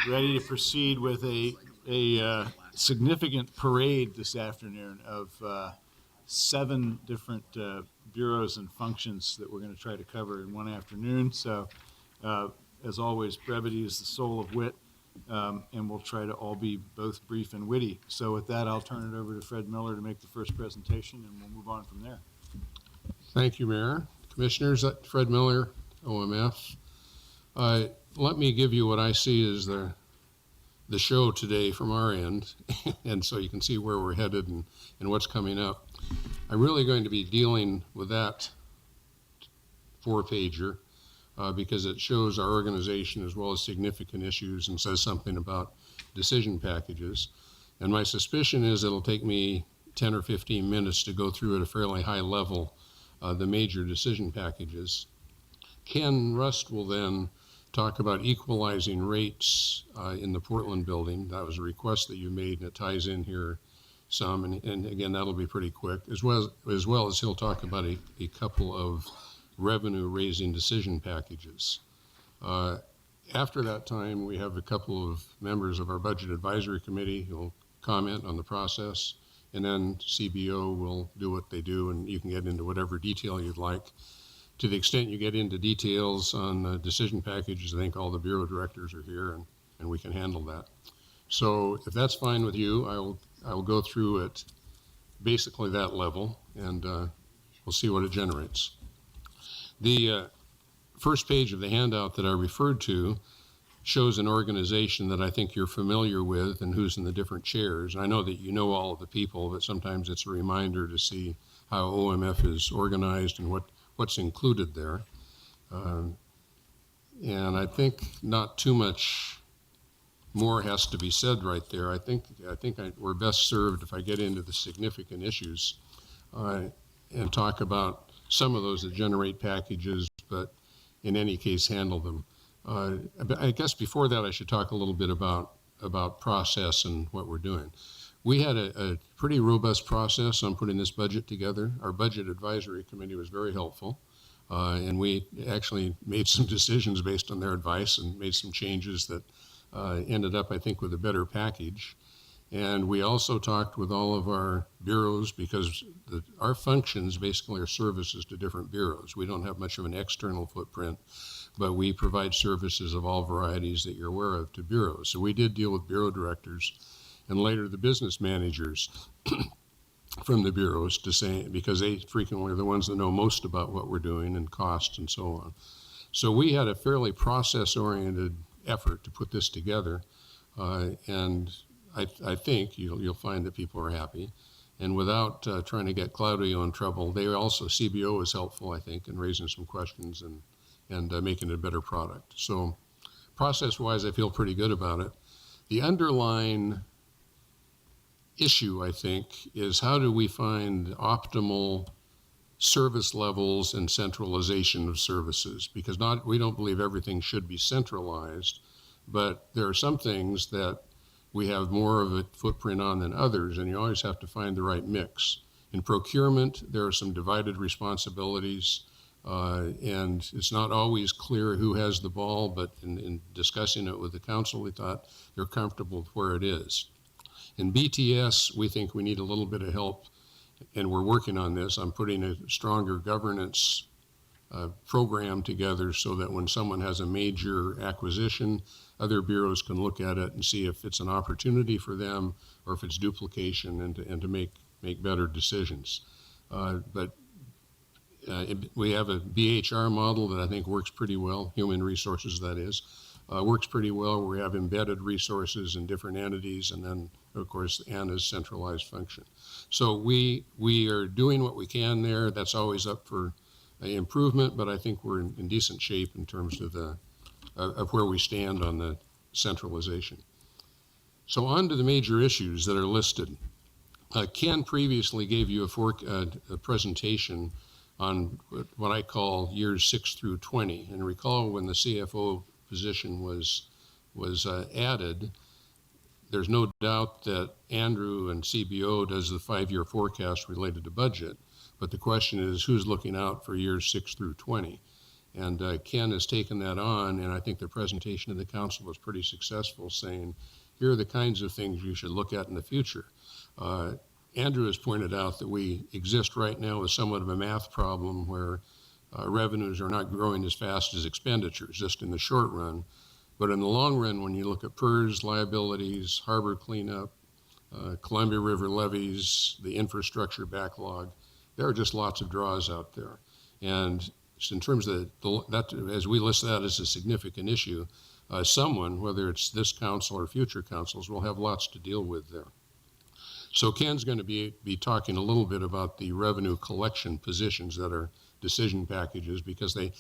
ready to proceed with a significant parade this afternoon of 7 different bureaus and functions that we're going to try to cover in one afternoon. So, as always, brevity is the soul of wit, and we'll try to all be both brief and witty. So with that, I'll turn it over to Fred Miller to make the first presentation, and we'll move on from there. Thank you, Mayor. Commissioners, Fred Miller, OMF. Let me give you what I see as the show today from our end, and so you can see where we're headed and what's coming up. I'm really going to be dealing with that 4-pager because it shows our organization as well as significant issues and says something about decision packages. And my suspicion is it'll take me 10 or 15 minutes to go through at a fairly high level the major decision packages. Ken Rust will then talk about equalizing rates in the Portland building. That was a request that you made, and it ties in here some. And again, that'll be pretty quick, as well as he'll talk about a couple of revenue-raising decision packages. After that time, we have a couple of members of our Budget Advisory Committee who will comment on the process, and then CBO will do what they do, and you can get into whatever detail you'd like. To the extent you get into details on decision packages, I think all the bureau directors are here, and we can handle that. So if that's fine with you, I'll go through at basically that level, and we'll see what it generates. The first page of the handout that I referred to shows an organization that I think you're familiar with and who's in the different chairs. I know that you know all of the people, but sometimes it's a reminder to see how OMF is organized and what's included there. And I think not too much more has to be said right there. I think we're best served if I get into the significant issues and talk about some of those that generate packages, but in any case handle them. I guess before that I should talk a little bit about process and what we're doing. We had a pretty robust process on putting this budget together. Our Budget Advisory Committee was very helpful, and we actually made some decisions based on their advice and made some changes that ended up, I think, with a better package. And we also talked with all of our bureaus because our functions basically are services to different bureaus. We don't have much of an external footprint, but we provide services of all varieties that you're aware of to bureaus. So we did deal with bureau directors and later the business managers from the bureaus to say, because they frequently are the ones that know most about what we're doing and costs and so on. So we had a fairly process-oriented effort to put this together, and I think you'll find that people are happy. And without trying to get Claudio in trouble, CBO was helpful, I think, in raising some questions and making it a better product. So process-wise, I feel pretty good about it. The underlying issue, I think, is how do we find optimal service levels and centralization of services? Because we don't believe everything should be centralized, but there are some things that we have more of a footprint on than others, and you always have to find the right mix. In procurement, there are some divided responsibilities, and it's not always clear who has the ball, but in discussing it with the council, we thought they're comfortable with where it is. In BTS, we think we need a little bit of help, and we're working on this. I'm putting a stronger governance program together so that when someone has a major acquisition, other bureaus can look at it and see if it's an opportunity for them or if it's duplication, and to make better decisions. But we have a BHR model that I think works pretty well, human resources that is, works pretty well. We have embedded resources in different entities, and then of course Anna's centralized function. So we are doing what we can there. That's always up for improvement, but I think we're in decent shape in terms of of where we stand on the centralization. So on to the major issues that are listed. Ken previously gave you a presentation on what I call years 6 through 20. And recall when the CFO position was added, there's no doubt that Andrew and CBO does the 5-year forecast related to budget. But the question is, who's looking out for years 6 through 20? And Ken has taken that on, and I think the presentation to the council was pretty successful, saying, here are the kinds of things you should look at in the future. Andrew has pointed out that we exist right now with somewhat of a math problem where revenues are not growing as fast as expenditures, just in the short run. But in the long run, when you look at PERS, liabilities, harbor cleanup, Columbia River levees, the infrastructure backlog, there are just lots of draws out there. And in terms of that, as we list that as a significant issue, someone, whether it's this council or future councils, will have lots to deal with there. So Ken's going to be talking a little bit about the revenue collection positions that are decision packages, because they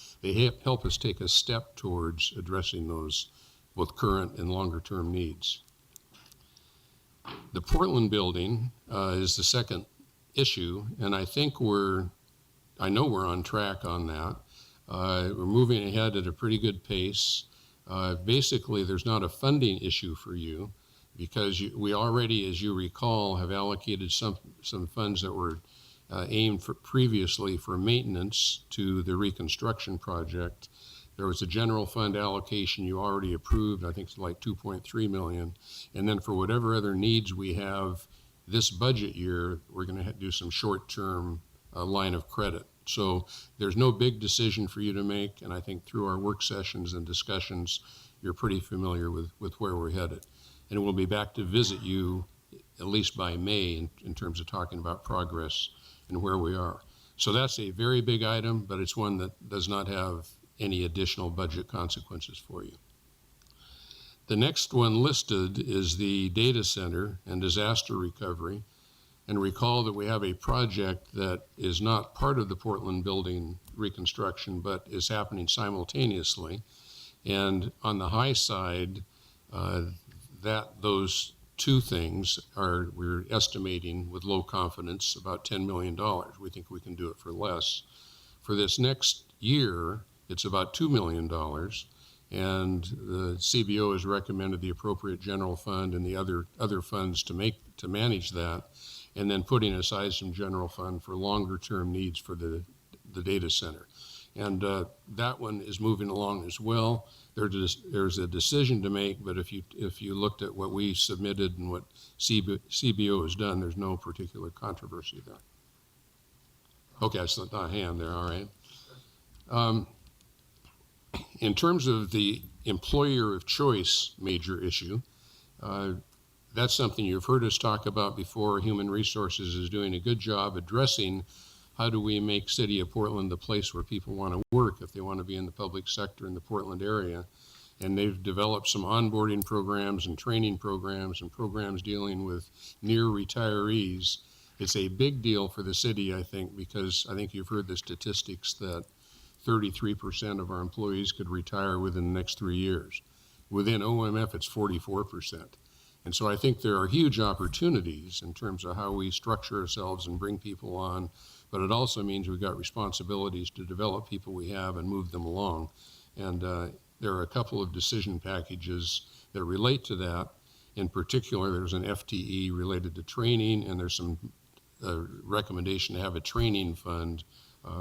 help us take a step towards addressing those both current and longer term needs. The Portland building is the second issue, and I know we're on track on that. We're moving ahead at a pretty good pace. Basically, there's not a funding issue for you, because we already, as you recall, have allocated some funds that were aimed for previously for maintenance to the reconstruction project. There was a general fund allocation you already approved, I think it's like 2.3 million. And then for whatever other needs we have this budget year, we're going to do some short-term line of credit. So there's no big decision for you to make, and I think through our work sessions and discussions, you're pretty familiar with where we're headed. And we'll be back to visit you at least by May in terms of talking about progress and where we are. So that's a very big item, but it's one that does not have any additional budget consequences for you. The next one listed is the data center and disaster recovery. And recall that we have a project that is not part of the Portland building reconstruction, but is happening simultaneously. And on the high side, those two things we're estimating with low confidence about $10 million. We think we can do it for less. For this next year, it's about $2 million. And the CBO has recommended the appropriate general fund and the other funds to manage that, and then putting aside some general fund for longer term needs for the data center. And that one is moving along as well. There's a decision to make, but if you looked at what we submitted and what CBO has done, there's no particular controversy there. Okay, I saw a hand there, all right. In terms of the employer of choice major issue, that's something you've heard us talk about before. Human Resources is doing a good job addressing how do we make City of Portland the place where people want to work if they want to be in the public sector in the Portland area. And they've developed some onboarding programs and training programs and programs dealing with near retirees. It's a big deal for the city, I think, because I think you've heard the statistics that 33% of our employees could retire within the next 3 years. Within OMF, it's 44%. And so I think there are huge opportunities in terms of how we structure ourselves and bring people on, but it also means we've got responsibilities to develop people we have and move them along. And there are a couple of decision packages that relate to that. In particular, there's an FTE related to training, and there's some recommendation to have a training fund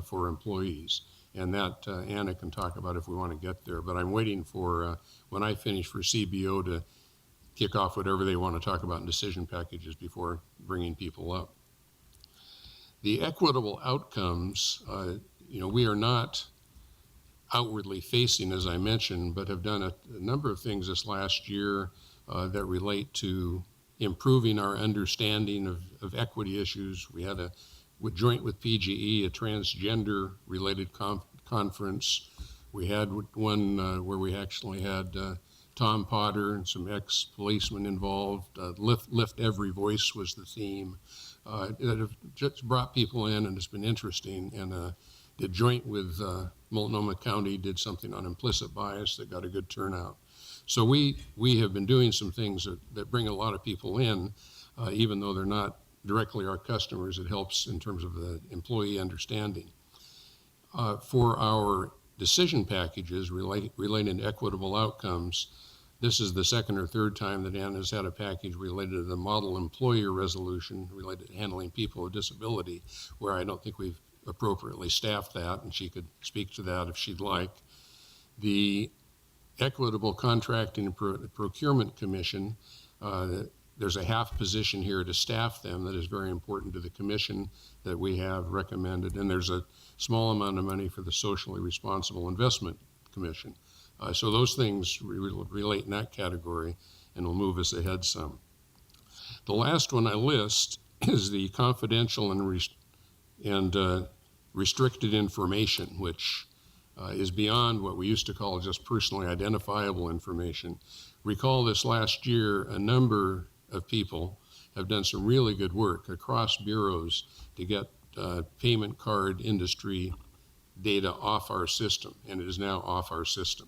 for employees. And that Anna can talk about if we want to get there. But I'm waiting for, when I finish, for CBO to kick off whatever they want to talk about in decision packages before bringing people up. The equitable outcomes, we are not outwardly facing, as I mentioned, but have done a number of things this last year that relate to improving our understanding of equity issues. We had joint with PGE, a transgender related conference. We had one where we actually had Tom Potter and some ex-policemen involved. Lift Every Voice was the theme. That have just brought people in, and it's been interesting. And the joint with Multnomah County did something on implicit bias that got a good turnout. So we have been doing some things that bring a lot of people in, even though they're not directly our customers. It helps in terms of the employee understanding. For our decision packages relating to equitable outcomes, this is the second or third time that Anna's had a package related to the model employer resolution related to handling people with disability, where I don't think we've appropriately staffed that, and she could speak to that if she'd like. The Equitable Contracting and Procurement Commission, there's a half position here to staff them that is very important to the commission that we have recommended, and there's a small amount of money for the Socially Responsible Investment Commission. So those things relate in that category and will move us ahead some. The last one I list is the confidential and restricted information, which is beyond what we used to call just personally identifiable information. Recall this last year, a number of people have done some really good work across bureaus to get payment card industry data off our system, and it is now off our system.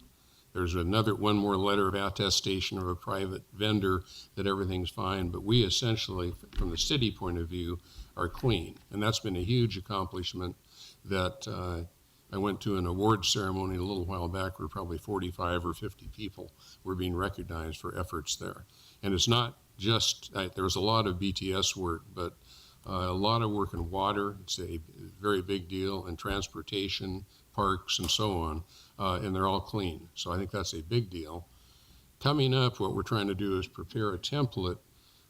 There's one more letter of attestation of a private vendor that everything's fine, but we essentially, from the city point of view, are clean. And that's been a huge accomplishment that I went to an award ceremony a little while back where probably 45 or 50 people were being recognized for efforts there. And it's not just, there was a lot of BTS work, but a lot of work in water, it's a very big deal, and transportation, parks, and so on, and they're all clean. So I think that's a big deal. Coming up, what we're trying to do is prepare a template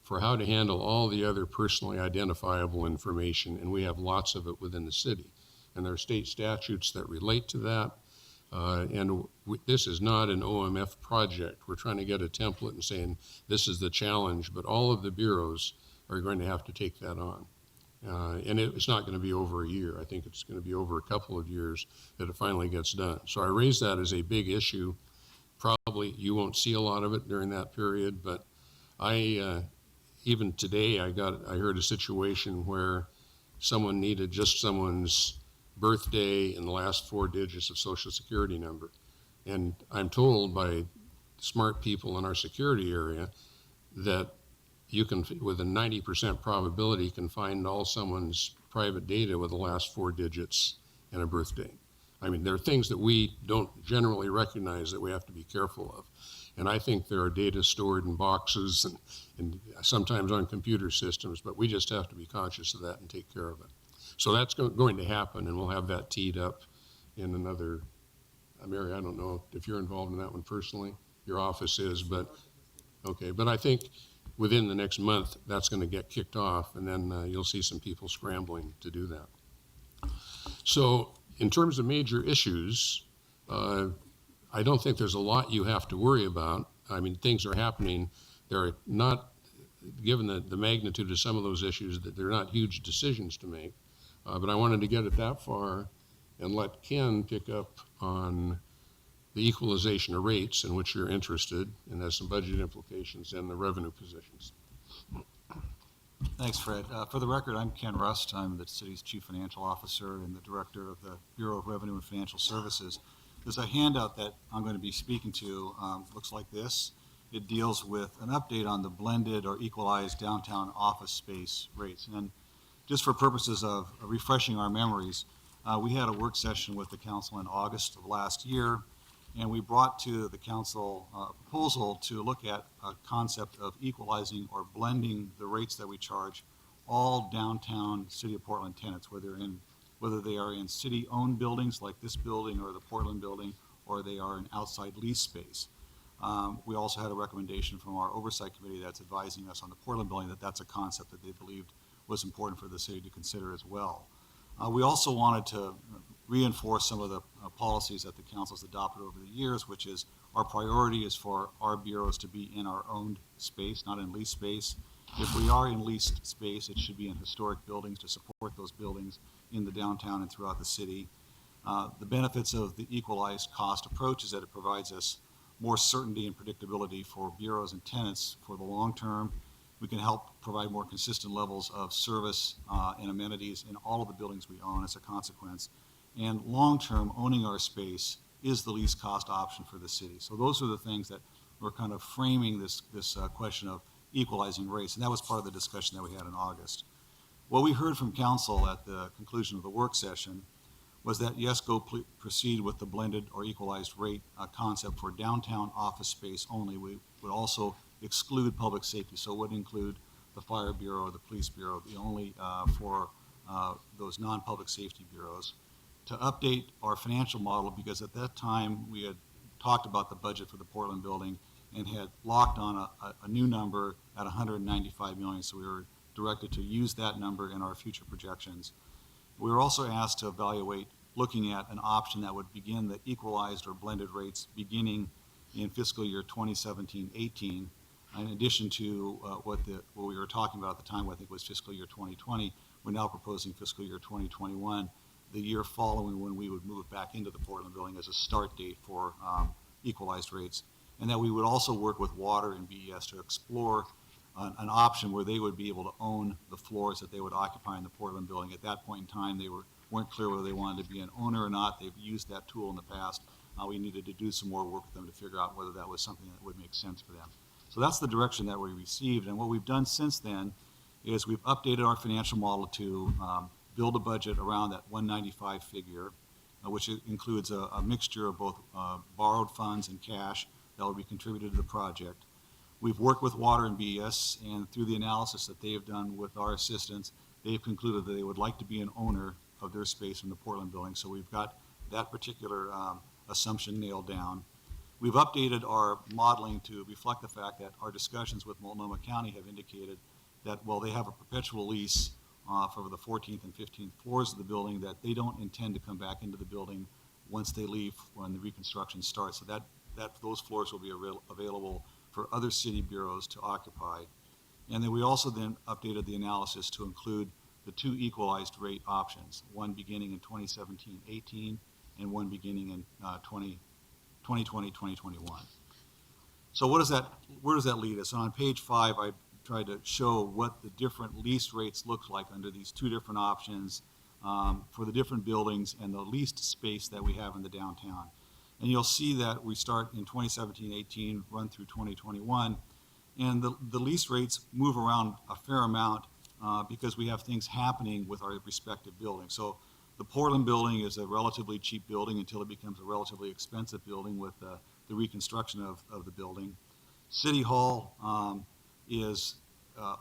for how to handle all the other personally identifiable information, and we have lots of it within the city. And there are state statutes that relate to that, this is not an OMF project. We're trying to get a template and saying this is the challenge, but all of the bureaus are going to have to take that on. And it's not going to be over a year. I think it's going to be over a couple of years that it finally gets done. So I raise that as a big issue. Probably you won't see a lot of it during that period, but even today I heard a situation where someone needed just someone's birthday and the last 4 digits of Social Security number. And I'm told by smart people in our security area that you can, with a 90% probability, can find all someone's private data with the last 4 digits and a birthday. I mean, there are things that we don't generally recognize that we have to be careful of. And I think there are data stored in boxes and sometimes on computer systems, but we just have to be conscious of that and take care of it. So that's going to happen, and we'll have that teed up in another, Mary, I don't know if you're involved in that one personally. Your office is, but okay. But I think within the next month, that's going to get kicked off, and then you'll see some people scrambling to do that. So in terms of major issues, I don't think there's a lot you have to worry about. I mean, things are happening. They're not, given the magnitude of some of those issues, that they're not huge decisions to make. But I wanted to get it that far and let Ken pick up on the equalization of rates in which you're interested, and has some budget implications and the revenue positions. Thanks, Fred. For the record, I'm Ken Rust. I'm the city's chief financial officer and the director of the Bureau of Revenue and Financial Services. There's a handout that I'm going to be speaking to, looks like this. It deals with an update on the blended or equalized downtown office space rates. And just for purposes of refreshing our memories, we had a work session with the council in August of last year, and we brought to the council a proposal to look at a concept of equalizing or blending the rates that we charge all downtown City of Portland tenants, whether they are in city-owned buildings like this building or the Portland building, or they are in outside lease space. We also had a recommendation from our oversight committee that's advising us on the Portland building that that's a concept that they believed was important for the city to consider as well. We also wanted to reinforce some of the policies that the council has adopted over the years, which is our priority is for our bureaus to be in our own space, not in leased space. If we are in leased space, it should be in historic buildings to support those buildings in the downtown and throughout the city. The benefits of the equalized cost approach is that it provides us more certainty and predictability for bureaus and tenants for the long term. We can help provide more consistent levels of service and amenities in all of the buildings we own as a consequence. And long-term, owning our space is the least cost option for the city. So those are the things that we're kind of framing this question of equalizing rates, and that was part of the discussion that we had in August. What we heard from council at the conclusion of the work session was that yes, proceed with the blended or equalized rate concept for downtown office space only. We would also exclude public safety, so it would include the fire bureau, the police bureau, the only for those non-public safety bureaus, to update our financial model, because at that time we had talked about the budget for the Portland building and had locked on a new number at 195 million. So we were directed to use that number in our future projections. We were also asked to evaluate looking at an option that would begin the equalized or blended rates beginning in fiscal year 2017-18, in addition to what we were talking about at the time, what I think was fiscal year 2020. We're now proposing fiscal year 2021, the year following when we would move back into the Portland building as a start date for equalized rates. And that we would also work with Water and BES to explore an option where they would be able to own the floors that they would occupy in the Portland building. At that point in time, they weren't clear whether they wanted to be an owner or not. They've used that tool in the past. We needed to do some more work with them to figure out whether that was something that would make sense for them. So that's the direction that we received. And what we've done since then is we've updated our financial model to build a budget around that 195 figure, which includes a mixture of both borrowed funds and cash that will be contributed to the project. We've worked with Water and BES, and through the analysis that they have done with our assistance, they've concluded that they would like to be an owner of their space in the Portland building. So we've got that particular assumption nailed down. We've updated our modeling to reflect the fact that our discussions with Multnomah County have indicated that while they have a perpetual lease for the 14th and 15th floors of the building, that they don't intend to come back into the building once they leave when the reconstruction starts. So that those floors will be available for other city bureaus to occupy. And then we also then updated the analysis to include the two equalized rate options, one beginning in 2017-18 and one beginning in 2020-2021. So where does that lead us? And on page 5, I tried to show what the different lease rates look like under these two different options for the different buildings and the leased space that we have in the downtown. And you'll see that we start in 2017-18, run through 2021, and the lease rates move around a fair amount because we have things happening with our respective buildings. So the Portland building is a relatively cheap building until it becomes a relatively expensive building with the reconstruction of the building. City Hall is a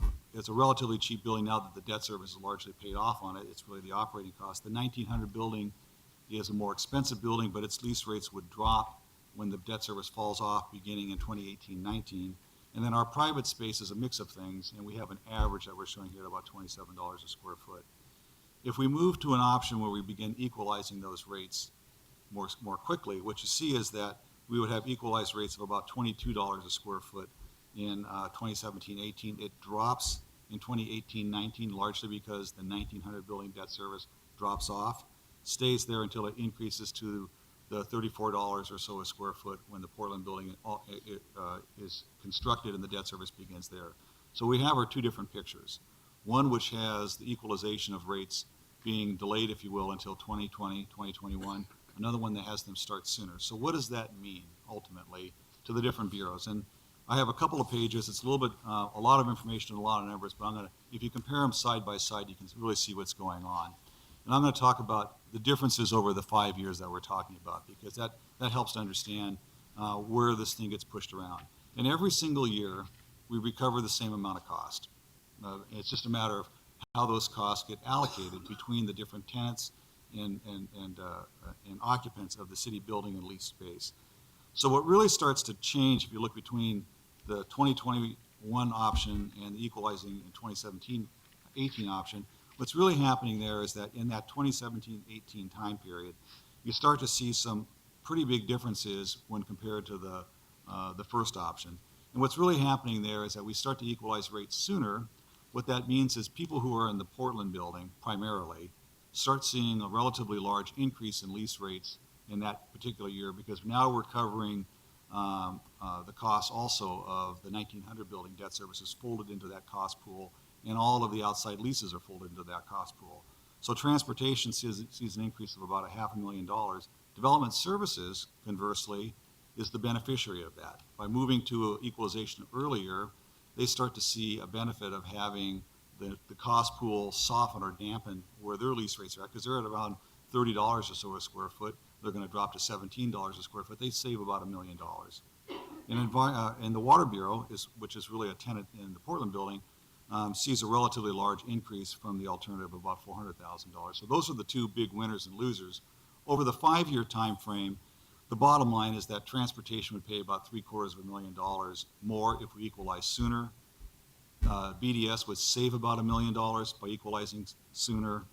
relatively cheap building now that the debt service is largely paid off on it. It's really the operating cost. The 1900 building is a more expensive building, but its lease rates would drop when the debt service falls off beginning in 2018-19. And then our private space is a mix of things, and we have an average that we're showing here at about $27 a square foot. If we move to an option where we begin equalizing those rates more quickly, what you see is that we would have equalized rates of about $22 a square foot in 2017-18. It drops in 2018-19 largely because the 1900 building debt service drops off, stays there until it increases to the $34 or so a square foot when the Portland building is constructed and the debt service begins there. So we have our two different pictures. One which has the equalization of rates being delayed, if you will, until 2020, 2021. Another one that has them start sooner. So what does that mean ultimately to the different bureaus? And I have a couple of pages. It's a little bit, a lot of information and a lot of numbers, but if you compare them side by side, you can really see what's going on. And I'm going to talk about the differences over the 5 years that we're talking about, because that helps to understand where this thing gets pushed around. And every single year, we recover the same amount of cost. It's just a matter of how those costs get allocated between the different tenants and occupants of the city building and leased space. So what really starts to change, if you look between the 2021 option and the equalizing in 2017-18 option, what's really happening there is that in that 2017-18 time period, you start to see some pretty big differences when compared to the first option. And what's really happening there is that we start to equalize rates sooner. What that means is people who are in the Portland building primarily start seeing a relatively large increase in lease rates in that particular year, because now we're covering the costs also of the 1900 building debt services folded into that cost pool, and all of the outside leases are folded into that cost pool. So transportation sees an increase of about $500,000. Development services, conversely, is the beneficiary of that. By moving to equalization earlier, they start to see a benefit of having the cost pool soften or dampen where their lease rates are at, because they're at around $30 or so a square foot. They're going to drop to $17 a square foot. They save about $1 million. And the Water Bureau, which is really a tenant in the Portland building, sees a relatively large increase from the alternative of about $400,000. So those are the two big winners and losers. Over the 5-year time frame, the bottom line is that transportation would pay about $750,000 more if we equalize sooner. BDS would save about $1 million by equalizing sooner.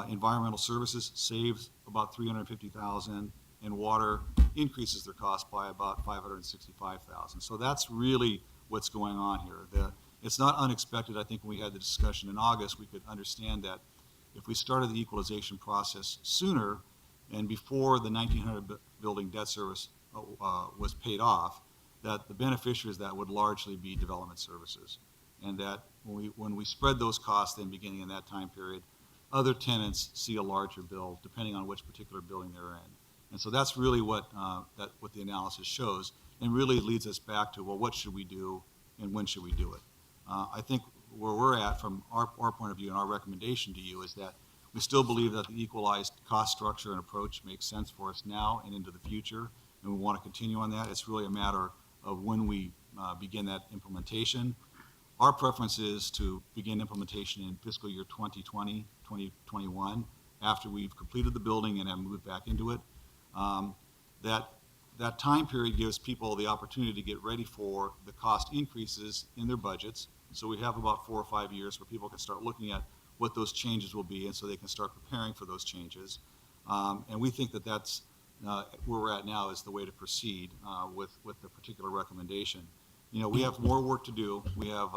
Environmental services saves about $350,000, and water increases their cost by about $565,000. So that's really what's going on here. It's not unexpected. I think when we had the discussion in August, we could understand that if we started the equalization process sooner and before the 1900 building debt service was paid off, that the beneficiaries of that would largely be development services. And that when we spread those costs then beginning in that time period, other tenants see a larger bill depending on which particular building they're in. And so that's really what the analysis shows, and really leads us back to, well, what should we do and when should we do it? I think where we're at from our point of view and our recommendation to you is that we still believe that the equalized cost structure and approach makes sense for us now and into the future, and we want to continue on that. It's really a matter of when we begin that implementation. Our preference is to begin implementation in fiscal year 2020, 2021, after we've completed the building and have moved back into it. That time period gives people the opportunity to get ready for the cost increases in their budgets. So we have about 4 or 5 years where people can start looking at what those changes will be, and so they can start preparing for those changes. And we think that that's where we're at now is the way to proceed with the particular recommendation. You know, we have more work to do. We have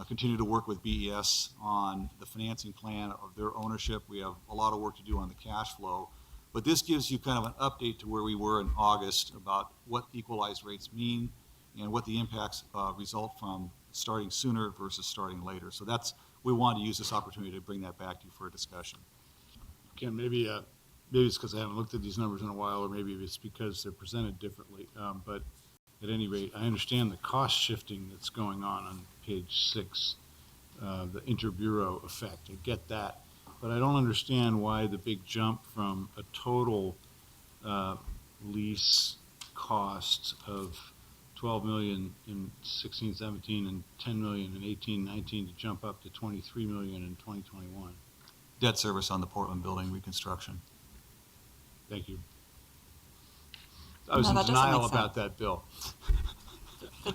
continue to work with BES on the financing plan of their ownership. We have a lot of work to do on the cash flow. But this gives you kind of an update to where we were in August about what equalized rates mean and what the impacts result from starting sooner versus starting later. So we want to use this opportunity to bring that back to you for a discussion. Ken, maybe it's because I haven't looked at these numbers in a while, or maybe it's because they're presented differently. But at any rate, I understand the cost shifting that's going on page 6, the interbureau effect. I get that. But I don't understand why the big jump from a total lease cost of $12 million in 16-17 and $10 million in 18-19 to jump up to $23 million in 2021. Debt service on the Portland building reconstruction. Thank you. I was in that doesn't denial make about sense. that bill. The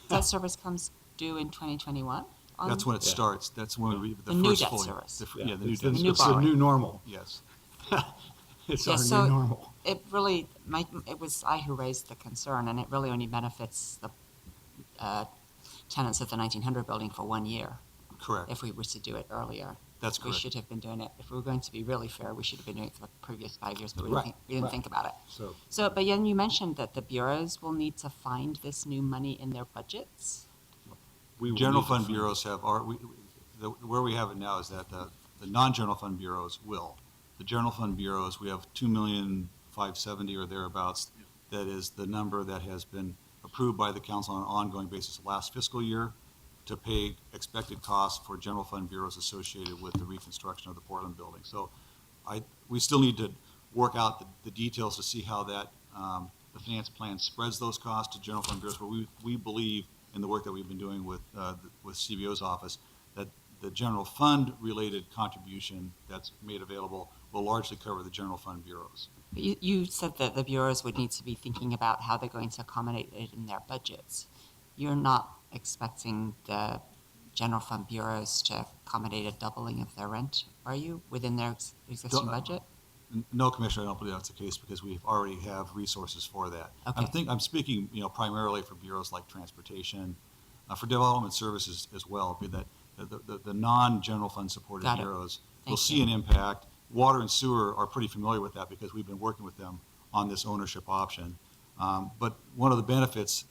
debt service comes due in 2021? That's when it Yeah. starts. That's when we The new first debt fully- service. the new it's debt the, new it's the borrowing. new normal. Yes. It's Yeah, our so- new normal. It really, it was I who raised the concern, and it really only benefits the tenants of the 1900 building for 1 year. Correct. If we were to do it earlier. That's We correct. should have been doing it. If we were going to be really fair, we should have been doing it for the previous 5 years, but we Right, didn't right. think about it. So But then you mentioned that the bureaus will need to find this new money in their budgets? we will General need to fund find- bureaus where we have it now is that the non-general fund bureaus will. The general fund bureaus, we have 2,570,000 or thereabouts. That is the number that has been approved by the council on an ongoing basis last fiscal year to pay expected costs for general fund bureaus associated with the reconstruction of the Portland building. So we still need to work out the details to see how that the finance plan spreads those costs to general fund bureaus, but we believe in the work that we've been doing with CBO's office that the general fund related contribution that's made available will largely cover the general fund bureaus. But you said that the bureaus would need to be thinking about how they're going to accommodate it in their budgets. You're not expecting the general fund bureaus to accommodate a doubling of their rent, are you, within their existing Don't- budget? No, Commissioner, I don't believe that's the case because we already have resources for that. Okay. I'm speaking, primarily for bureaus like transportation, for development services as well. Be that the non-general fund supported Got it. bureaus will Thank see you. an impact. Water and sewer are pretty familiar with that because we've been working with them on this ownership option. But one of the benefits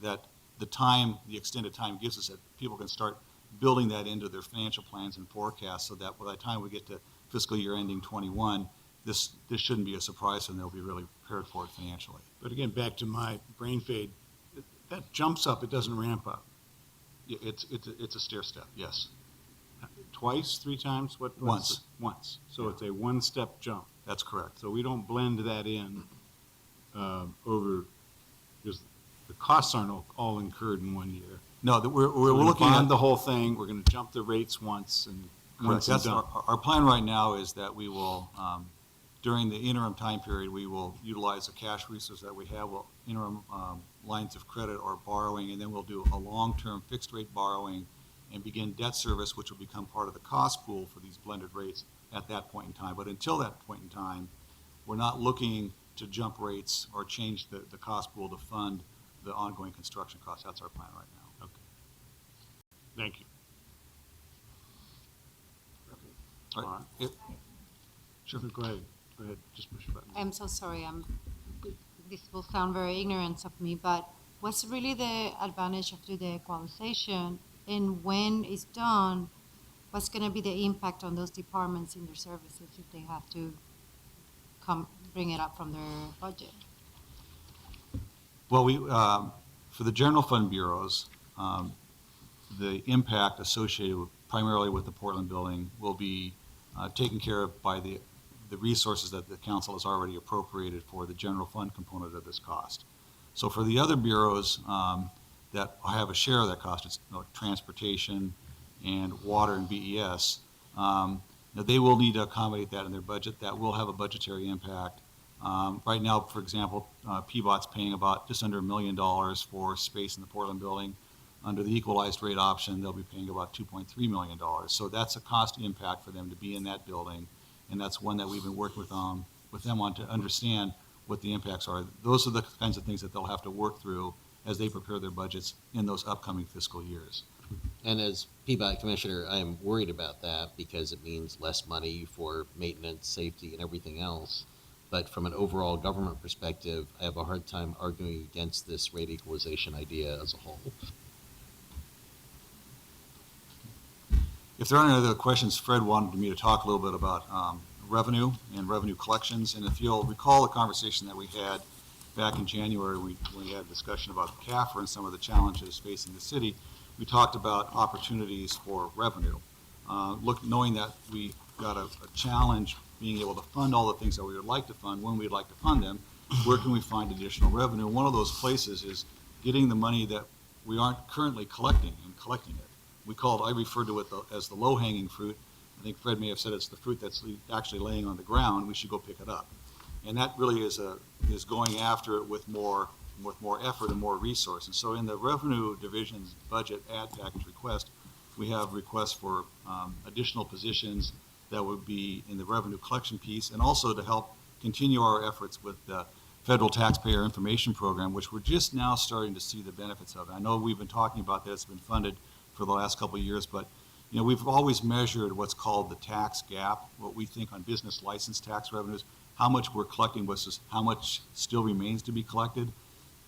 that the extended time gives us that people can start building that into their financial plans and forecasts so that by the time we get to fiscal year ending 21, this shouldn't be a surprise and they'll be really prepared for it financially. But again, back to my brain fade, that jumps up, it doesn't ramp up. Yeah, it's a stair step, yes. Twice, 3 times? Once. Once. So it's a one-step jump. That's correct. So we don't blend that in over, because the costs aren't all incurred in 1 year. No, that we're We're looking bond at the whole thing, we're gonna jump the rates once and correct. once and That's done. our plan right now is that we will, during the interim time period, we will utilize the cash resources that we have, will interim lines of credit or borrowing, and then we'll do a long-term fixed rate borrowing and begin debt service, which will become part of the cost pool for these blended rates at that point in time. But until that point in time, we're not looking to jump rates or change the cost pool to fund the ongoing construction costs. That's our plan right now. Thank you. All right. Sure, go ahead, just push the button. I'm so sorry. This will sound very ignorant of me, but what's really the advantage of doing the equalization? And when it's done, what's going to be the impact on those departments in their services if they have to come bring it up from their budget? Well, for the general fund bureaus, the impact associated primarily with the Portland building will be taken care of by the resources that the council has already appropriated for the general fund component of this cost. So for the other bureaus that have a share of that cost, it's transportation and water and BES, they will need to accommodate that in their budget. That will have a budgetary impact. Right now, for example, PBOT's paying about just under $1 million for space in the Portland building. Under the equalized rate option, they'll be paying about $2.3 million. So that's a cost impact for them to be in that building, and that's one that we've been working with them on to understand what the impacts are. Those are the kinds of things that they'll have to work through as they prepare their budgets in those upcoming fiscal years. And as PBOT Commissioner, I am worried about that because it means less money for maintenance, safety, and everything else. But from an overall government perspective, I have a hard time arguing against this rate equalization idea as a whole. If there aren't any other questions, Fred wanted me to talk a little bit about revenue and revenue collections. And if you'll recall the conversation that we had back in January, when we had a discussion about the CAFR and some of the challenges facing the city, we talked about opportunities for revenue. Knowing that we got a challenge being able to fund all the things that we would like to fund when we'd like to fund them, where can we find additional revenue? One of those places is getting the money that we aren't currently collecting and collecting it. I refer to it as the low-hanging fruit. I think Fred may have said it's the fruit that's actually laying on the ground. We should go pick it up. And that really is going after it with more effort and more resources. So in the revenue division's budget ad package request, we have requests for additional positions that would be in the revenue collection piece, and also to help continue our efforts with the Federal Taxpayer Information Program, which we're just now starting to see the benefits of. I know we've been talking about that. It's been funded for the last couple of years, but we've always measured what's called the tax gap, what we think on business license tax revenues, how much we're collecting versus how much still remains to be collected.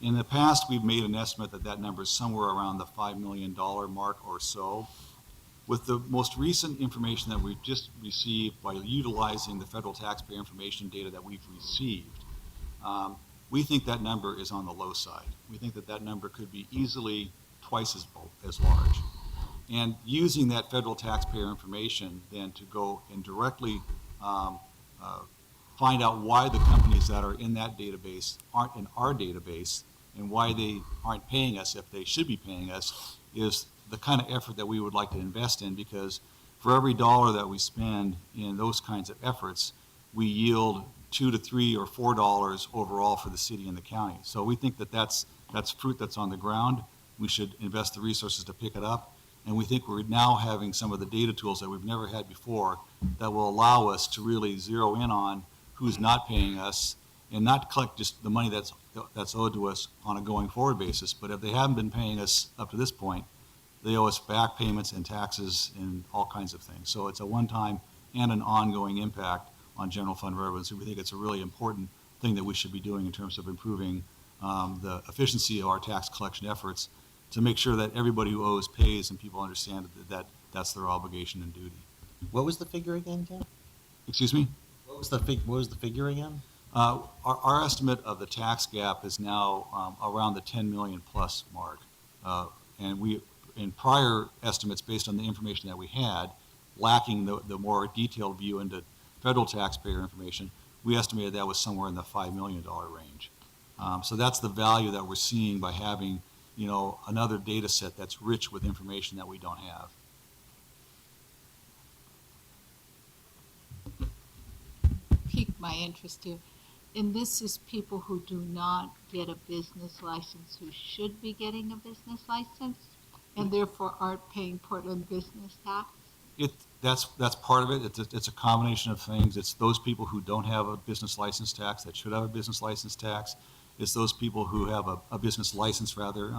In the past, we've made an estimate that number is somewhere around the $5 million mark or so. With the most recent information that we've just received by utilizing the federal taxpayer information data that we've received, we think that number is on the low side. We think that number could be easily twice as large. And using that federal taxpayer information then to go and directly find out why the companies that are in that database aren't in our database and why they aren't paying us if they should be paying us is the kind of effort that we would like to invest in, because for every dollar that we spend in those kinds of efforts, we yield $2 to $3 or $4 overall for the city and the county. So we think that's fruit that's on the ground. We should invest the resources to pick it up. And we think we're now having some of the data tools that we've never had before that will allow us to really zero in on who's not paying us and not collect just the money that's owed to us on a going forward basis. But if they haven't been paying us up to this point, they owe us back payments and taxes and all kinds of things. So it's a one-time and an ongoing impact on general fund revenues. So we think it's a really important thing that we should be doing in terms of improving the efficiency of our tax collection efforts to make sure that everybody who owes pays and people understand that that's their obligation and duty. What was the figure again, Ken? Excuse me? What was the figure again? Our estimate of the tax gap is now around the 10 million plus mark. And we, in prior estimates based on the information that we had, lacking the more detailed view into federal taxpayer information, we estimated that was somewhere in the $5 million range. So that's the value that we're seeing by having another data set that's rich with information that we don't have. Piqued my interest here. And this is people who do not get a business license, who should be getting a business license, and therefore aren't paying Portland business tax? That's part of it. It's a combination of things. It's those people who don't have a business license tax that should have a business license tax. It's those people who have a business license, rather.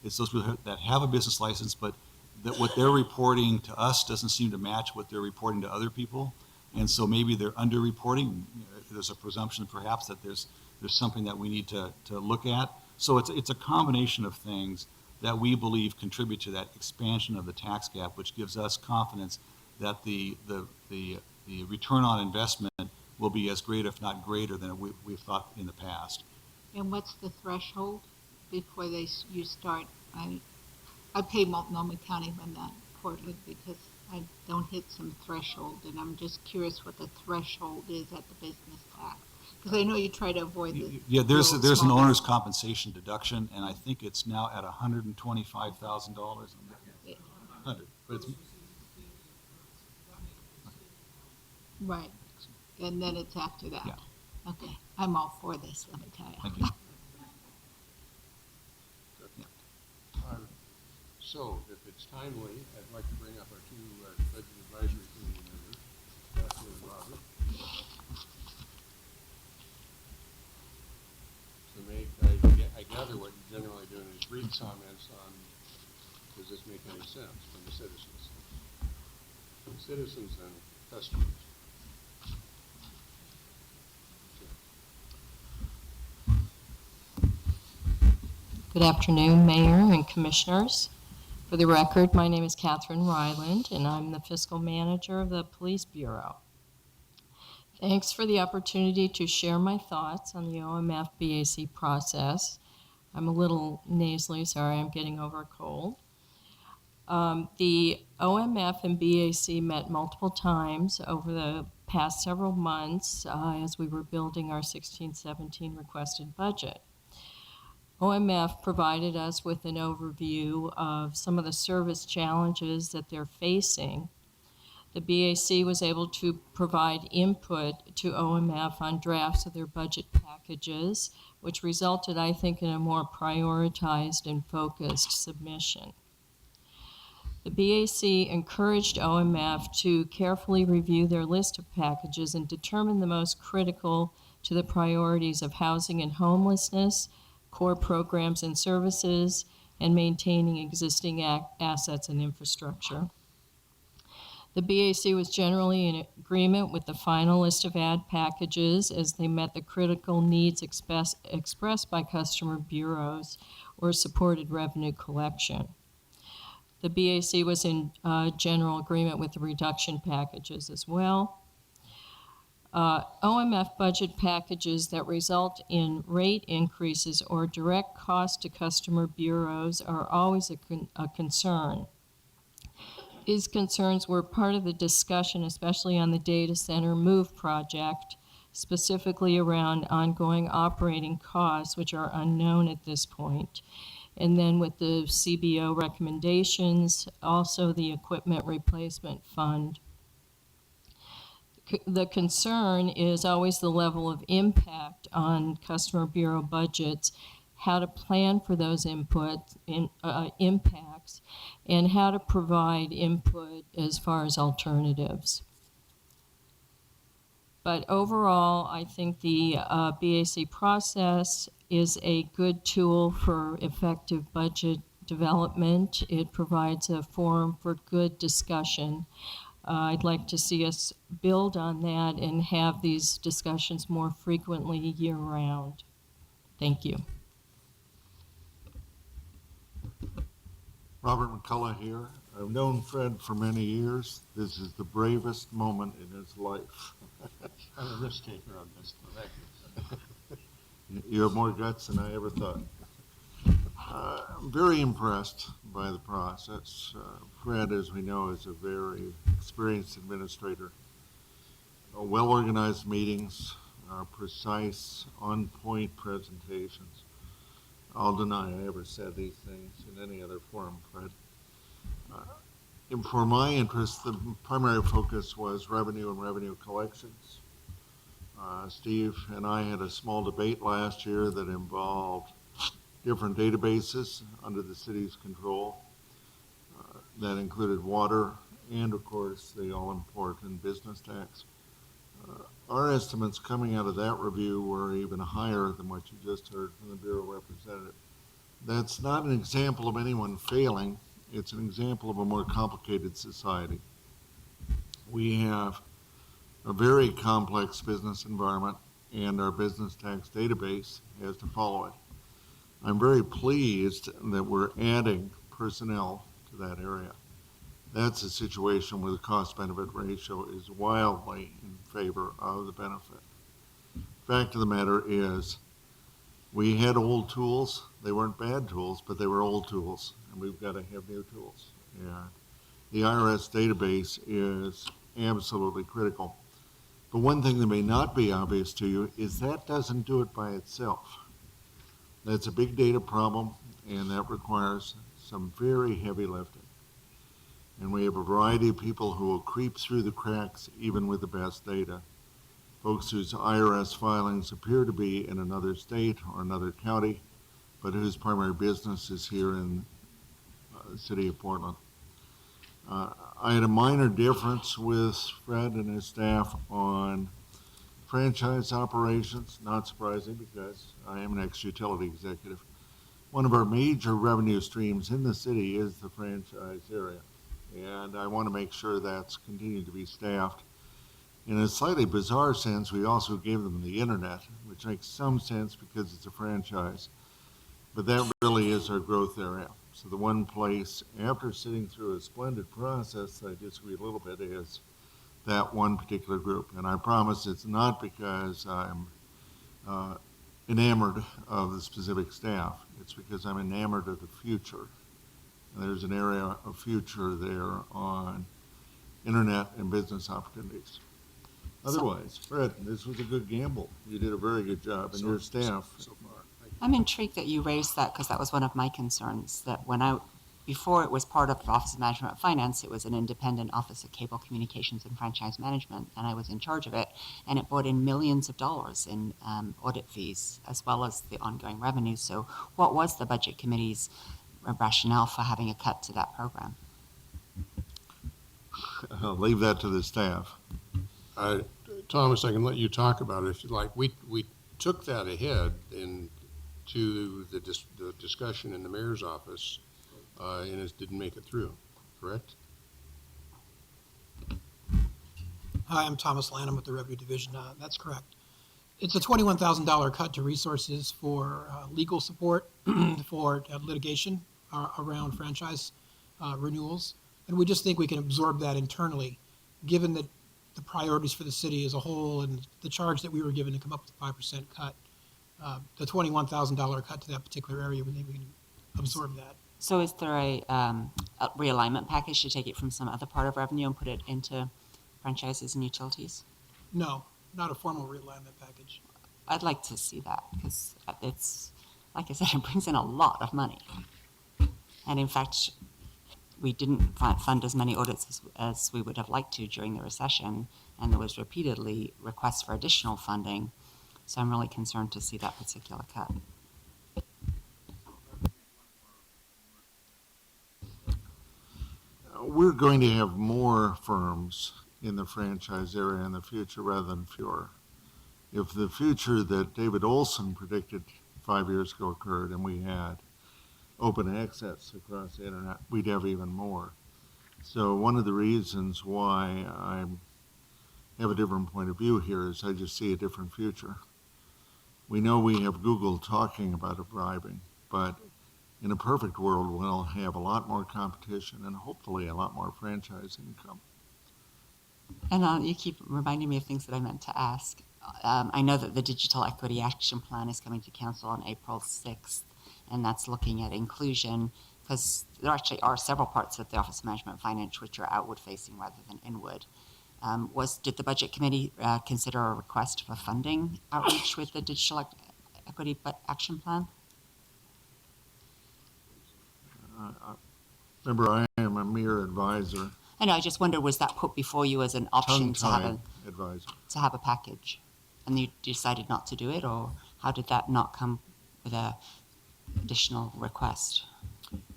It's those people that have a business license, but that what they're reporting to us doesn't seem to match what they're reporting to other people. And so maybe they're underreporting. There's a presumption perhaps that there's something that we need to look at. So it's a combination of things that we believe contribute to that expansion of the tax gap, which gives us confidence that the return on investment will be as great, if not greater, than we've thought in the past. And what's the threshold before you start? I pay Multnomah County, but not Portland, because I don't hit some threshold, and I'm just curious what the threshold is at the business tax. Because I know you try to avoid the. Yeah, there's an small owner's compensation deduction, and I think it's now at $125,000. $100, but it's Right, and then it's after that. Yeah. Okay, I'm all for this, let me tell you. Thank you. So, if it's timely, I'd like to bring up our two budget advisory committee members, Catherine and Robert. So I gather what you're generally doing is brief comments on, does this make any sense from the citizens? From citizens and customers. Good afternoon, Mayor and Commissioners. For the record, my name is Catherine Ryland, and I'm the Fiscal Manager of the Police Bureau. Thanks for the opportunity to share my thoughts on the OMF BAC process. I'm a little nasally, sorry, I'm getting over a cold. The OMF and BAC met multiple times over the past several months as we were building our 16-17 requested budget. OMF provided us with an overview of some of the service challenges that they're facing. The BAC was able to provide input to OMF on drafts of their budget packages, which resulted, I think, in a more prioritized and focused submission. The BAC encouraged OMF to carefully review their list of packages and determine the most critical to the priorities of housing and homelessness, core programs and services, and maintaining existing assets and infrastructure. The BAC was generally in agreement with the final list of ad packages as they met the critical needs expressed by customer bureaus or supported revenue collection. The BAC was in general agreement with the reduction packages as well. OMF budget packages that result in rate increases or direct cost to customer bureaus are always a concern. These concerns were part of the discussion, especially on the data center move project, specifically around ongoing operating costs, which are unknown at this point. And then with the CBO recommendations, also the equipment replacement fund. The concern is always the level of impact on customer bureau budgets, how to plan for those impacts, and how to provide input as far as alternatives. But overall, I think the BAC process is a good tool for effective budget development. It provides a forum for good discussion. I'd like to see us build on that and have these discussions more frequently year-round. Thank you. Robert McCullough here. I've known Fred for many years. This is the bravest moment in his life. I'm a risk taker on this. Thank you. You have more guts than I ever thought. I'm very impressed by the process. Fred, as we know, is a very experienced administrator. Well-organized meetings, precise, on-point presentations. I'll deny I ever said these things in any other forum, Fred. And for my interest, the primary focus was revenue and revenue collections. Steve and I had a small debate last year that involved different databases under the city's control. That included water and, of course, the all-important business tax. Our estimates coming out of that review were even higher than what you just heard from the Bureau representative. That's not an example of anyone failing. It's an example of a more complicated society. We have a very complex business environment, and our business tax database has to follow it. I'm very pleased that we're adding personnel to that area. That's a situation where the cost-benefit ratio is wildly in favor of the benefit. Fact of the matter is, we had old tools. They weren't bad tools, but they were old tools, and we've got to have new tools. And the IRS database is absolutely critical. But one thing that may not be obvious to you is that doesn't do it by itself. That's a big data problem, and that requires some very heavy lifting. And we have a variety of people who will creep through the cracks even with the best data. Folks whose IRS filings appear to be in another state or another county, but whose primary business is here in the city of Portland. I had a minor difference with Fred and his staff on franchise operations, not surprising because I am an ex-utility executive. One of our major revenue streams in the city is the franchise area, and I want to make sure that's continued to be staffed. In a slightly bizarre sense, we also gave them the internet, which makes some sense because it's a franchise, but that really is our growth area. So the one place, after sitting through a splendid process, I disagree a little bit, is that one particular group. And I promise it's not because I'm enamored of the specific staff. It's because I'm enamored of the future. And there's an area of future there on internet and business opportunities. Otherwise, Fred, this was a good gamble. You did a very good job, and your staff. So far. I'm intrigued that you raised that because that was one of my concerns, that before it was part of the Office of Management and Finance, it was an independent Office of Cable Communications and Franchise Management, and I was in charge of it, and it brought in millions of dollars in audit fees as well as the ongoing revenue. So what was the Budget Committee's rationale for having a cut to that program? I'll leave that to the staff. Thomas, I can let you talk about it if you like. We took that ahead to the discussion in the mayor's office, and it didn't make it through, correct? Hi, I'm Thomas Lanham with the Revenue Division. That's correct. It's a $21,000 cut to resources for legal support for litigation around franchise renewals. And we just think we can absorb that internally, given that the priorities for the city as a whole and the charge that we were given to come up with a 5% cut. The $21,000 cut to that particular area, we think we can absorb that. So is there a realignment package to take it from some other part of revenue and put it into franchises and utilities? No, not a formal realignment package. I'd like to see that because it's, like I said, it brings in a lot of money. And in fact, we didn't fund as many audits as we would have liked to during the recession, and there was repeatedly requests for additional funding. So I'm really concerned to see that particular cut. We're going to have more firms in the franchise area in the future rather than fewer. If the future that David Olson predicted 5 years ago occurred and we had open access across the internet, we'd have even more. So one of the reasons why I have a different point of view here is I just see a different future. We know we have Google talking about bribing, but in a perfect world, we'll have a lot more competition and hopefully a lot more franchise income. And you keep reminding me of things that I meant to ask. I know that the Digital Equity Action Plan is coming to Council on April 6th, and that's looking at inclusion, because there actually are several parts of the Office of Management and Finance which are outward facing rather than inward. Did the Budget Committee consider a request for funding outreach with the Digital Equity Action Plan? Remember, I am a mere advisor, I know, I just wonder, was that put before you as an option tongue-tied advisor. to have a package? And you decided not to do it, or how did that not come with a additional request?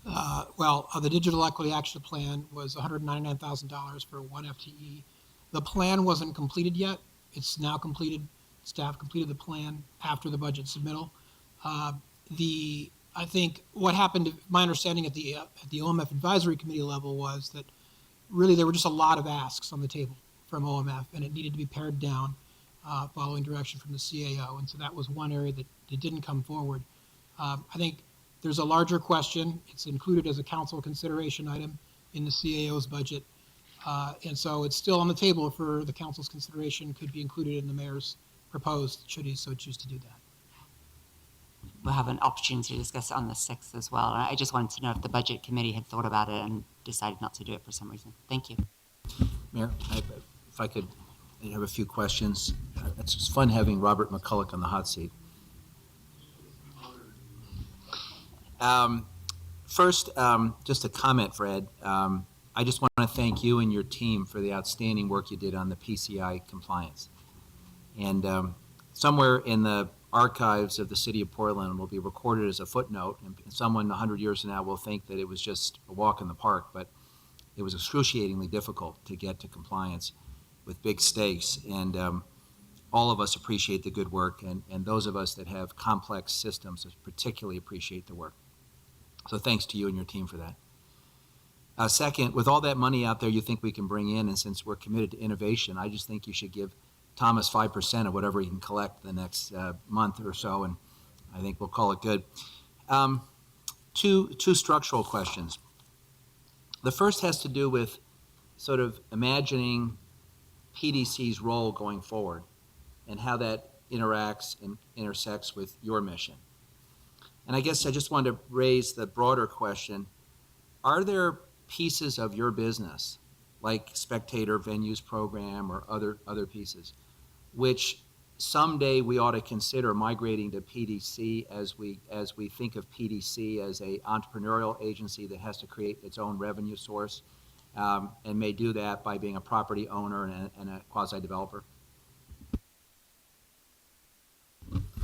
The Digital Equity Action Plan was $199,000 for one FTE. The plan wasn't completed yet. It's now completed. Staff completed the plan after the budget submittal. I think what happened, my understanding at the OMF Advisory Committee level was that really there were just a lot of asks on the table from OMF, and it needed to be pared down following direction from the CAO. And so that was one area that didn't come forward. I think there's a larger question. It's included as a council consideration item in the CAO's budget. And so it's still on the table for the council's consideration, could be included in the mayor's proposed, should he so choose to do that. We'll have an opportunity to discuss it on the 6th as well. And I just wanted to know if the budget committee had thought about it and decided not to do it for some reason. Thank you. Mayor, if I could have a few questions. It's just fun having Robert McCulloch on the hot seat. First, just a comment, Fred. I just want to thank you and your team for the outstanding work you did on the PCI compliance. And somewhere in the archives of the city of Portland will be recorded as a footnote, and someone 100 years from now will think that it was just a walk in the park, but it was excruciatingly difficult to get to compliance with big stakes. And all of us appreciate the good work, and those of us that have complex systems particularly appreciate the work. So thanks to you and your team for that. Second, with all that money out there you think we can bring in, and since we're committed to innovation, I just think you should give Thomas 5% of whatever he can collect the next month or so, and I think we'll call it good. Two structural questions. The first has to do with sort of imagining PDC's role going forward and how that interacts and intersects with your mission. And I guess I just wanted to raise the broader question. Are there pieces of your business, like Spectator Venues Program or other pieces, which someday we ought to consider migrating to PDC as we think of PDC as a entrepreneurial agency that has to create its own revenue source, and may do that by being a property owner and a quasi-developer?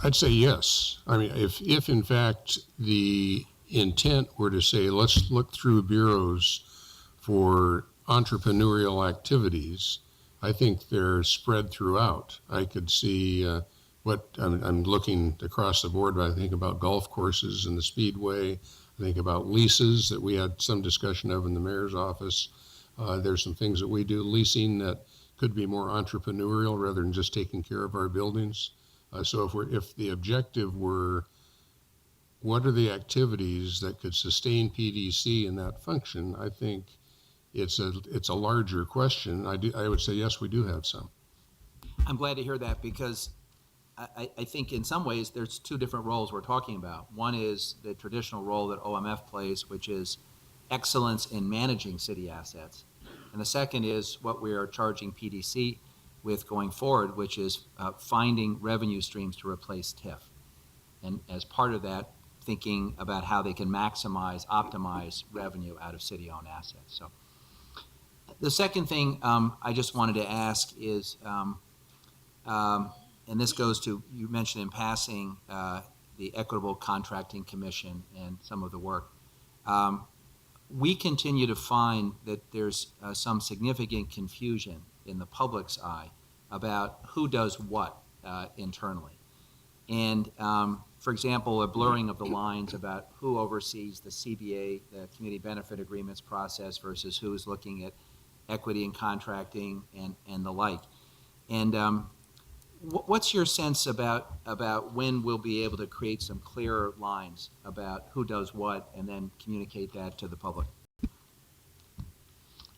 I'd say yes. I mean, if in fact the intent were to say, let's look through bureaus for entrepreneurial activities, I think they're spread throughout. I could see I'm looking across the board, but I think about golf courses and the Speedway. I think about leases that we had some discussion of in the mayor's office. There's some things that we do, leasing, that could be more entrepreneurial rather than just taking care of our buildings. So if the objective were, what are the activities that could sustain PDC in that function, I think it's a larger question. I would say yes, we do have some. I'm glad to hear that, because I think in some ways there's two different roles we're talking about. One is the traditional role that OMF plays, which is excellence in managing city assets. And the second is what we are charging PDC with going forward, which is finding revenue streams to replace TIF. And as part of that, thinking about how they can optimize revenue out of city-owned assets. So the second thing I just wanted to ask is, and this goes to, you mentioned in passing the Equitable Contracting Commission and some of the work. We continue to find that there's some significant confusion in the public's eye about who does what internally. And for example, a blurring of the lines about who oversees the CBA, the Community Benefit Agreements process, versus who is looking at equity and contracting and the like. And what's your sense about when we'll be able to create some clearer lines about who does what and then communicate that to the public?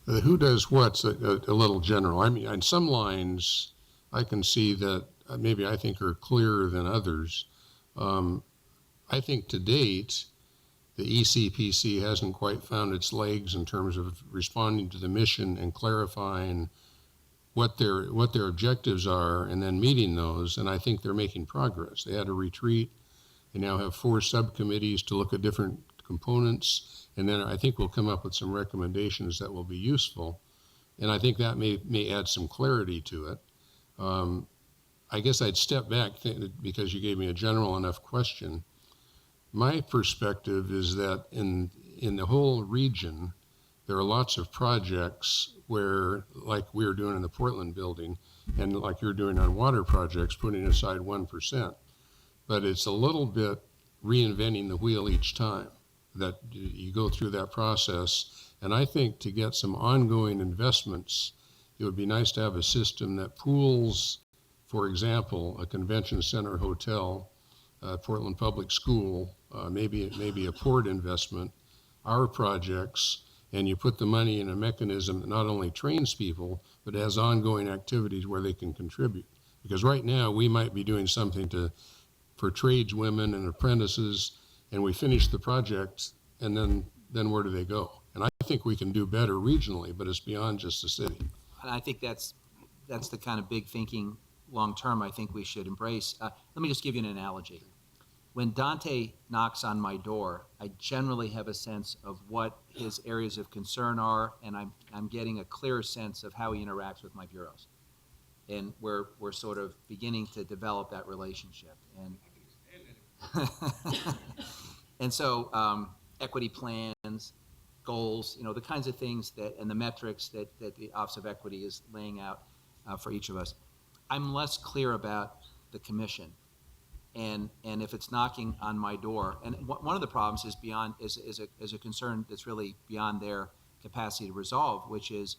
The who does what's a little general. I mean, on some lines, I can see that maybe I think are clearer than others. I think to date, the ECPC hasn't quite found its legs in terms of responding to the mission and clarifying what their objectives are and then meeting those, and I think they're making progress. They had a retreat. They now have 4 subcommittees to look at different components, and then I think we'll come up with some recommendations that will be useful. And I think that may add some clarity to it. I guess I'd step back because you gave me a general enough question. My perspective is that in the whole region, there are lots of projects where, like we're doing in the Portland building, and like you're doing on water projects, putting aside 1%. But it's a little bit reinventing the wheel each time that you go through that process. And I think to get some ongoing investments, it would be nice to have a system that pools, for example, a convention center hotel, Portland Public School, maybe a port investment, our projects, and you put the money in a mechanism that not only trains people, but has ongoing activities where they can contribute. Because right now, we might be doing something for tradeswomen and apprentices, and we finish the project, and then where do they go? And I think we can do better regionally, but it's beyond just the city. And I think that's the kind of big thinking long-term I think we should embrace. Let me just give you an analogy. When Dante knocks on my door, I generally have a sense of what his areas of concern are, and I'm getting a clearer sense of how he interacts with my bureaus. And we're sort of beginning to develop that relationship. And so equity plans, goals, the kinds of things and the metrics that the Office of Equity is laying out for each of us. I'm less clear about the commission. And if it's knocking on my door, and one of the problems is a concern that's really beyond their capacity to resolve, which is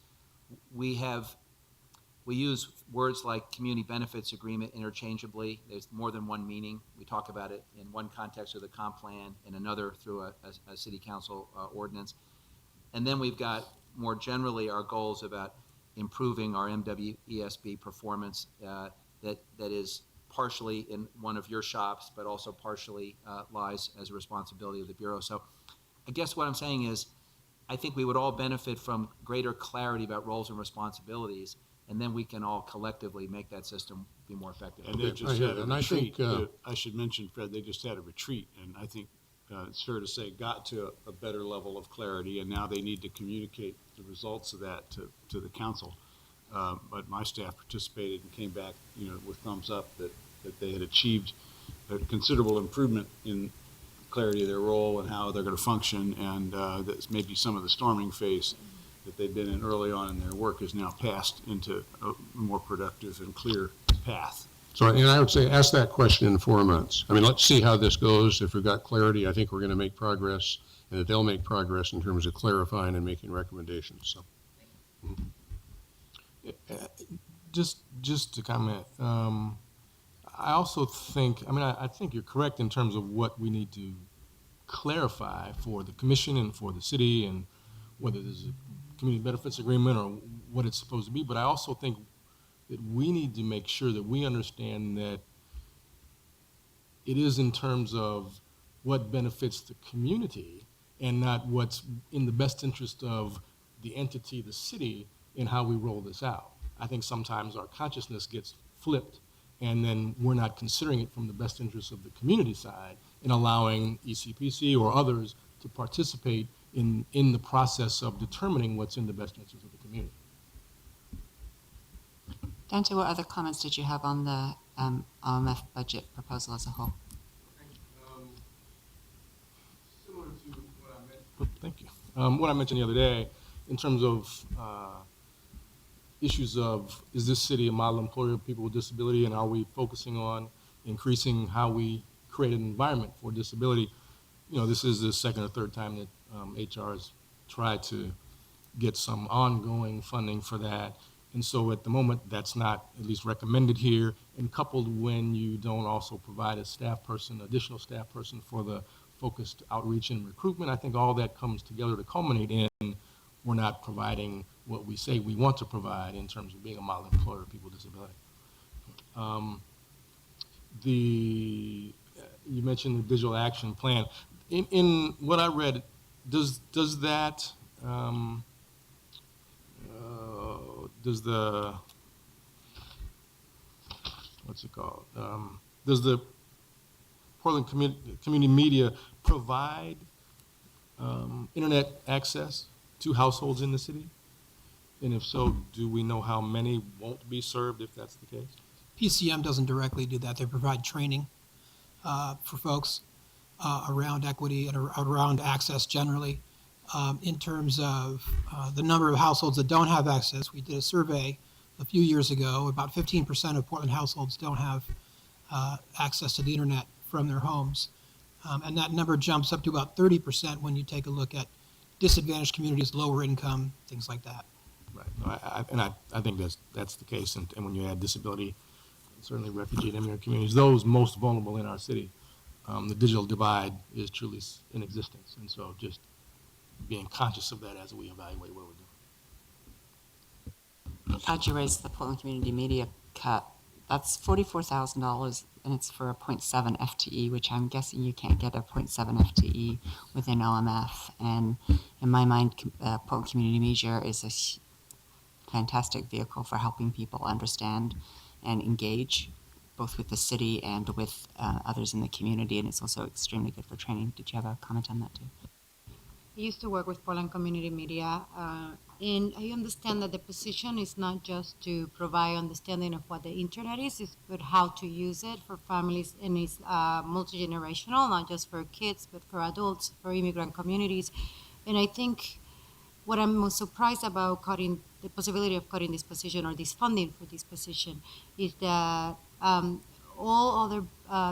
we use words like community benefits agreement interchangeably. There's more than one meaning. We talk about it in one context with a comp plan, in another through a city council ordinance. And then we've got more generally our goals about improving our MWESB performance that is partially in one of your shops, but also partially lies as a responsibility of the Bureau. So I guess what I'm saying is I think we would all benefit from greater clarity about roles and responsibilities, and then we can all collectively make that system be more effective. And they just had a and I retreat. think, I should mention, Fred, they just had a retreat, and I think it's fair to say got to a better level of clarity, and now they need to communicate the results of that to the council. But my staff participated and came back, with thumbs up that they had achieved a considerable improvement in clarity of their role and how they're going to function, and that maybe some of the storming phase that they've been in early on in their work is now passed into a more productive and clear path. So, and I would say ask that question in 4 months. I mean, let's see how this goes. If we've got clarity, I think we're going to make progress, and that they'll make progress in terms of clarifying and making recommendations. So. Just to comment, I also think, I think you're correct in terms of what we need to clarify for the commission and for the city, and whether there's a community benefits agreement or what it's supposed to be. But I also think that we need to make sure that we understand that it is in terms of what benefits the community and not what's in the best interest of the entity, the city, in how we roll this out. I think sometimes our consciousness gets flipped, and then we're not considering it from the best interest of the community side in allowing ECPC or others to participate in the process of determining what's in the best interest of the community. Dante, what other comments did you have on the RMF budget proposal as a whole? Similar to what I mentioned. Thank you. What I mentioned the other day, in terms of issues of, is this city a model employer of people with disability, and are we focusing on increasing how we create an environment for disability? This is the second or third time that HR has tried to get some ongoing funding for that. And so at the moment, that's not at least recommended here. And coupled when you don't also provide a staff person, additional staff person for the focused outreach and recruitment, I think all that comes together to culminate in we're not providing what we say we want to provide in terms of being a model employer of people with disability. You mentioned the digital action plan. In what I read, does the Portland Community Media provide internet access to households in the city? And if so, do we know how many won't be served if that's the case? PCM doesn't directly do that. They provide training for folks around equity and around access generally. In terms of the number of households that don't have access, we did a survey a few years ago. About 15% of Portland households don't have access to the internet from their homes. And that number jumps up to about 30% when you take a look at disadvantaged communities, lower income, things like that. Right. No, I think that's the case. And when you add disability, certainly refugee and immigrant communities, those most vulnerable in our city, the digital divide is truly in existence. And so just being conscious of that as we evaluate what we're doing. Glad you raised the Portland Community Media cut. That's $44,000, and it's for a 0.7 FTE, which I'm guessing you can't get a 0.7 FTE within OMF. And in my mind, Portland Community Media is a fantastic vehicle for helping people understand and engage both with the city and with others in the community, and it's also extremely good for training. Did you have a comment on that too? I used to work with Portland Community Media, and I understand that the position is not just to provide understanding of what the internet is, but how to use it for families, and it's multi-generational, not just for kids, but for adults, for immigrant communities. And I think what I'm most surprised about cutting the possibility of cutting this position or this funding for this position is that all other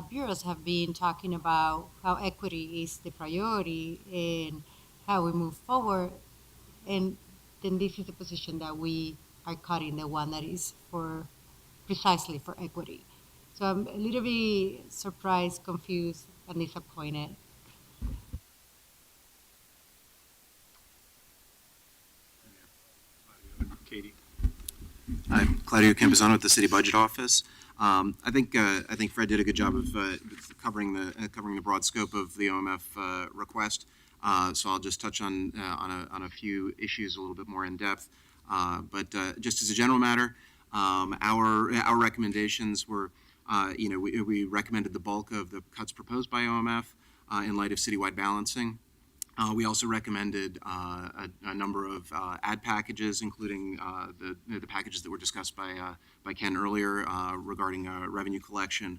bureaus have been talking about how equity is the priority and how we move forward, and then this is the position that we are cutting, the one that is for precisely for equity. So I'm a little bit surprised, confused, and disappointed. Katie. I'm Claudio Campesano at the City Budget Office. I think Fred did a good job of covering the broad scope of the OMF request. So I'll just touch on a few issues a little bit more in depth. But just as a general matter, our recommendations were, we recommended the bulk of the cuts proposed by OMF in light of citywide balancing. We also recommended a number of ad packages, including the packages that were discussed by Ken earlier regarding revenue collection.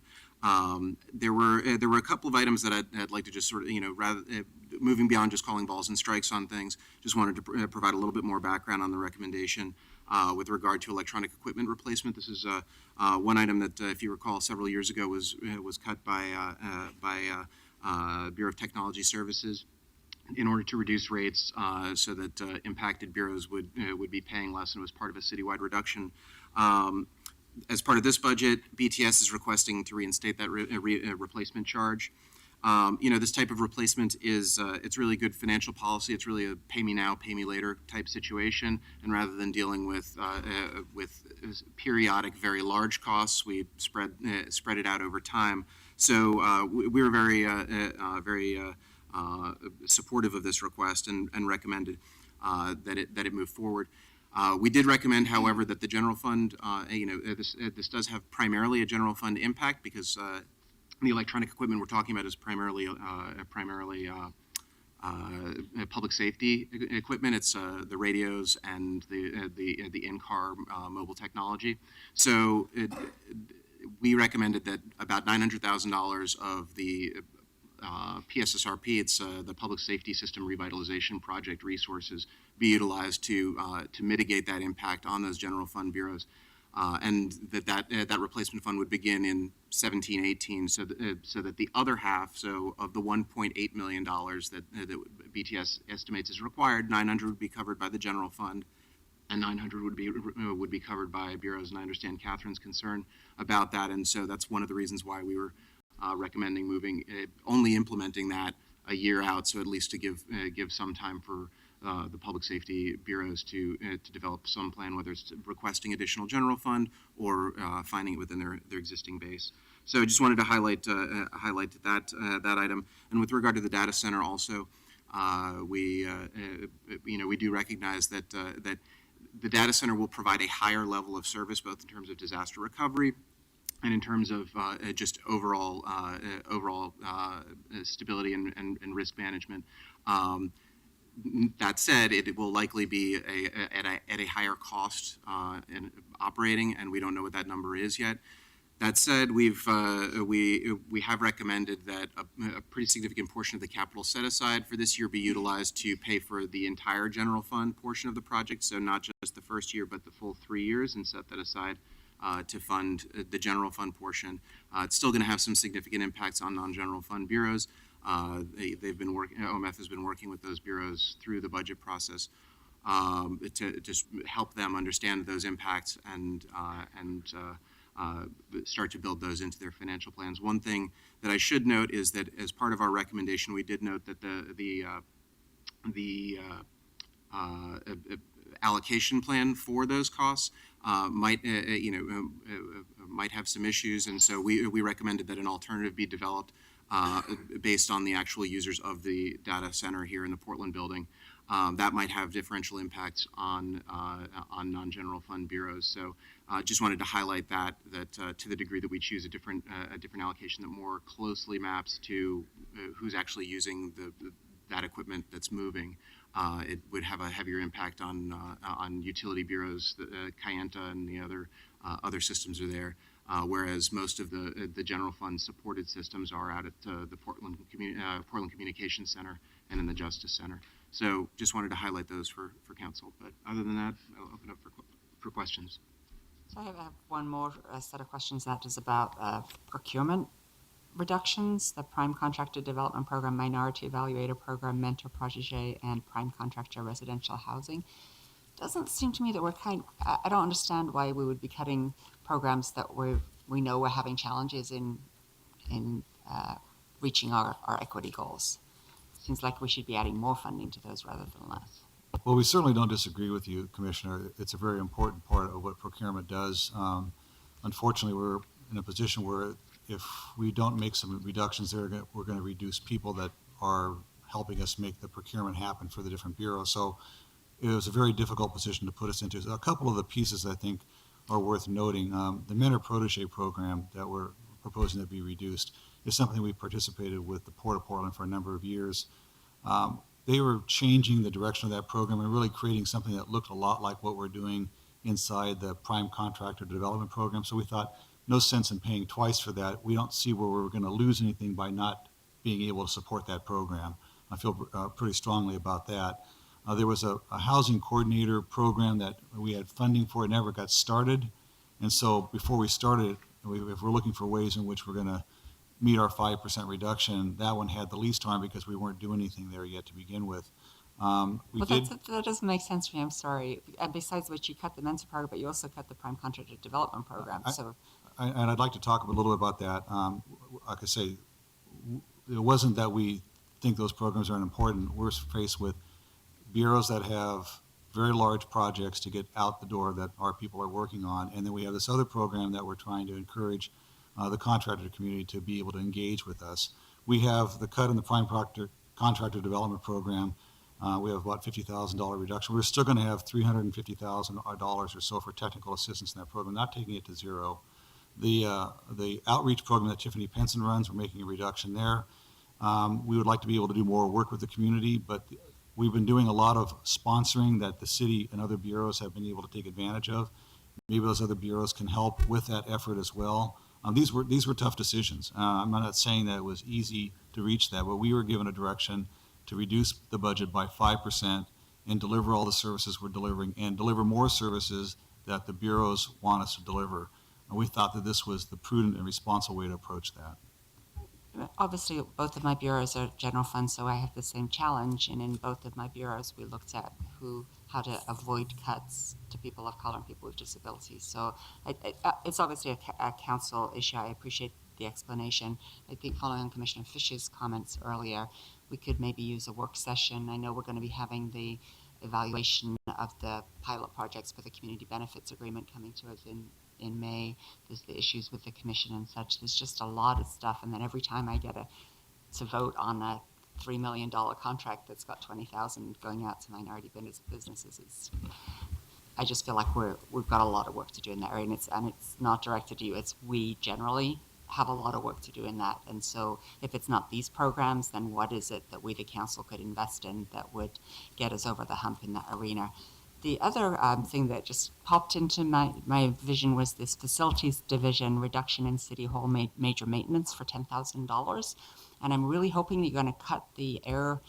There were a couple of items that I'd like to just sort of, rather moving beyond just calling balls and strikes on things, just wanted to provide a little bit more background on the recommendation with regard to electronic equipment replacement. This is one item that, if you recall, several years ago was cut by Bureau of Technology Services in order to reduce rates so that impacted bureaus would be paying less, and it was part of a citywide reduction. As part of this budget, BTS is requesting to reinstate that replacement charge. This type of replacement is it's really good financial policy. It's really a pay me now, pay me later type situation, and rather than dealing with periodic, very large costs, we spread it out over time. So we were very supportive of this request and recommended that it move forward. We did recommend, however, that the general fund, this does have primarily a general fund impact because the electronic equipment we're talking about is primarily public safety equipment. It's the radios and the in-car mobile technology. So we recommended that about $900,000 of the PSSRP, it's the Public Safety System Revitalization Project resources, be utilized to mitigate that impact on those general fund bureaus, and that replacement fund would begin in 17-18, so that the other half, so of the $1.8 million that BTS estimates is required, 900 would be covered by the general fund, and 900 would be covered by bureaus. And I understand Catherine's concern about that, and so that's one of the reasons why we were recommending only implementing that a year out, so at least to give some time for the public safety bureaus to develop some plan, whether it's requesting additional general fund or finding it within their existing base. So I just wanted to highlight that item. And with regard to the data center, also, we do recognize that the data center will provide a higher level of service, both in terms of disaster recovery and in terms of just overall stability and risk management. That said, it will likely be at a higher cost in operating, and we don't know what that number is yet. That said, we have recommended that a pretty significant portion of the capital set aside for this year be utilized to pay for the entire general fund portion of the project, so not just the first year, but the full 3 years, and set that aside to fund the general fund portion. It's still going to have some significant impacts on non-general fund bureaus. They've been working. OMF has been working with those bureaus through the budget process to just help them understand those impacts and start to build those into their financial plans. One thing that I should note is that as part of our recommendation, we did note that the allocation plan for those costs might have some issues, and so we recommended that an alternative be developed based on the actual users of the data center here in the Portland building. That might have differential impacts on non-general fund bureaus. So just wanted to highlight that to the degree that we choose a different allocation that more closely maps to who's actually using that equipment that's moving, it would have a heavier impact on utility bureaus. Kayenta and the other systems are there. Whereas most of the general fund supported systems are out at the Portland Communications Center and in the Justice Center. So just wanted to highlight those for council. But other than that, I'll open up for questions. So I have one more set of questions that is about procurement reductions, the Prime Contractor Development Program, Minority Evaluator Program, Mentor Protege, and Prime Contractor Residential Housing. Doesn't seem to me that I don't understand why we would be cutting programs that we know we're having challenges in reaching our equity goals. Seems like we should be adding more funding to those rather than less. Well, we certainly don't disagree with you, Commissioner. It's a very important part of what procurement does. Unfortunately, we're in a position where if we don't make some reductions there, we're going to reduce people that are helping us make the procurement happen for the different bureaus. So it was a very difficult position to put us into. A couple of the pieces I think are worth noting. The Mentor Protege program that we're proposing to be reduced is something we participated with the Port of Portland for a number of years. They were changing the direction of that program and really creating something that looked a lot like what we're doing inside the Prime Contractor Development Program. So we thought, no sense in paying twice for that. We don't see where we're going to lose anything by not being able to support that program. I feel pretty strongly about that. There was a housing coordinator program that we had funding for. It never got started. And so before we started, if we're looking for ways in which we're going to meet our 5% reduction, that one had the least harm because we weren't doing anything there yet to begin with. That doesn't make sense to me. I'm sorry. And besides which, you cut the Mentor program, but you also cut the Prime Contractor Development Program. And I'd like to talk a little bit about that. Like I say, it wasn't that we think those programs aren't important. We're faced with bureaus that have very large projects to get out the door that our people are working on. And then we have this other program that we're trying to encourage the contractor community to be able to engage with us. We have the cut in the Prime Contractor Development Program. We have about $50,000 reduction. We're still going to have $350,000 or so for technical assistance in that program, not taking it to zero. The outreach program that Tiffany Penson runs, we're making a reduction there. We would like to be able to do more work with the community, but we've been doing a lot of sponsoring that the city and other bureaus have been able to take advantage of. Maybe those other bureaus can help with that effort as well. These were tough decisions. I'm not saying that it was easy to reach that, but we were given a direction to reduce the budget by 5% and deliver all the services we're delivering and deliver more services that the bureaus want us to deliver. And we thought that this was the prudent and responsible way to approach that. Obviously, both of my bureaus are general funds, so I have the same challenge. And in both of my bureaus, we looked at how to avoid cuts to people of color and people with disabilities. So it's obviously a council issue. I appreciate the explanation. I think following on Commissioner Fish's comments earlier, we could maybe use a work session. I know we're going to be having the evaluation of the pilot projects for the community benefits agreement coming to us in May. There's the issues with the commission and such. There's just a lot of stuff. And then every time I get to vote on a $3 million contract that's got $20,000 going out to minority businesses, I just feel like we've got a lot of work to do in that area, and it's not directed to you. It's we generally have a lot of work to do in that. And so if it's not these programs, then what is it that we, the council, could invest in that would get us over the hump in that arena? The other thing that just popped into my vision was this facilities division reduction in City Hall major maintenance for $10,000. And I'm really hoping that you're going to cut the air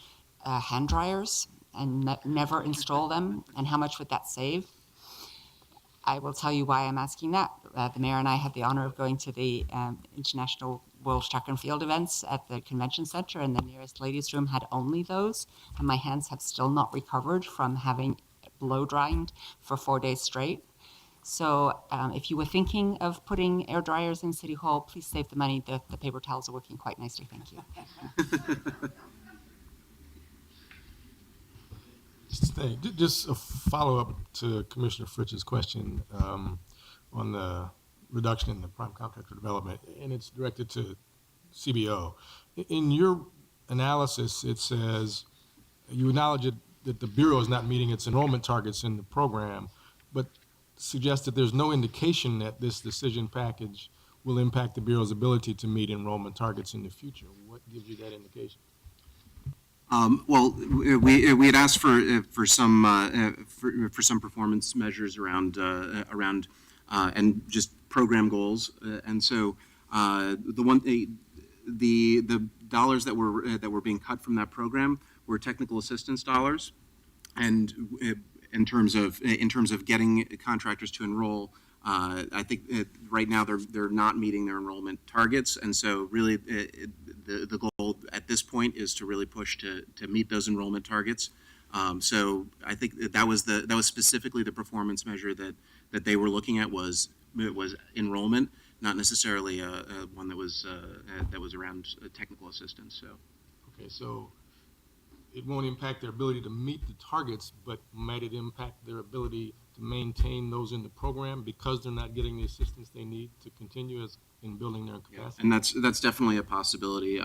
hand dryers and never install them. And how much would that save? I will tell you why I'm asking that. The mayor and I had the honor of going to the International World Track and Field events at the convention center, and the nearest ladies' room had only those. And my hands have still not recovered from having blow dried for 4 days straight. So if you were thinking of putting air dryers in City Hall, please save the money. The paper towels are working quite nicely. Thank you. Just a follow-up to Commissioner Fritz's question on the reduction in the prime contractor development, and it's directed to CBO. In your analysis, it says you acknowledge that the Bureau is not meeting its enrollment targets in the program, but suggest that there's no indication that this decision package will impact the Bureau's ability to meet enrollment targets in the future. What gives you that indication? Well, we had asked for some performance measures around and just program goals, and so the dollars that were being cut from that program were technical assistance dollars, and in terms of getting contractors to enroll. I think right now they're not meeting their enrollment targets, and so really the goal at this point is to really push to meet those enrollment targets. So I think that was specifically the performance measure that they were looking at was enrollment, not necessarily one that was around technical assistance. So okay, so it won't impact their ability to meet the targets, but might it impact their ability to maintain those in the program because they're not getting the assistance they need to continue in building their capacity? And that's definitely a possibility.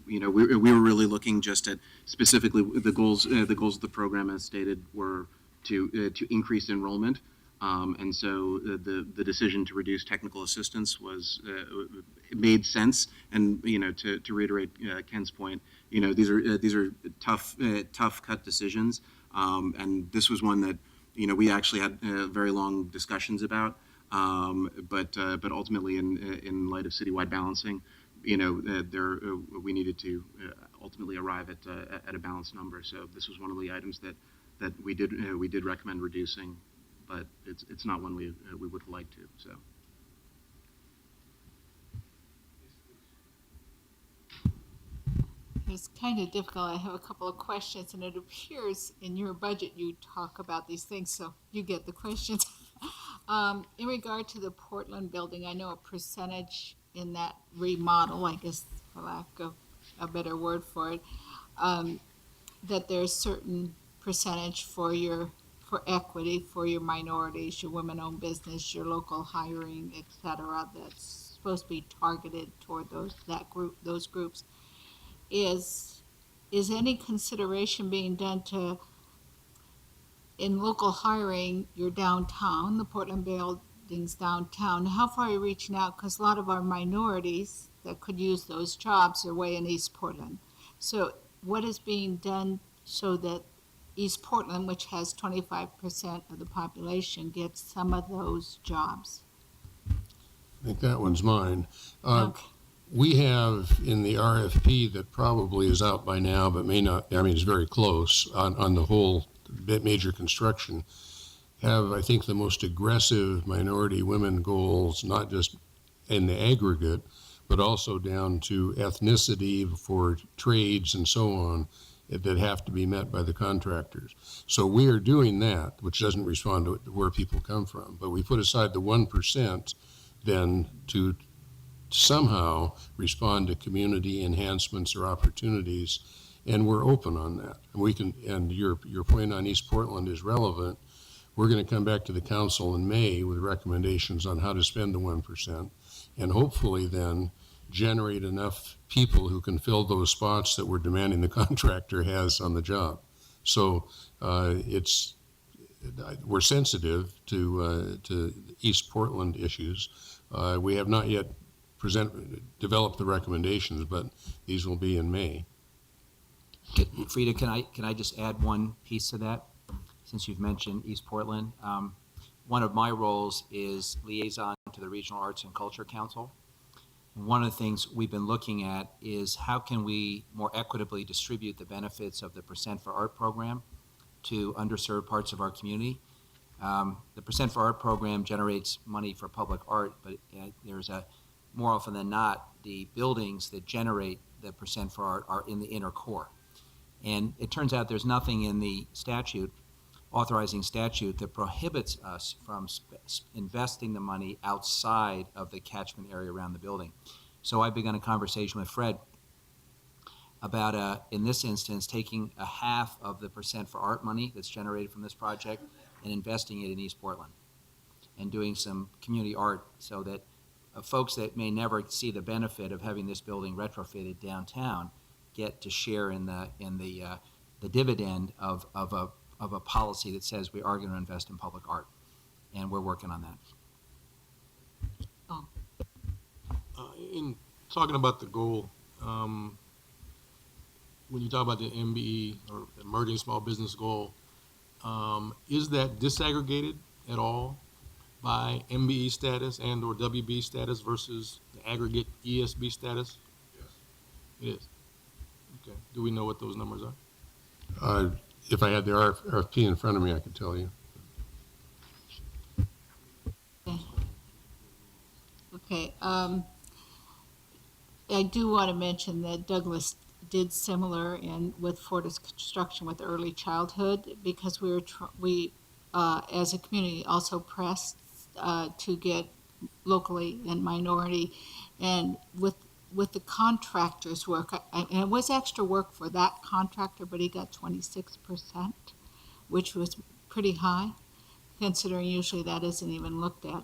We were really looking just at specifically the goals. The goals of the program, as stated, were to increase enrollment. And so the decision to reduce technical assistance it made sense. And to reiterate Ken's point, these are tough cut decisions. And this was one that we actually had very long discussions about. But ultimately, in light of citywide balancing, we needed to ultimately arrive at a balanced number. So this was one of the items that we did recommend reducing. But it's not one we would like to. So. It's kind of difficult. I have a couple of questions, and it appears in your budget you talk about these things, so you get the questions. In regard to the Portland building, I know a percentage in that remodel, I guess for lack of a better word for it, that there's certain percentage for equity, for your minorities, your women-owned business, your local hiring, et cetera, that's supposed to be targeted toward those groups. Is any consideration being done in local hiring, your downtown, the Portland buildings downtown, how far are you reaching out? Because a lot of our minorities that could use those jobs are way in East Portland. So what is being done so that East Portland, which has 25% of the population, gets some of those jobs? I think that one's mine. Okay. We have in the RFP that probably is out by now, but may not, it's very close on the whole major construction, have, I think, the most aggressive minority women goals, not just in the aggregate, but also down to ethnicity for trades and so on that have to be met by the contractors. So we are doing that, which doesn't respond to where people come from, but we put aside the 1% then to somehow respond to community enhancements or opportunities, and we're open on that. And we can, and your point on East Portland is relevant. We're going to come back to the council in May with recommendations on how to spend the 1%, and hopefully then generate enough people who can fill those spots that we're demanding the contractor has on the job. So we're sensitive to East Portland issues. We have not yet developed the recommendations, but these will be in May. Frida, can I just add one piece to that, since you've mentioned East Portland? One of my roles is liaison to the Regional Arts and Culture Council. One of the things we've been looking at is how can we more equitably distribute the benefits of the Percent for Art program to underserved parts of our community. The Percent for Art program generates money for public art, but there's more often than not, the buildings that generate the Percent for Art are in the inner core. And it turns out there's nothing in the authorizing statute that prohibits us from investing the money outside of the catchment area around the building. So I've begun a conversation with Fred about, in this instance, taking a half of the Percent for Art money that's generated from this project and investing it in East Portland and doing some community art so that folks that may never see the benefit of having this building retrofitted downtown get to share in the dividend of a policy that says we are going to invest in public art, and we're working on that. In talking about the goal, when you talk about the MBE or emerging small business goal, is that disaggregated at all by MBE status and or WB status versus the aggregate ESB status? Yes. It is. Okay. Do we know what those numbers are? If I had the RFP in front of me, I could tell you. Okay, I do want to mention that Douglas did similar with Fortis Construction with early childhood, because we as a community also pressed to get locally and minority, and with the contractor's work, and it was extra work for that contractor, but he got 26%, which was pretty high, considering usually that isn't even looked at.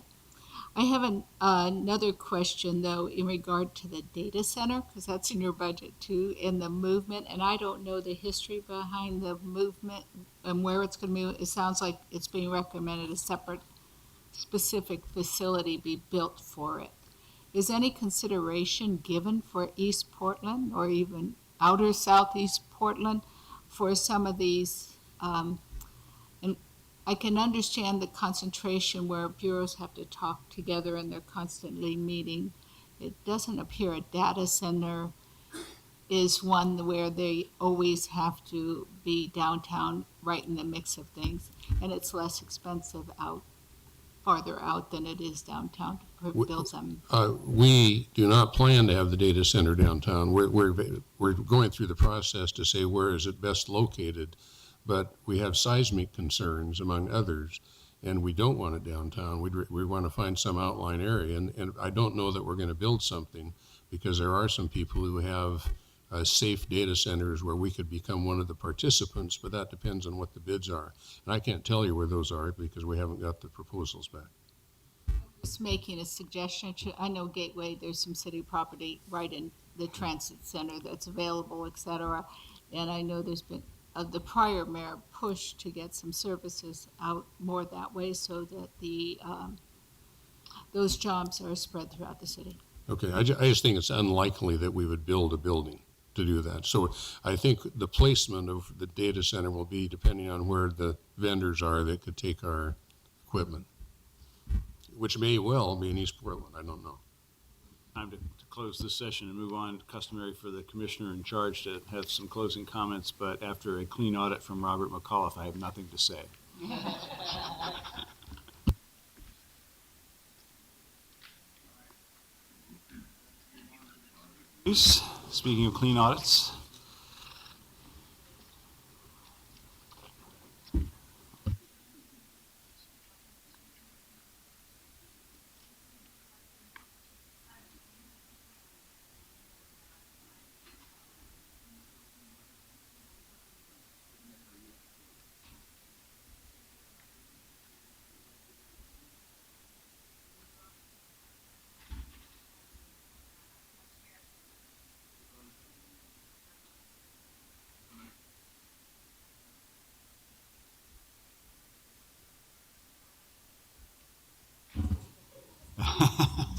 I have another question, though, in regard to the data center, because that's in your budget too, in the movement, and I don't know the history behind the movement and where it's going to move. It sounds like it's being recommended a separate specific facility be built for it. Is any consideration given for East Portland or even outer southeast Portland for some of these? And I can understand the concentration where bureaus have to talk together and they're constantly meeting. It doesn't appear a data center is one where they always have to be downtown right in the mix of things, and it's less expensive farther out than it is downtown to build them. We do not plan to have the data center downtown. We're going through the process to say where is it best located, but we have seismic concerns, among others, and we don't want it downtown. We want to find some outline area, and I don't know that we're going to build something, because there are some people who have safe data centers where we could become one of the participants, but that depends on what the bids are. And I can't tell you where those are because we haven't got the proposals back. Just making a suggestion. I know Gateway, there's some city property right in the transit center that's available, et cetera. And I know there's been the prior mayor push to get some services out more that way so that those jobs are spread throughout the city. Okay, I just think it's unlikely that we would build a building to do that. So I think the placement of the data center will be depending on where the vendors are that could take our equipment, which may well be in East Portland. I don't know. Time to close this session and move on. Customary for the commissioner in charge to have some closing comments, but after a clean audit from Robert McAuliffe, I have nothing to say. Speaking of clean audits,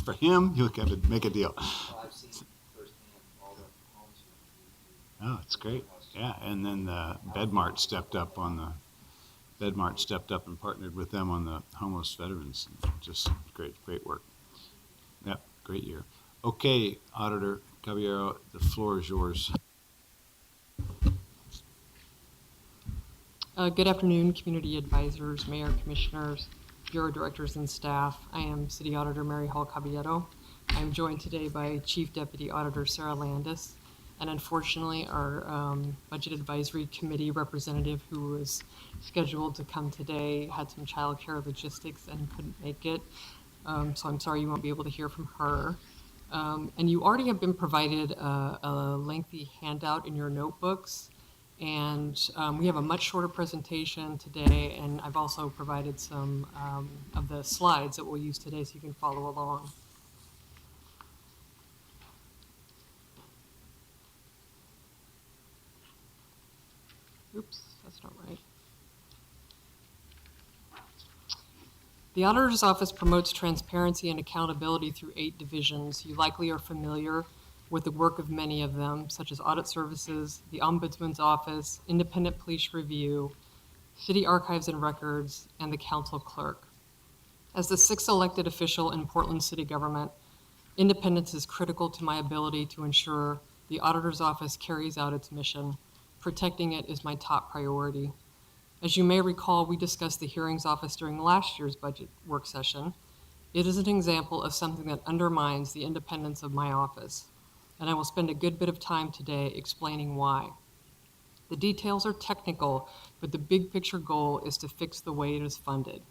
For him, you got to make a deal. I've seen firsthand all the homes. Oh, it's great. Yeah, and then Bedmart stepped up and partnered with them on the homeless veterans. Just great work. Yep, great year. Okay, Auditor Caballero, the floor is yours. Good afternoon, community advisors, mayor, commissioners, bureau directors, and staff. I am City Auditor Mary Hall Caballero. I'm joined today by Chief Deputy Auditor Sarah Landis, and unfortunately, our Budget Advisory Committee representative who was scheduled to come today had some childcare logistics and couldn't make it. So I'm sorry you won't be able to hear from her. And you already have been provided a lengthy handout in your notebooks. And we have a much shorter presentation today, and I've also provided some of the slides that we'll use today so you can follow along. Oops, that's not right. The Auditor's Office promotes transparency and accountability through 8 divisions. You likely are familiar with the work of many of them, such as Audit Services, the Ombudsman's Office, Independent Police Review, City Archives and Records, and the Council Clerk. As the 6th elected official in Portland City government, independence is critical to my ability to ensure the Auditor's Office carries out its mission. Protecting it is my top priority. As you may recall, we discussed the Hearings Office during last year's budget work session. It is an example of something that undermines the independence of my office, and I will spend a good bit of time today explaining why. The details are technical, but the big picture goal is to fix the way it is funded.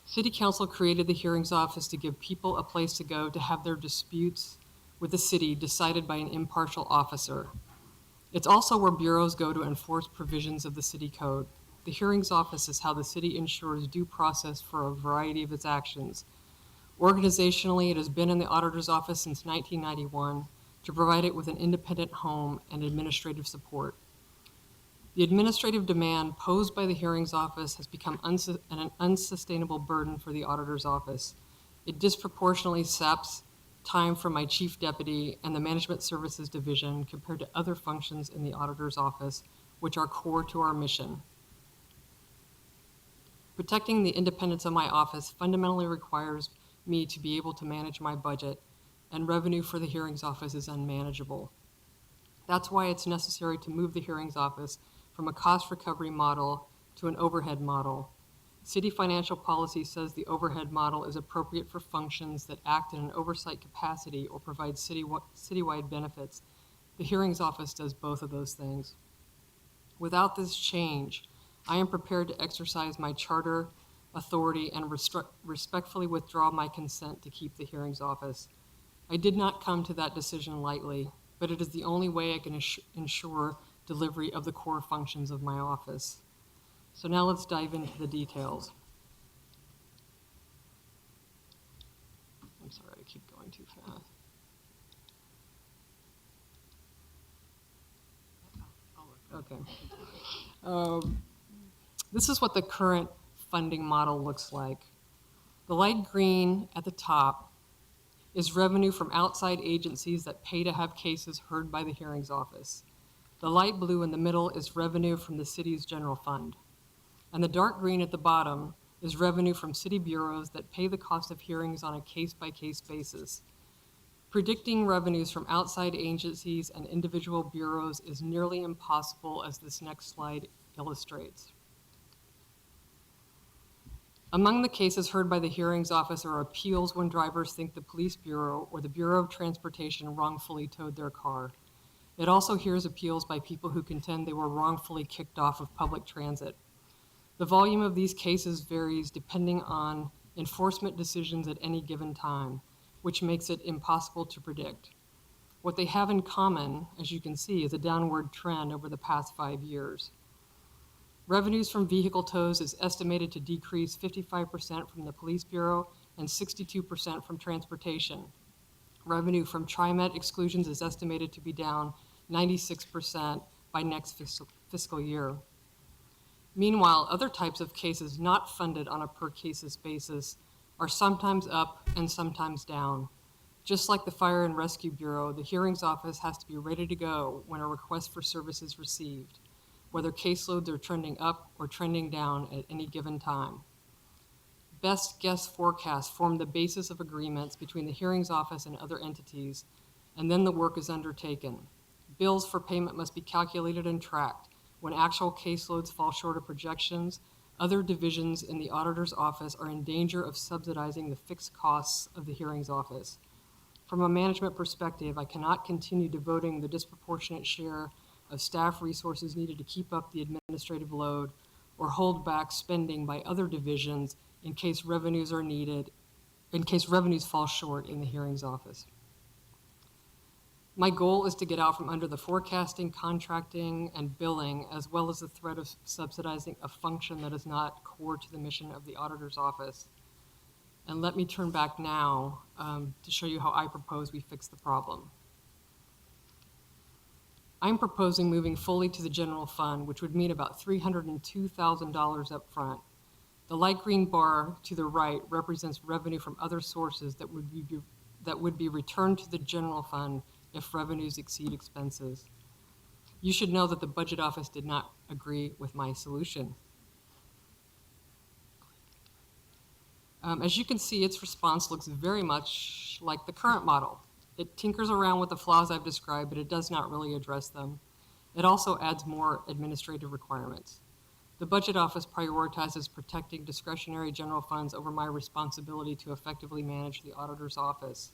City Council created the Hearings Office to give people a place to go to have their disputes with the city decided by an impartial officer. It's also where bureaus go to enforce provisions of the city code. The Hearings Office is how the city ensures due process for a variety of its actions. Organizationally, it has been in the Auditor's Office since 1991 to provide it with an independent home and administrative support. The administrative demand posed by the Hearings Office has become an unsustainable burden for the Auditor's Office. It disproportionately saps time from my Chief Deputy and the Management Services Division compared to other functions in the Auditor's Office, which are core to our mission. Protecting the independence of my office fundamentally requires me to be able to manage my budget, and revenue for the Hearings Office is unmanageable. That's why it's necessary to move the Hearings Office from a cost recovery model to an overhead model. City financial policy says the overhead model is appropriate for functions that act in an oversight capacity or provide citywide benefits. The Hearings Office does both of those things. Without this change, I am prepared to exercise my charter authority and respectfully withdraw my consent to keep the Hearings Office. I did not come to that decision lightly, but it is the only way I can ensure delivery of the core functions of my office. So now let's dive into the details. I'm sorry, I keep going too fast. Okay. This is what the current funding model looks like. The light green at the top is revenue from outside agencies that pay to have cases heard by the Hearings Office. The light blue in the middle is revenue from the city's general fund. And the dark green at the bottom is revenue from city bureaus that pay the cost of hearings on a case-by-case basis. Predicting revenues from outside agencies and individual bureaus is nearly impossible, as this next slide illustrates. Among the cases heard by the Hearings Office are appeals when drivers think the police bureau or the Bureau of Transportation wrongfully towed their car. It also hears appeals by people who contend they were wrongfully kicked off of public transit. The volume of these cases varies depending on enforcement decisions at any given time, which makes it impossible to predict. What they have in common, as you can see, is a downward trend over the past 5 years. Revenues from vehicle tows is estimated to decrease 55% from the Police Bureau and 62% from transportation. Revenue from TriMet exclusions is estimated to be down 96% by next fiscal year. Meanwhile, other types of cases not funded on a per cases basis are sometimes up and sometimes down. Just like the Fire and Rescue Bureau, the hearings office has to be ready to go when a request for service is received, whether caseloads are trending up or trending down at any given time. Best guess forecasts form the basis of agreements between the hearings office and other entities, and then the work is undertaken. Bills for payment must be calculated and tracked. When actual caseloads fall short of projections, other divisions in the auditor's office are in danger of subsidizing the fixed costs of the hearings office. From a management perspective, I cannot continue devoting the disproportionate share of staff resources needed to keep up the administrative load or hold back spending by other divisions in case revenues fall short in the hearings office. My goal is to get out from under the forecasting, contracting, and billing, as well as the threat of subsidizing a function that is not core to the mission of the auditor's office. And let me turn back now to show you how I propose we fix the problem. I'm proposing moving fully to the general fund, which would mean about $302,000 up front. The light green bar to the right represents revenue from other sources that would be returned to the general fund if revenues exceed expenses. You should know that the budget office did not agree with my solution. As you can see, its response looks very much like the current model. It tinkers around with the flaws I've described, but it does not really address them. It also adds more administrative requirements. The budget office prioritizes protecting discretionary general funds over my responsibility to effectively manage the auditor's office.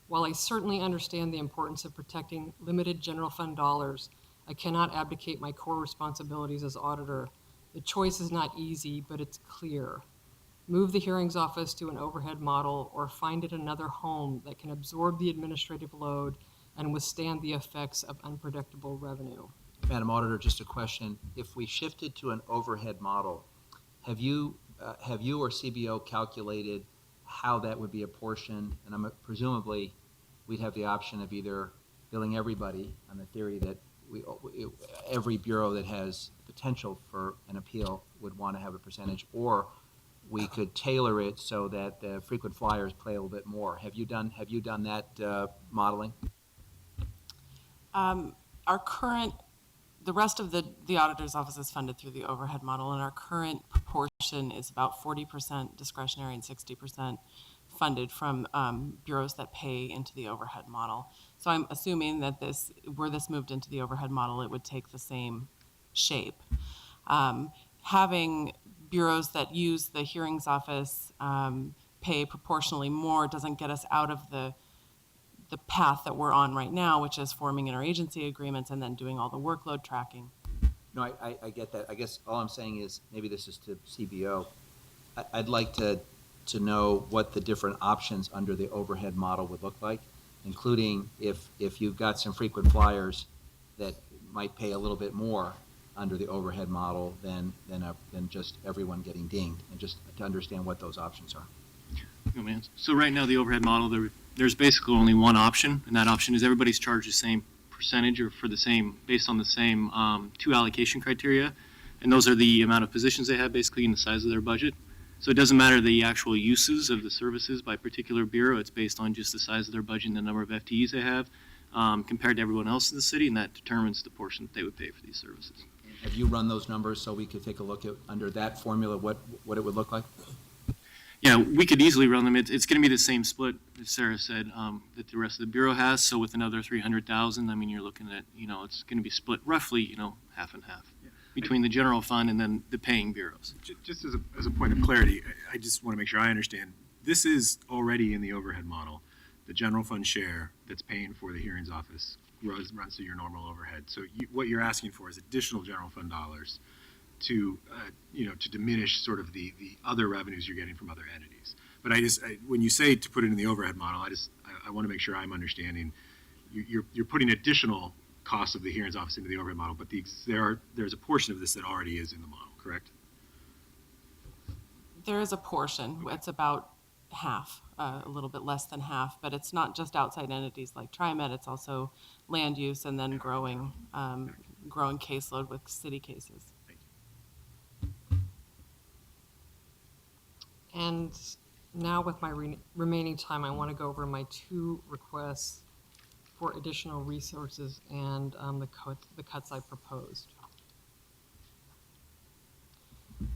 While I certainly understand the importance of protecting limited general fund dollars, I cannot abdicate my core responsibilities as auditor. The choice is not easy, but it's clear. Move the hearings office to an overhead model or find it another home that can absorb the administrative load and withstand the effects of unpredictable revenue. Madam Auditor, just a question. If we shifted to an overhead model, have you or CBO calculated how that would be apportioned? And presumably, we'd have the option of either billing everybody on the theory that every bureau that has potential for an appeal would want to have a percentage, or we could tailor it so that the frequent flyers play a little bit more. Have you done that modeling? The rest of the auditor's office is funded through the overhead model, and our current proportion is about 40% discretionary and 60% funded from bureaus that pay into the overhead model. So I'm assuming that were this moved into the overhead model, it would take the same shape. Having bureaus that use the hearings office pay proportionally more doesn't get us out of the path that we're on right now, which is forming interagency agreements and then doing all the workload tracking. No, I get that. I guess all I'm saying is, maybe this is to CBO, I'd like to know what the different options under the overhead model would look like, including if you've got some frequent flyers that might pay a little bit more under the overhead model than just everyone getting dinged, and just to understand what those options are. Oh, man. So right now, the overhead model, there's basically only one option, and that option is everybody's charged the same percentage or based on the same two allocation criteria, and those are the amount of positions they have basically and the size of their budget. So it doesn't matter the actual uses of the services by particular bureau, it's based on just the size of their budget and the number of FTEs they have compared to everyone else in the city, and that determines the portion that they would pay for these services. Have you run those numbers so we could take a look at, under that formula, what it would look like? Yeah, we could easily run them. It's going to be the same split, as Sarah said, that the rest of the bureau has. So with another 300,000, I mean, you're looking at, it's going to be split roughly, half and half between the general fund and then the paying bureaus. Just as a point of clarity, I just want to make sure I understand. This is already in the overhead model. The general fund share that's paying for the hearings office runs through your normal overhead. So what you're asking for is additional general fund dollars to diminish sort of the other revenues you're getting from other entities. But when you say to put it in the overhead model, I want to make sure I'm understanding. You're putting additional costs of the hearings office into the overhead model, but there's a portion of this that already is in the model, correct? There is a portion. Okay. It's about half, a little bit less than half, but it's not just outside entities like TriMet, it's also land use and then growing caseload with city cases. And Now with my remaining time, I want to go over my two requests for additional resources and the cuts I proposed.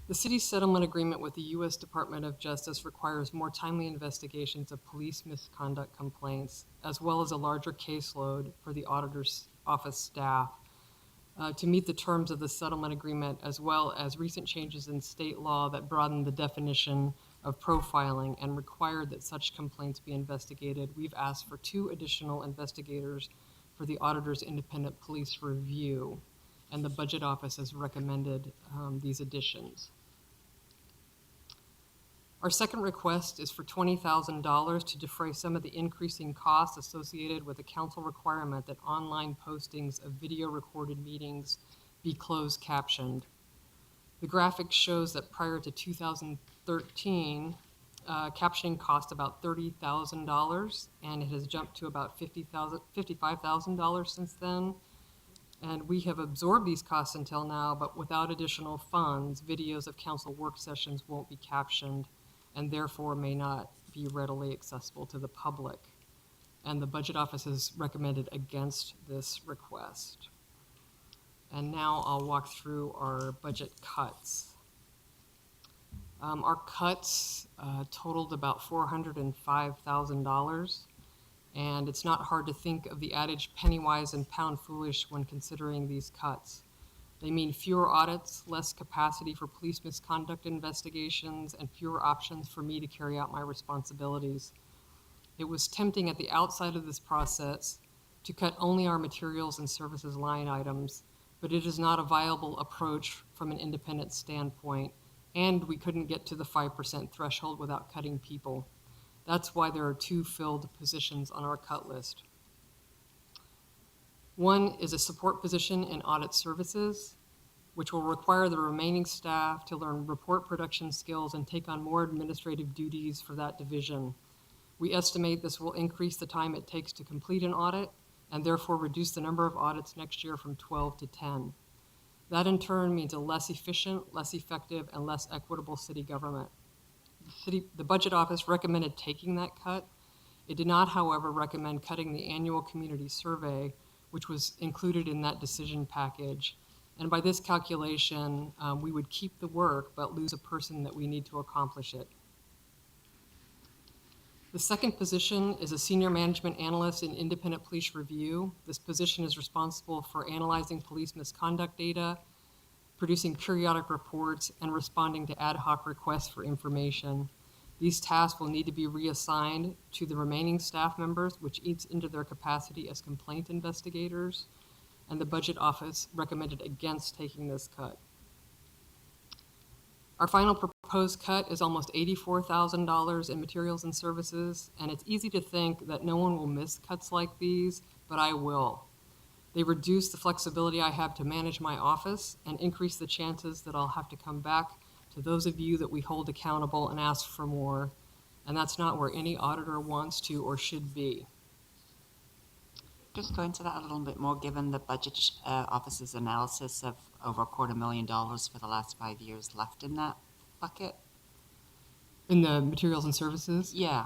The city's settlement agreement with the U.S. Department of Justice requires more timely investigations of police misconduct complaints, as well as a larger caseload for the auditor's office staff to meet the terms of the settlement agreement, as well as recent changes in state law that broaden the definition of profiling and required that such complaints be investigated. We've asked for 2 additional investigators for the auditor's independent police review, and the budget office has recommended these additions. Our second request is for $20,000 to defray some of the increasing costs associated with the council requirement that online postings of video recorded meetings be closed captioned. The graphic shows that prior to 2013, captioning cost about $30,000, and it has jumped to about $55,000 since then. And we have absorbed these costs until now, but without additional funds, videos of council work sessions won't be captioned and therefore may not be readily accessible to the public. And the budget office has recommended against this request. And now I'll walk through our budget cuts. Our cuts totaled about $405,000. And it's not hard to think of the adage penny wise and pound foolish when considering these cuts. They mean fewer audits, less capacity for police misconduct investigations, and fewer options for me to carry out my responsibilities. It was tempting at the outside of this process to cut only our materials and services line items, but it is not a viable approach from an independent standpoint, and we couldn't get to the 5% threshold without cutting people. That's why there are 2 filled positions on our cut list. One is a support position in audit services, which will require the remaining staff to learn report production skills and take on more administrative duties for that division. We estimate this will increase the time it takes to complete an audit and therefore reduce the number of audits next year from 12 to 10. That in turn means a less efficient, less effective, and less equitable city government. The budget office recommended taking that cut. It did not, however, recommend cutting the annual community survey, which was included in that decision package. And by this calculation, we would keep the work but lose a person that we need to accomplish it. The second position is a senior management analyst in independent police review. This position is responsible for analyzing police misconduct data, producing periodic reports, and responding to ad hoc requests for information. These tasks will need to be reassigned to the remaining staff members, which eats into their capacity as complaint investigators, and the budget office recommended against taking this cut. Our final proposed cut is almost $84,000 in materials and services, and it's easy to think that no one will miss cuts like these, but I will. They reduce the flexibility I have to manage my office and increase the chances that I'll have to come back to those of you that we hold accountable and ask for more. And that's not where any auditor wants to or should be. Just go into that a little bit more, given the budget office's analysis of over $250,000 for the last 5 years left in that bucket. In the materials and services? Yeah.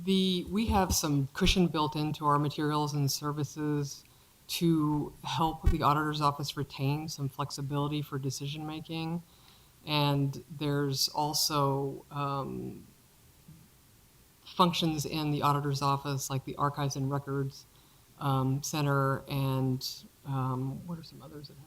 We have some cushion built into our materials and services to help the auditor's office retain some flexibility for decision making. And there's also functions in the auditor's office like the Archives and Records Center and what are some others that have?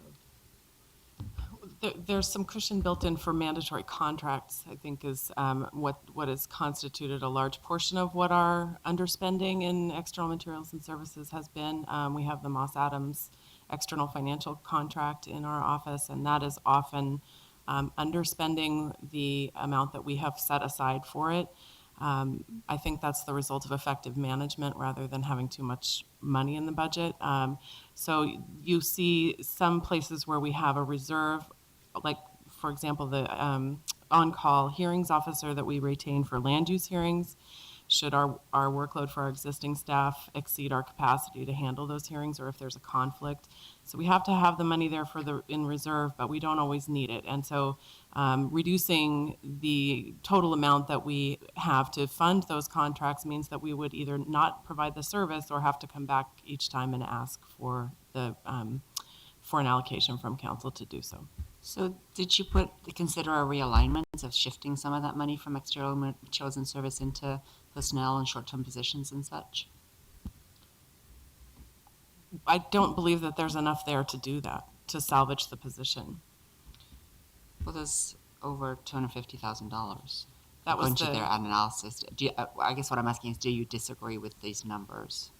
There's some cushion built in for mandatory contracts, I think is what has constituted a large portion of what our underspending in external materials and services has been. We have the Moss Adams external financial contract in our office, and that is often underspending the amount that we have set aside for it. I think that's the result of effective management rather than having too much money in the budget. So you see some places where we have a reserve, like, for example, the on-call hearings officer that we retain for land use hearings. should our workload for our existing staff exceed our capacity to handle those hearings, or if there's a conflict. So we have to have the money there in reserve, but we don't always need it. And so reducing the total amount that we have to fund those contracts means that we would either not provide the service or have to come back each time and ask for for an allocation from council to do so. So did you consider a realignment of shifting some of that money from external materials and service into personnel and short-term positions and such? I don't believe that there's enough there to do that, to salvage the position. Well, there's over $250,000. That was according to their analysis. I guess what I'm asking is, do you disagree with these numbers?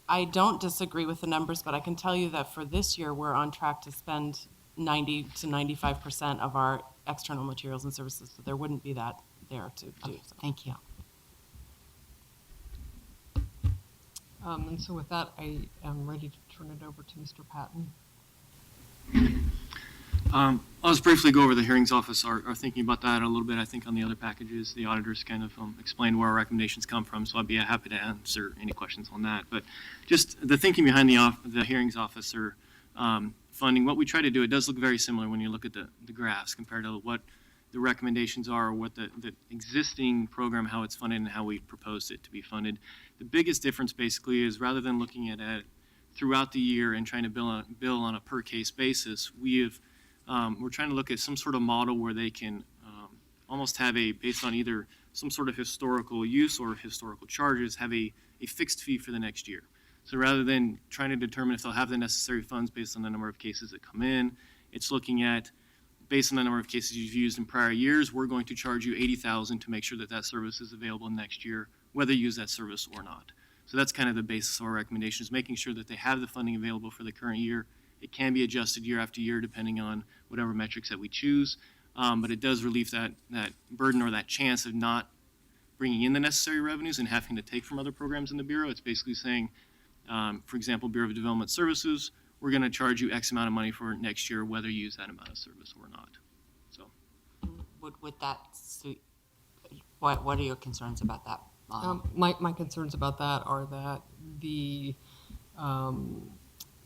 I don't disagree with the numbers, but I can tell you that for this year, we're on track to spend 90 to 95% of our external materials and services, so there wouldn't be that there to do. Okay, so. Thank you. And so with that, I am ready to turn it over to Mr. Patton. I'll just briefly go over the hearings office, our thinking about that a little bit. I think on the other packages, the auditors kind of explained where our recommendations come from, so I'd be happy to answer any questions on that. But just the thinking behind the hearings officer funding, what we try to do, it does look very similar when you look at the graphs compared to what the recommendations are, or what the existing program, how it's funded and how we proposed it to be funded. The biggest difference basically is, rather than looking at it throughout the year and trying to bill on a per case basis, we're trying to look at some sort of model where they can almost have based on either some sort of historical use or historical charges, have a fixed fee for the next year. So rather than trying to determine if they'll have the necessary funds based on the number of cases that come in, it's looking at, based on the number of cases you've used in prior years, we're going to charge you $80,000 to make sure that service is available next year, whether you use that service or not. So that's kind of the basis of our recommendations, making sure that they have the funding available for the current year. It can be adjusted year after year depending on whatever metrics that we choose, but it does relieve that burden or that chance of not bringing in the necessary revenues and having to take from other programs in the Bureau. It's basically saying, for example, Bureau of Development Services, we're going to charge you X amount of money for next year, whether you use that amount of service or not. So, would that suit? What are your concerns about that? My concerns about that are that the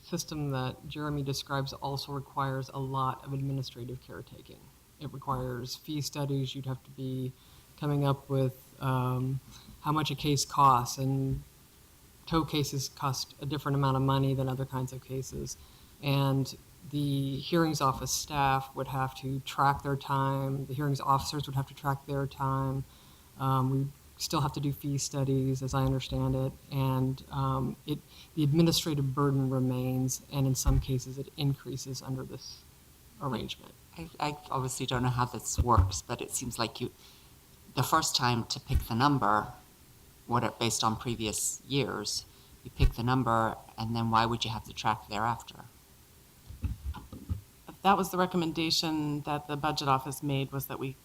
system that Jeremy describes also requires a lot of administrative caretaking. It requires fee studies. You'd have to be coming up with how much a case costs, and tow cases cost a different amount of money than other kinds of cases. And the hearings office staff would have to track their time. The hearings officers would have to track their time. We still have to do fee studies, as I understand it. And the administrative burden remains, and in some cases it increases under this arrangement. I obviously don't know how this works, but it seems like the first time to pick the number, based on previous years, you pick the number, and then why would you have to track thereafter? That was the recommendation that the budget office made, was that we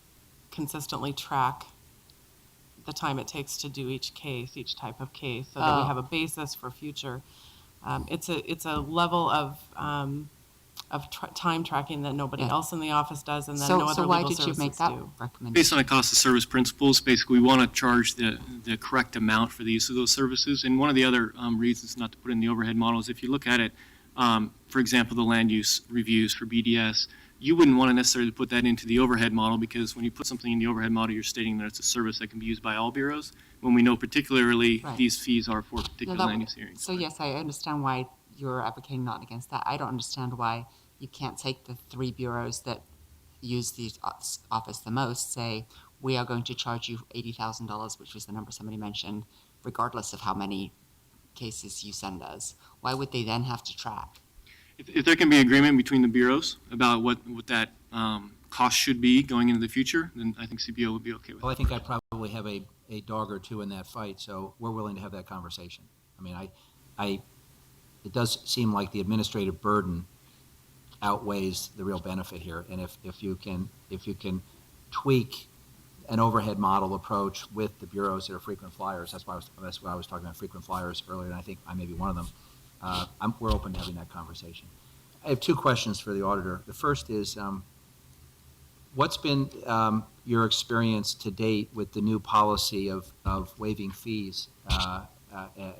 consistently track the time it takes to do each type of case, so that we have a basis for future. It's a level of time tracking that nobody else in the office does, and then no other legal services do. So why did you make that recommendation? Based on a cost of service principles, basically we want to charge the correct amount for the use of those services. And one of the other reasons not to put in the overhead model is, if you look at it, for example, the land use reviews for BDS, you wouldn't want to necessarily put that into the overhead model, because when you put something in the overhead model, you're stating that it's a service that can be used by all bureaus, when we know particularly these fees are for particular land use hearings. So yes, I understand why you're advocating not against that. I don't understand why you can't take the 3 bureaus that use the office the most, say, we are going to charge you $80,000, which was the number somebody mentioned, regardless of how many cases you send us. Why would they then have to track? If there can be agreement between the bureaus about what that cost should be going into the future, then I think CBO would be okay with it. Well, I think I probably have a dog or two in that fight, so we're willing to have that conversation. I mean, it does seem like the administrative burden outweighs the real benefit here, and if you can tweak an overhead model approach with the bureaus that are frequent flyers, that's why I was talking about frequent flyers earlier, and I think I may be one of them. We're open to having that conversation. I have 2 questions for the auditor. The first is, What's been your experience to date with the new policy of waiving fees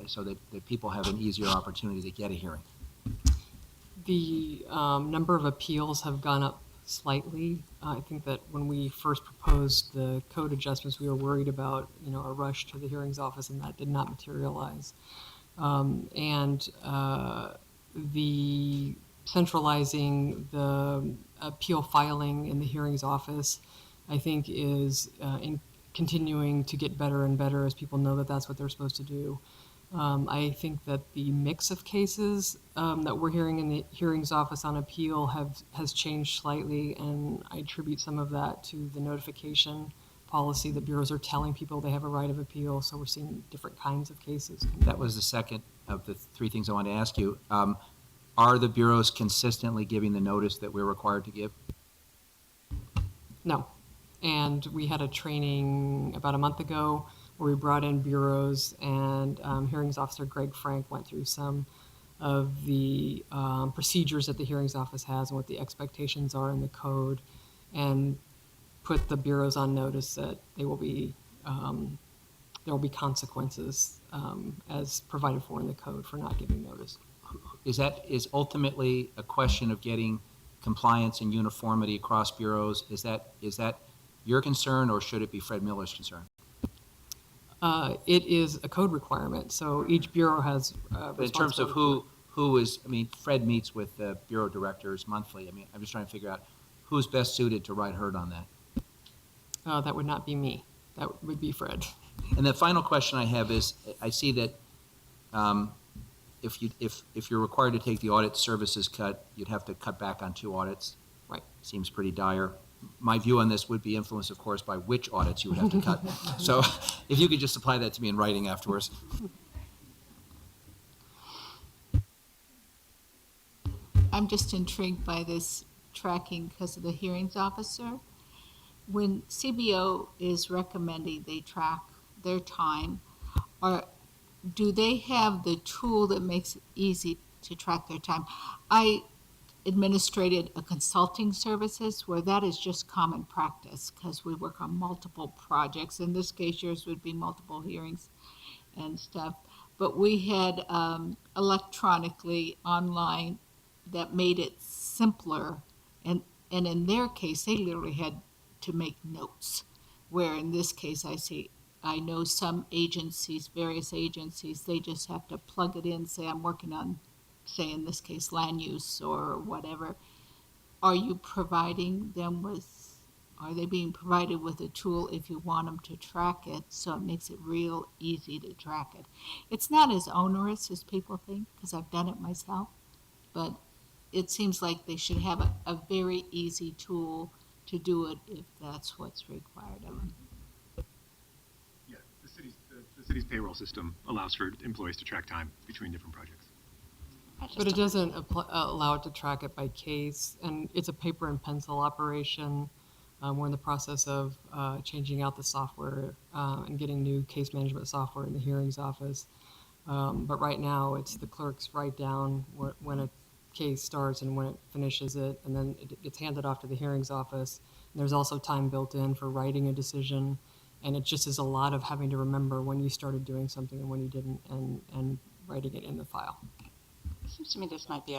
so that people have an easier opportunity to get a hearing? The number of appeals have gone up slightly. I think that when we first proposed the code adjustments, we were worried about, a rush to the hearings office, and that did not materialize. The centralizing the appeal filing in the hearings office, I think, is continuing to get better and better as people know that that's what they're supposed to do. I think that the mix of cases that we're hearing in the hearings office on appeal has changed slightly, and I attribute some of that to the notification policy. The bureaus are telling people they have a right of appeal, so we're seeing different kinds of cases. That was the second of the three things I wanted to ask you. Are the bureaus consistently giving the notice that we're required to give? No. And we had a training about a month ago where we brought in bureaus, and hearings officer Greg Frank went through some of the procedures that the hearings office has and what the expectations are in the code, and put the bureaus on notice that there will be consequences as provided for in the code for not giving notice. Is ultimately a question of getting compliance and uniformity across bureaus? Is that your concern, or should it be Fred Miller's concern? It is a code requirement, so each bureau has But in terms of who is, Fred meets with the bureau directors monthly. I'm just trying to figure out who's best suited to write herd on that. That would not be me. That would be Fred. And the final question I have is, I see that if you're required to take the audit services cut, you'd have to cut back on 2 audits. Right. Seems pretty dire. My view on this would be influenced, of course, by which audits you would have to cut. So if you could just supply that to me in writing afterwards. I'm just intrigued by this tracking because of the hearings officer. When CBO is recommending they track their time, do they have the tool that makes it easy to track their time? I administrated a consulting services where that is just common practice because we work on multiple projects. In this case, yours would be multiple hearings and stuff. But we had electronically online that made it simpler. And in their case, they literally had to make notes, where in this case, I know some agencies, various agencies, they just have to plug it in, say I'm working on, say in this case, land use or whatever. Are you providing them with, are they being provided with a tool if you want them to track it, so it makes it real easy to track it? It's not as onerous as people think, because I've done it myself, but it seems like they should have a very easy tool to do it if that's what's required of them. Yeah, the city's payroll system allows for employees to track time between different projects. But it doesn't allow it to track it by case, and it's a paper and pencil operation. We're in the process of changing out the software and getting new case management software in the hearings office. But right now, it's the clerks write down when a case starts and when it finishes it, and then it gets handed off to the hearings office. And there's also time built in for writing a decision, and it just is a lot of having to remember when you started doing something and when you didn't, and writing it in the file. It seems to me this might be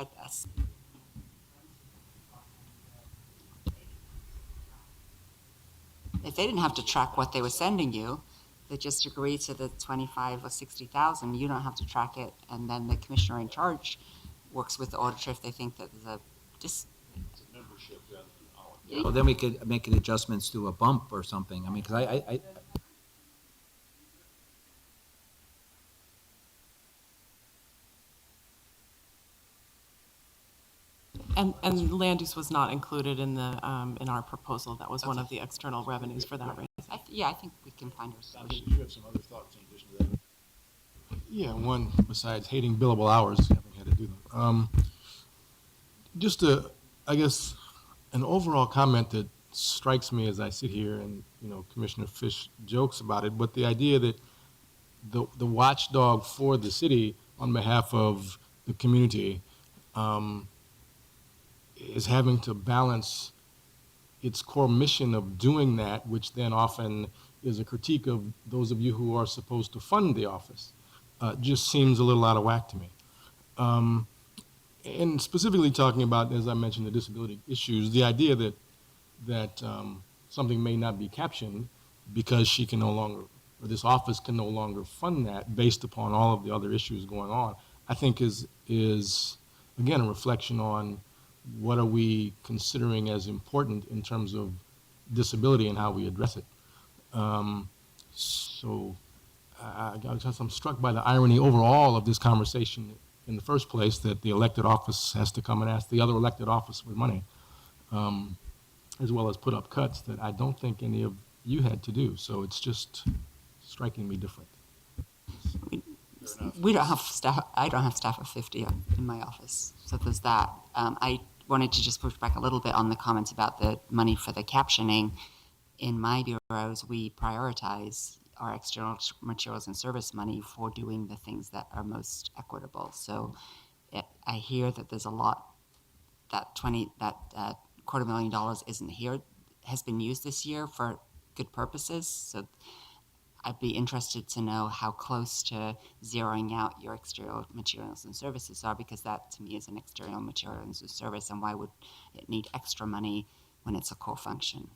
if they didn't have to track what they were sending you, they just agree to the 25 or 60,000, you don't have to track it, and then the commissioner in charge works with the auditor if they think that there's Membership rather than all. Well, then we could make an adjustments to a bump or something. Because I And land use was not included in our proposal. That was one of the external revenues for that reason. I think we can find a solution. You have some other thoughts in addition to that? Yeah, one besides hating billable hours, having had to do them. Just I guess, an overall comment that strikes me as I sit here, and Commissioner Fish jokes about it, but the idea that the watchdog for the city on behalf of the community is having to balance its core mission of doing that, which then often is a critique of those of you who are supposed to fund the office, just seems a little out of whack to me. And specifically talking about, as I mentioned, the disability issues, the idea that something may not be captioned because she can no longer, or this office can no longer fund that based upon all of the other issues going on, I think is again a reflection on what are we considering as important in terms of disability and how we address it. So I'm struck by the irony overall of this conversation in the first place, that the elected office has to come and ask the other elected office for money, as well as put up cuts that I don't think any of you had to do. So it's just striking me different. We don't have staff. I don't have staff of 50 in my office, so there's that. I wanted to just push back a little bit on the comments about the money for the captioning. In my bureaus, we prioritize our external materials and service money for doing the things that are most equitable. So I hear that there's a lot, that $250,000 isn't here, has been used this year for good purposes. So I'd be interested to know how close to zeroing out your external materials and services are, because that to me is an external materials and service, and why would it need extra money when it's a core function?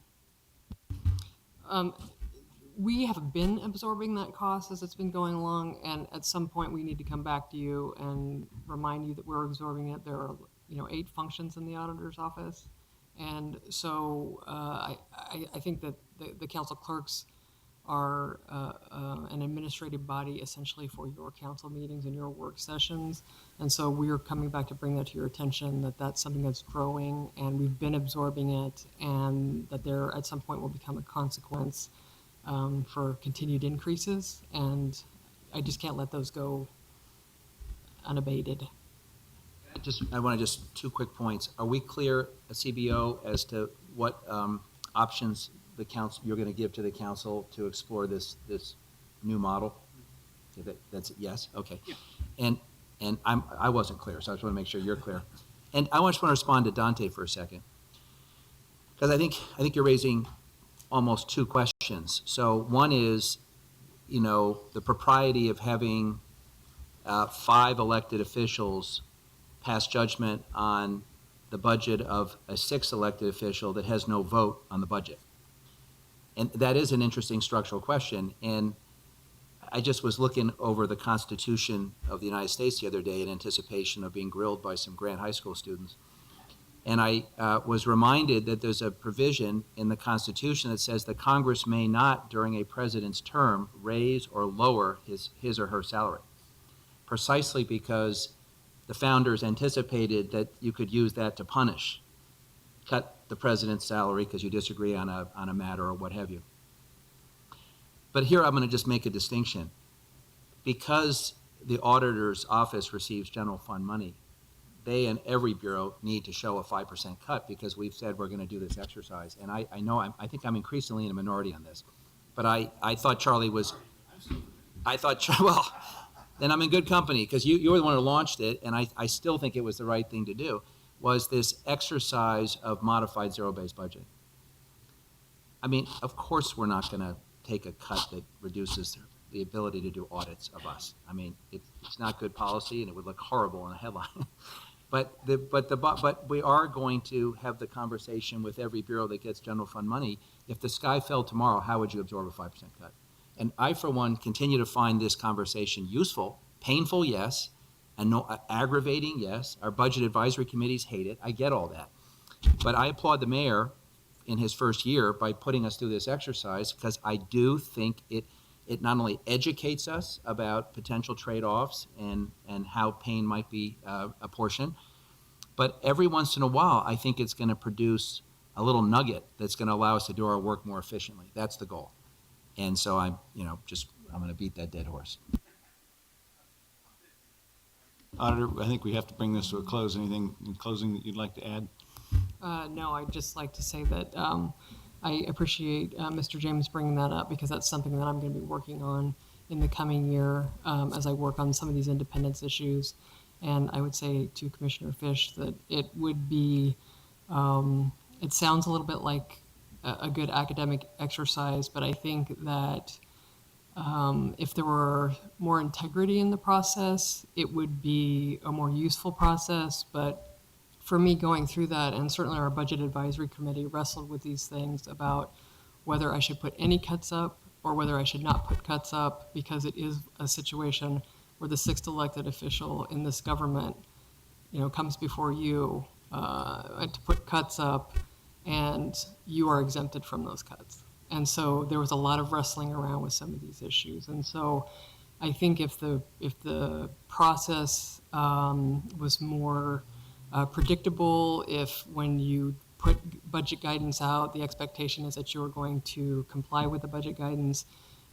We have been absorbing that cost as it's been going along, and at some point we need to come back to you and remind you that we're absorbing it. There are, 8 functions in the auditor's office, and so I think that the council clerks are an administrative body essentially for your council meetings and your work sessions, and so we're coming back to bring that to your attention, that that's something that's growing and we've been absorbing it, and that there at some point will become a consequence for continued increases, and I just can't let those go unabated. I want to just 2 quick points. Are we clear, CBO, as to what options the council, you're going to give to the council to explore this new model? That's yes? Okay. Yeah. And I wasn't clear, so I just want to make sure you're clear. And I just want to respond to Dante for a second, because I think you're raising almost 2 questions. So one is, the propriety of having 5 elected officials pass judgment on the budget of a 6th elected official that has no vote on the budget. And that is an interesting structural question. And I just was looking over the Constitution of the United States the other day in anticipation of being grilled by some Grant High School students. And I was reminded that there's a provision in the Constitution that says that Congress may not, during a president's term, raise or lower his or her salary, precisely because the founders anticipated that you could use that to punish, cut the president's salary because you disagree on a matter or what have you. But here I'm going to just make a distinction. Because the auditor's office receives general fund money, they and every bureau need to show a 5% cut, because we've said we're going to do this exercise. And I think I'm increasingly in a minority on this. But I thought Charlie was, well, then I'm in good company, because you were the one who launched it, and I still think it was the right thing to do, was this exercise of modified zero-based budget. I mean, of course we're not going to take a cut that reduces the ability to do audits of us. I mean, it's not good policy, and it would look horrible in a headline. But we are going to have the conversation with every bureau that gets general fund money. If the sky fell tomorrow, how would you absorb a 5% cut? And I, for one, continue to find this conversation useful, painful, yes, and aggravating, yes. Our budget advisory committees hate it. I get all that. But I applaud the mayor in his first year by putting us through this exercise, because I do think it not only educates us about potential trade-offs and how pain might be apportioned, but every once in a while, I think it's going to produce a little nugget that's going to allow us to do our work more efficiently. That's the goal. And so I'm going to beat that dead horse. Auditor, I think we have to bring this to a close. Anything in closing that you'd like to add? No, I'd just like to say that I appreciate Mr. James bringing that up, because that's something that I'm going to be working on in the coming year as I work on some of these independence issues. And I would say to Commissioner Fish that it would be it sounds a little bit like a good academic exercise, but I think that if there were more integrity in the process, it would be a more useful process. But for me, going through that, and certainly our budget advisory committee wrestled with these things about whether I should put any cuts up or whether I should not put cuts up, because it is a situation where the sixth elected official in this government, comes before you to put cuts up, and you are exempted from those cuts. And so there was a lot of wrestling around with some of these issues. And so I think if the process was more predictable, if when you put budget guidance out, the expectation is that you're going to comply with the budget guidance,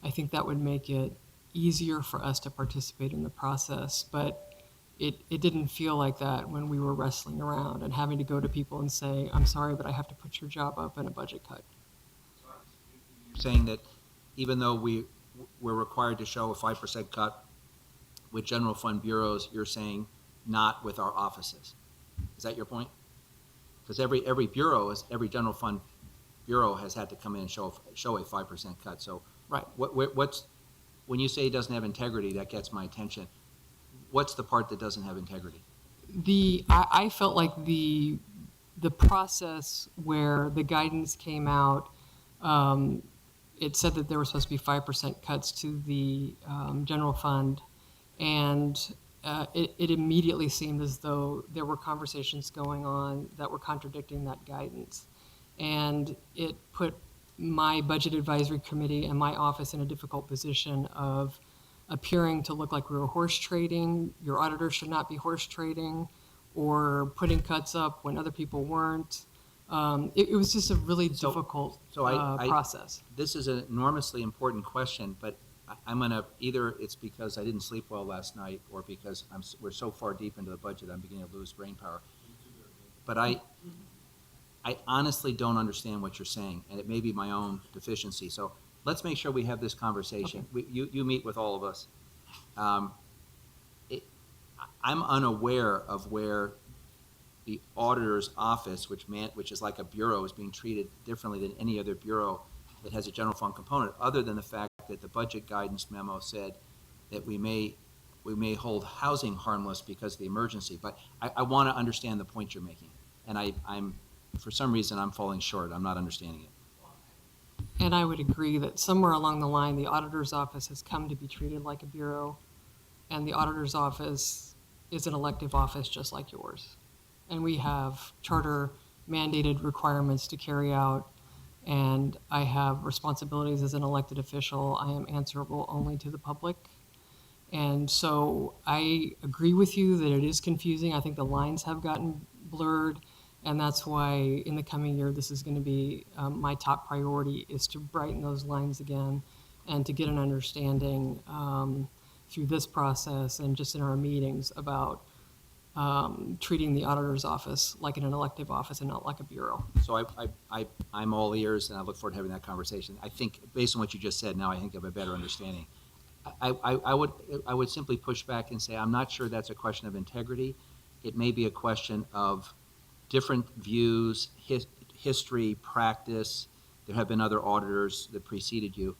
I think that would make it easier for us to participate in the process. But it didn't feel like that when we were wrestling around and having to go to people and say, I'm sorry, but I have to put your job up in a budget cut. Saying that even though we're required to show a 5% cut with general fund bureaus, you're saying not with our offices. Is that your point? Because every general fund bureau has had to come in and show a 5% cut. So right. What's when you say it doesn't have integrity, that gets my attention. What's the part that doesn't have integrity? I felt like the process where the guidance came out, it said that there were supposed to be 5% cuts to the general fund, and it immediately seemed as though there were conversations going on that were contradicting that guidance. And it put my budget advisory committee and my office in a difficult position of appearing to look like we were horse trading. Your auditor should not be horse trading, or putting cuts up when other people weren't. It was just a really difficult process. This is an enormously important question, but I'm going to, either it's because I didn't sleep well last night or because we're so far deep into the budget, I'm beginning to lose brain power. But I honestly don't understand what you're saying, and it may be my own deficiency. So let's make sure we have this conversation. Okay. You meet with all of us. I'm unaware of where the auditor's office, which is like a bureau, is being treated differently than any other bureau that has a general fund component, other than the fact that the budget guidance memo said that we may hold housing harmless because of the emergency. But I want to understand the point you're making, and I'm for some reason I'm falling short. I'm not understanding it. And I would agree that somewhere along the line, the auditor's office has come to be treated like a bureau, and the auditor's office is an elective office just like yours. And we have charter mandated requirements to carry out, and I have responsibilities as an elected official. I am answerable only to the public. And so I agree with you that it is confusing. I think the lines have gotten blurred, and that's why in the coming year, this is going to be my top priority, is to brighten those lines again and to get an understanding through this process and just in our meetings about treating the auditor's office like an elective office and not like a bureau. So I'm all ears, and I look forward to having that conversation. I think, based on what you just said, now I think I have a better understanding. I would simply push back and say I'm not sure that's a question of integrity. It may be a question of different views, history, practice. There have been other auditors that preceded you.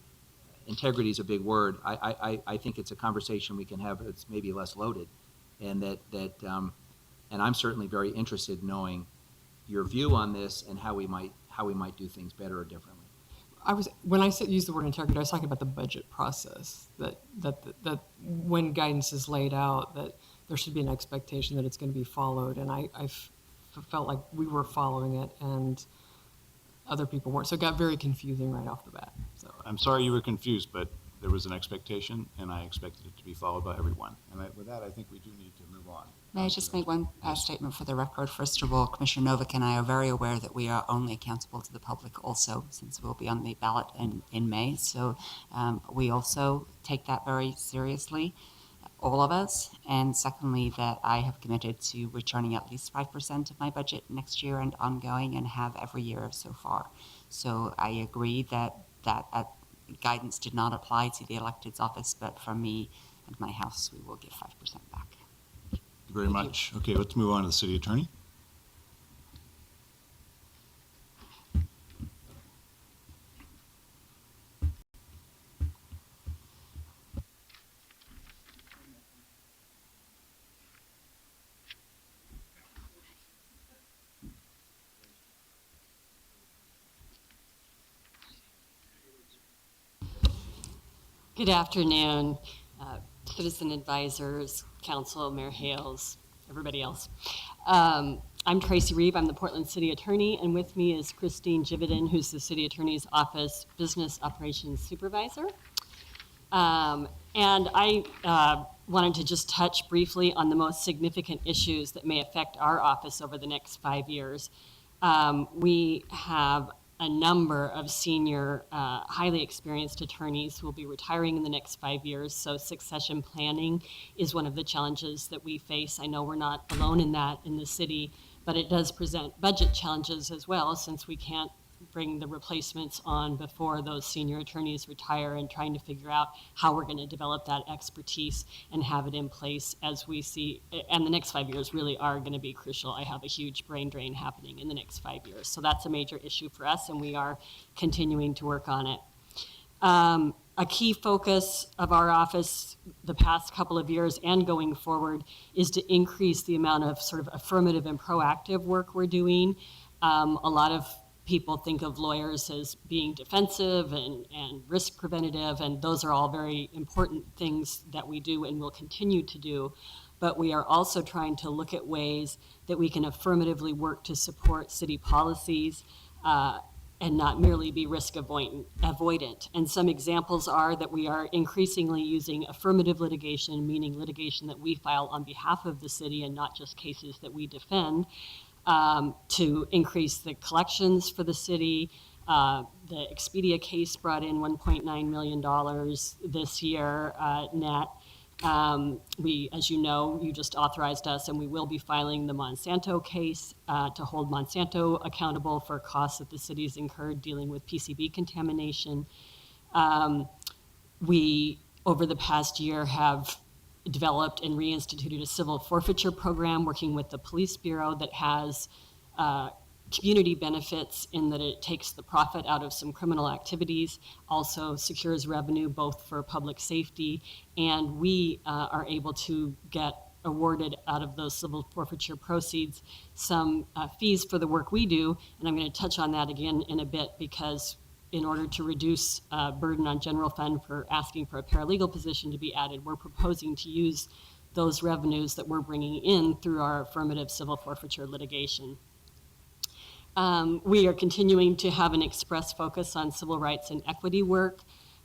Integrity is a big word. I think it's a conversation we can have that's maybe less loaded, and and I'm certainly very interested in knowing your view on this and how we might do things better or differently. When I used the word integrity, I was talking about the budget process, that when guidance is laid out, that there should be an expectation that it's going to be followed, and I felt like we were following it and other people weren't. So it got very confusing right off the bat. So I'm sorry you were confused, but there was an expectation, and I expected it to be followed by everyone. And with that, I think we do need to move on. May I just make one statement for the record? First of all, Commissioner Novick and I are very aware that we are only accountable to the public also, since we'll be on the ballot in May. So we also take that very seriously, all of us. And secondly, that I have committed to returning at least 5% of my budget next year and ongoing, and have every year so far. So I agree that guidance did not apply to the elected's office, but for me and my house, we will give 5% back. Thank you very much. Okay, let's move on to the city attorney. Good afternoon, citizen advisors, council, Mayor Hales, everybody else. I'm Tracy Reeve. I'm the Portland City Attorney, and with me is Christine Jividen, who's the City Attorney's Office Business Operations Supervisor. And I wanted to just touch briefly on the most significant issues that may affect our office over the next 5 years. We have a number of senior, highly experienced attorneys who will be retiring in the next 5 years, so succession planning is one of the challenges that we face. I know we're not alone in that in the city, but it does present budget challenges as well, since we can't bring the replacements on before those senior attorneys retire, and trying to figure out how we're going to develop that expertise and have it in place as we see, and the next 5 years really are going to be crucial. I have a huge brain drain happening in the next 5 years. So that's a major issue for us, and we are continuing to work on it. A key focus of our office the past couple of years and going forward is to increase the amount of sort of affirmative and proactive work we're doing. A lot of people think of lawyers as being defensive and risk preventative, and those are all very important things that we do and will continue to do. But we are also trying to look at ways that we can affirmatively work to support city policies and not merely be risk avoidant. And some examples are that we are increasingly using affirmative litigation, meaning litigation that we file on behalf of the city and not just cases that we defend, to increase the collections for the city. The Expedia case brought in $1.9 million this year net. We, as you know, you just authorized us, and we will be filing the Monsanto case to hold Monsanto accountable for costs that the city's incurred dealing with PCB contamination. We, over the past year, have developed and reinstituted a civil forfeiture program working with the police bureau that has community benefits in that it takes the profit out of some criminal activities, also secures revenue both for public safety, and we are able to get awarded out of those civil forfeiture proceeds some fees for the work we do, and I'm going to touch on that again in a bit, because in order to reduce burden on general fund for asking for a paralegal position to be added, we're proposing to use those revenues that we're bringing in through our affirmative civil forfeiture litigation. We are continuing to have an express focus on civil rights and equity work.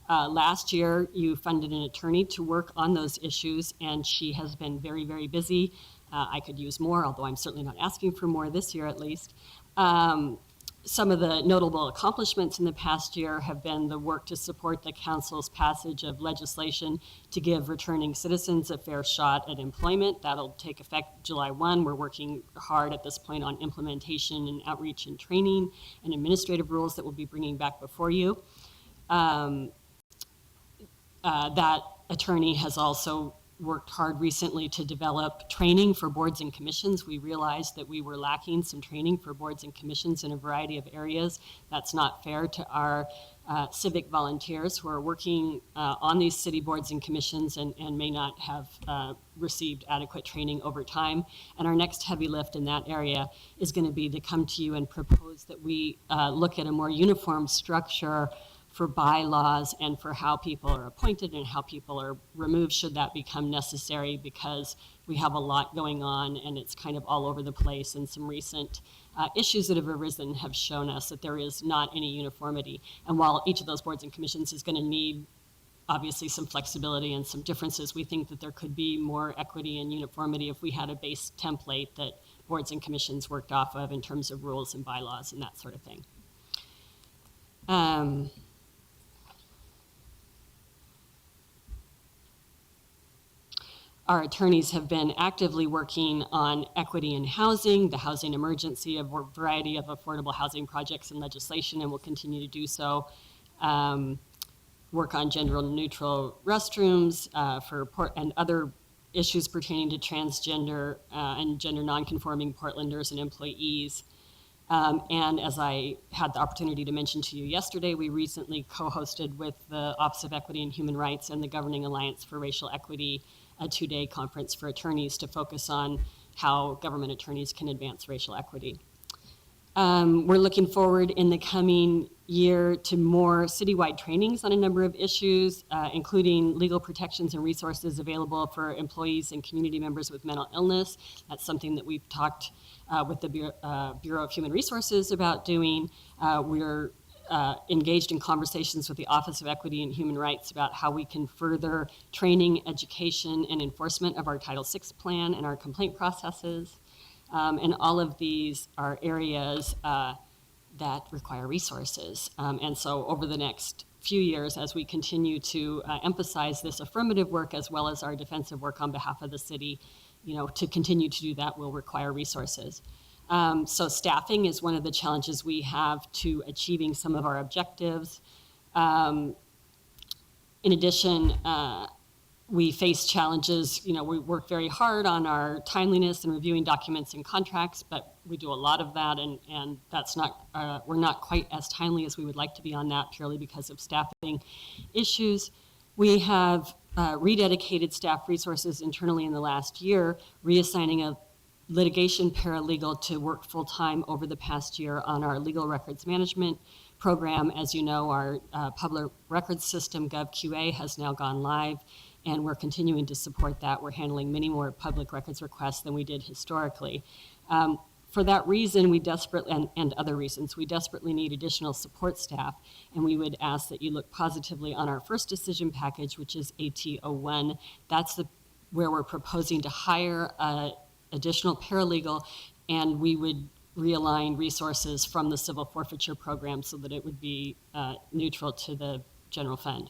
Last year, you funded an attorney to work on those issues, and she has been very, very busy. I could use more, although I'm certainly not asking for more this year at least. Some of the notable accomplishments in the past year have been the work to support the council's passage of legislation to give returning citizens a fair shot at employment. That'll take effect July 1. We're working hard at this point on implementation and outreach and training and administrative rules that we'll be bringing back before you. That attorney has also worked hard recently to develop training for boards and commissions. We realized that we were lacking some training for boards and commissions in a variety of areas. That's not fair to our civic volunteers who are working on these city boards and commissions and may not have received adequate training over time. And our next heavy lift in that area is going to be to come to you and propose that we look at a more uniform structure for bylaws and for how people are appointed and how people are removed should that become necessary, because we have a lot going on and it's kind of all over the place, and some recent issues that have arisen have shown us that there is not any uniformity. And while each of those boards and commissions is going to need obviously some flexibility and some differences, we think that there could be more equity and uniformity if we had a base template that boards and commissions worked off of in terms of rules and bylaws and that sort of thing. Our attorneys have been actively working on equity in housing, the housing emergency, a variety of affordable housing projects and legislation, and will continue to do so. Work on gender neutral restrooms and other issues pertaining to transgender and gender nonconforming Portlanders and employees. And as I had the opportunity to mention to you yesterday, we recently co-hosted with the Office of Equity and Human Rights and the Governing Alliance for Racial Equity a 2-day conference for attorneys to focus on how government attorneys can advance racial equity. We're looking forward in the coming year to more citywide trainings on a number of issues, including legal protections and resources available for employees and community members with mental illness. That's something that we've talked with the Bureau of Human Resources about doing. We're engaged in conversations with the Office of Equity and Human Rights about how we can further training, education, and enforcement of our Title VI plan and our complaint processes. And all of these are areas that require resources. And so over the next few years, as we continue to emphasize this affirmative work as well as our defensive work on behalf of the city, to continue to do that will require resources. So staffing is one of the challenges we have to achieving some of our objectives. In addition, we face challenges, we work very hard on our timeliness and reviewing documents and contracts, but we do a lot of that, and that's not, we're not quite as timely as we would like to be on that purely because of staffing issues. We have rededicated staff resources internally in the last year, reassigning a litigation paralegal to work full-time over the past year on our legal records management program. As you know, our public records system, GovQA, has now gone live, and we're continuing to support that. We're handling many more public records requests than we did historically. For that reason, we desperately, and other reasons, we desperately need additional support staff, and we would ask that you look positively on our first decision package, which is AT01. That's where we're proposing to hire additional paralegal, and we would realign resources from the civil forfeiture program so that it would be neutral to the general fund.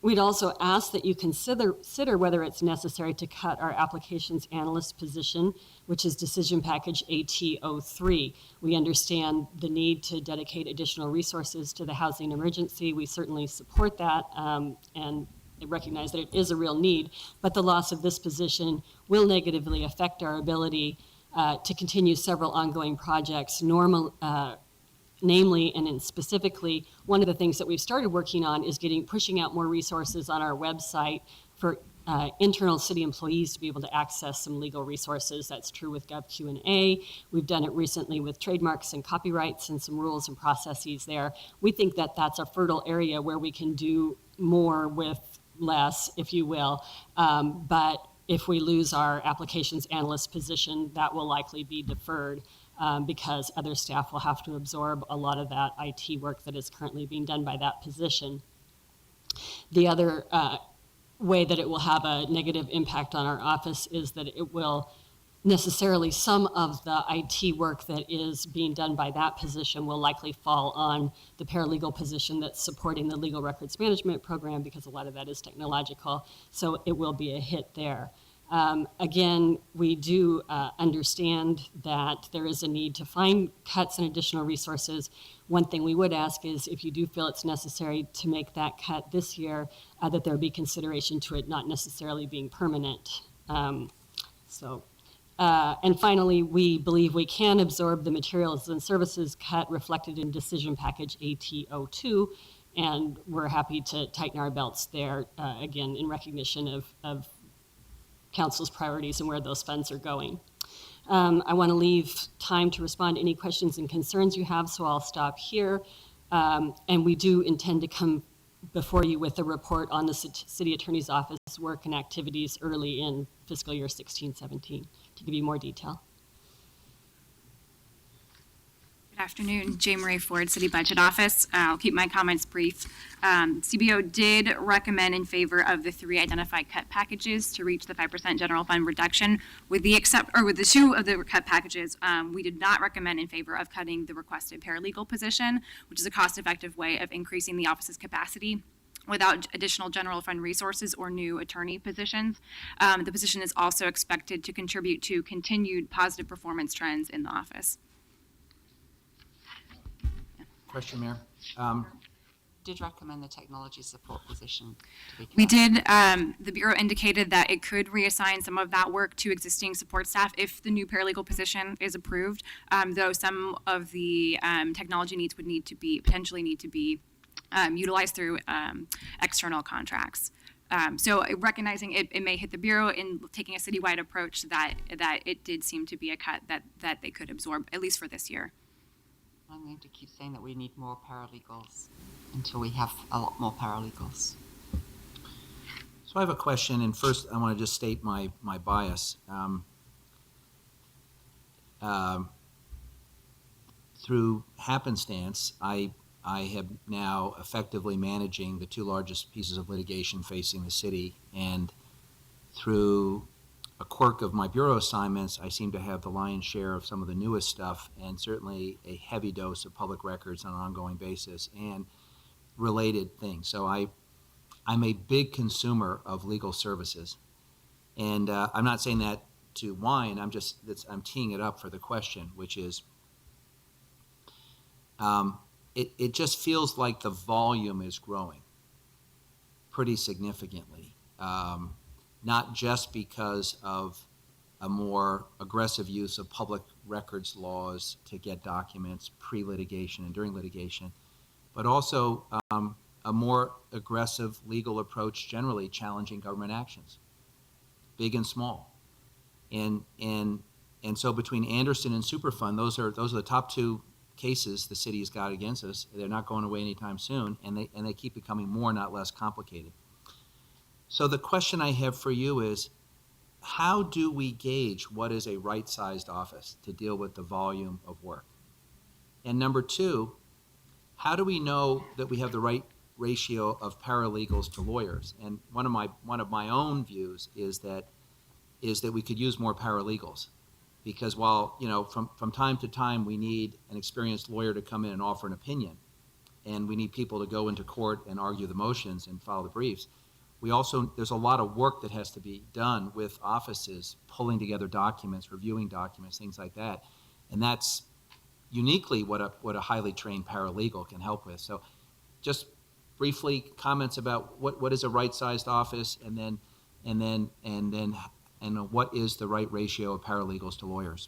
We'd also ask that you consider whether it's necessary to cut our applications analyst position, which is decision package AT03. We understand the need to dedicate additional resources to the housing emergency. We certainly support that, and recognize that it is a real need, but the loss of this position will negatively affect our ability to continue several ongoing projects, namely and specifically, one of the things that we've started working on is pushing out more resources on our website for internal city employees to be able to access some legal resources. That's true with GovQ&A. We've done it recently with trademarks and copyrights and some rules and processes there. We think that that's a fertile area where we can do more with less, if you will. But if we lose our applications analyst position, that will likely be deferred because other staff will have to absorb a lot of that IT work that is currently being done by that position. The other way that it will have a negative impact on our office is that it will necessarily, some of the IT work that is being done by that position will likely fall on the paralegal position that's supporting the legal records management program, because a lot of that is technological, so it will be a hit there. Again, we do understand that there is a need to find cuts and additional resources. One thing we would ask is if you do feel it's necessary to make that cut this year, that there be consideration to it not necessarily being permanent. And finally, we believe we can absorb the materials and services cut reflected in decision package AT02, and we're happy to tighten our belts there, again, in recognition of council's priorities and where those funds are going. I want to leave time to respond to any questions and concerns you have, so I'll stop here. And we do intend to come before you with a report on the city attorney's office work and activities early in fiscal year 16-17 to give you more detail. Good afternoon, Jay Marie Ford, City Budget Office. I'll keep my comments brief. CBO did recommend in favor of the 3 identified cut packages to reach the 5% general fund reduction. With the 2 of the cut packages, we did not recommend in favor of cutting the requested paralegal position, which is a cost-effective way of increasing the office's capacity without additional general fund resources or new attorney positions. The position is also expected to contribute to continued positive performance trends in the office. Question, Mayor. Did recommend the technology support position to be cut. We did. The Bureau indicated that it could reassign some of that work to existing support staff if the new paralegal position is approved, though some of the technology needs would potentially need to be utilized through external contracts. So recognizing it may hit the Bureau in taking a citywide approach, that it did seem to be a cut that they could absorb, at least for this year. I'm going to keep saying that we need more paralegals until we have a lot more paralegals. So I have a question, and first I want to just state my bias. Through happenstance, I am now effectively managing the two largest pieces of litigation facing the city, and through a quirk of my bureau assignments, I seem to have the lion's share of some of the newest stuff, and certainly a heavy dose of public records on an ongoing basis and related things. So I'm a big consumer of legal services, and I'm not saying that to whine. I'm teeing it up for the question, which is, it just feels like the volume is growing pretty significantly, not just because of a more aggressive use of public records laws to get documents pre-litigation and during litigation, but also a more aggressive legal approach generally challenging government actions, big and small. And so between Anderson and Superfund, those are the top two cases the city has got against us. They're not going away anytime soon, and they keep becoming more, not less complicated. So the question I have for you is, how do we gauge what is a right-sized office to deal with the volume of work? And number two, how do we know that we have the right ratio of paralegals to lawyers? And one of my own views is that we could use more paralegals, because while from time to time we need an experienced lawyer to come in and offer an opinion, and we need people to go into court and argue the motions and file the briefs, there's a lot of work that has to be done with offices pulling together documents, reviewing documents, things like that, and that's uniquely what a highly trained paralegal can help with. So just briefly, comments about what is a right-sized office, and what is the right ratio of paralegals to lawyers?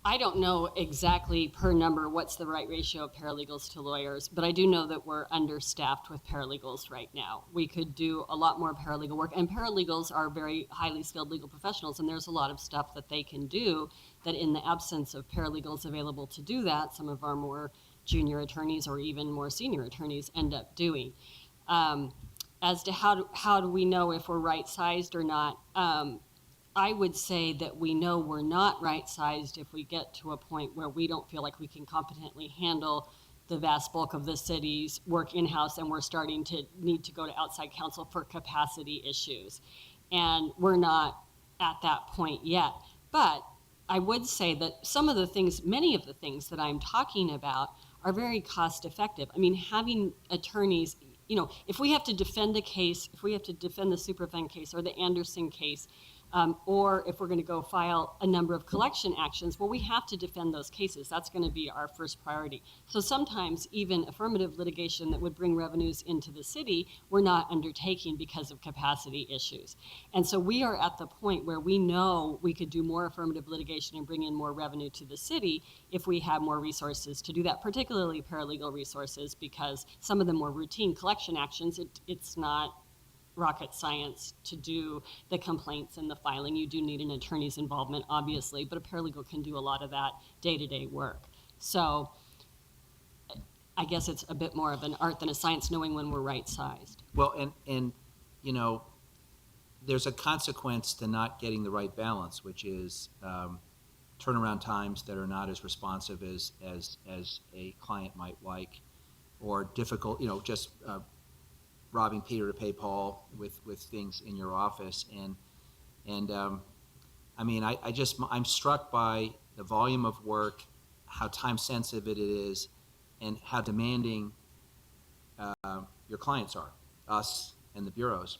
I don't know exactly per number what's the right ratio of paralegals to lawyers, but I do know that we're understaffed with paralegals right now. We could do a lot more paralegal work, and paralegals are very highly skilled legal professionals, and there's a lot of stuff that they can do that in the absence of paralegals available to do that, some of our more junior attorneys or even more senior attorneys end up doing. As to how do we know if we're right-sized or not, I would say that we know we're not right-sized if we get to a point where we don't feel like we can competently handle the vast bulk of the city's work in-house, and we're starting to need to go to outside counsel for capacity issues. And we're not at that point yet. But I would say that many of the things that I'm talking about are very cost-effective. I mean, having attorneys, if we have to defend a case, if we have to defend the Superfund case or the Anderson case, or if we're going to go file a number of collection actions, well, we have to defend those cases. That's going to be our first priority. So sometimes even affirmative litigation that would bring revenues into the city, we're not undertaking because of capacity issues. And so we are at the point where we know we could do more affirmative litigation and bring in more revenue to the city if we have more resources to do that, particularly paralegal resources, because some of the more routine collection actions, it's not rocket science to do the complaints and the filing. You do need an attorney's involvement, obviously, but a paralegal can do a lot of that day-to-day work. So I guess it's a bit more of an art than a science, knowing when we're right-sized. Well, and there's a consequence to not getting the right balance, which is turnaround times that are not as responsive as a client might like, or difficult, just robbing Peter to pay Paul with things in your office. And I mean, I'm struck by the volume of work, how time sensitive it is, and how demanding your clients are, us and the bureaus.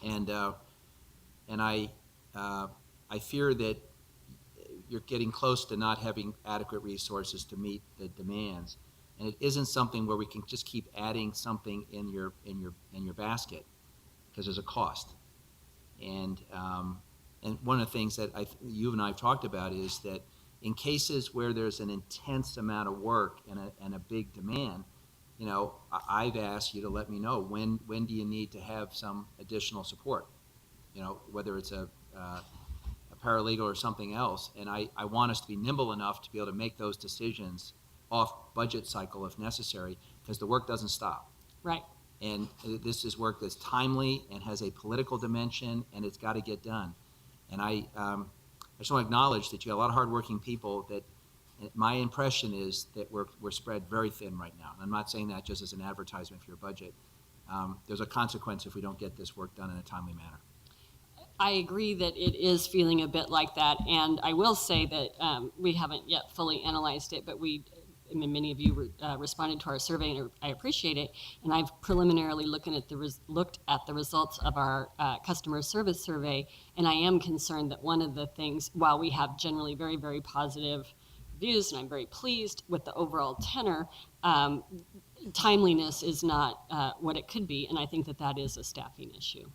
And I fear that you're getting close to not having adequate resources to meet the demands. And it isn't something where we can just keep adding something in your basket, because there's a cost. And one of the things that you and I have talked about is that in cases where there's an intense amount of work and a big demand, I've asked you to let me know when do you need to have some additional support. Whether it's a paralegal or something else, and I want us to be nimble enough to be able to make those decisions off budget cycle if necessary, because the work doesn't stop. Right. And this is work that's timely and has a political dimension, and it's got to get done. And I just want to acknowledge that you have a lot of hardworking people that, my impression is that we're spread very thin right now. And I'm not saying that just as an advertisement for your budget. There's a consequence if we don't get this work done in a timely manner. I agree that it is feeling a bit like that, and I will say that we haven't yet fully analyzed it, but many of you responded to our survey, and I appreciate it. And I've preliminarily looked at the results of our customer service survey, and I am concerned that one of the things, while we have generally very, very positive views, and I'm very pleased with the overall tenor, timeliness is not what it could be, and I think that is a staffing issue.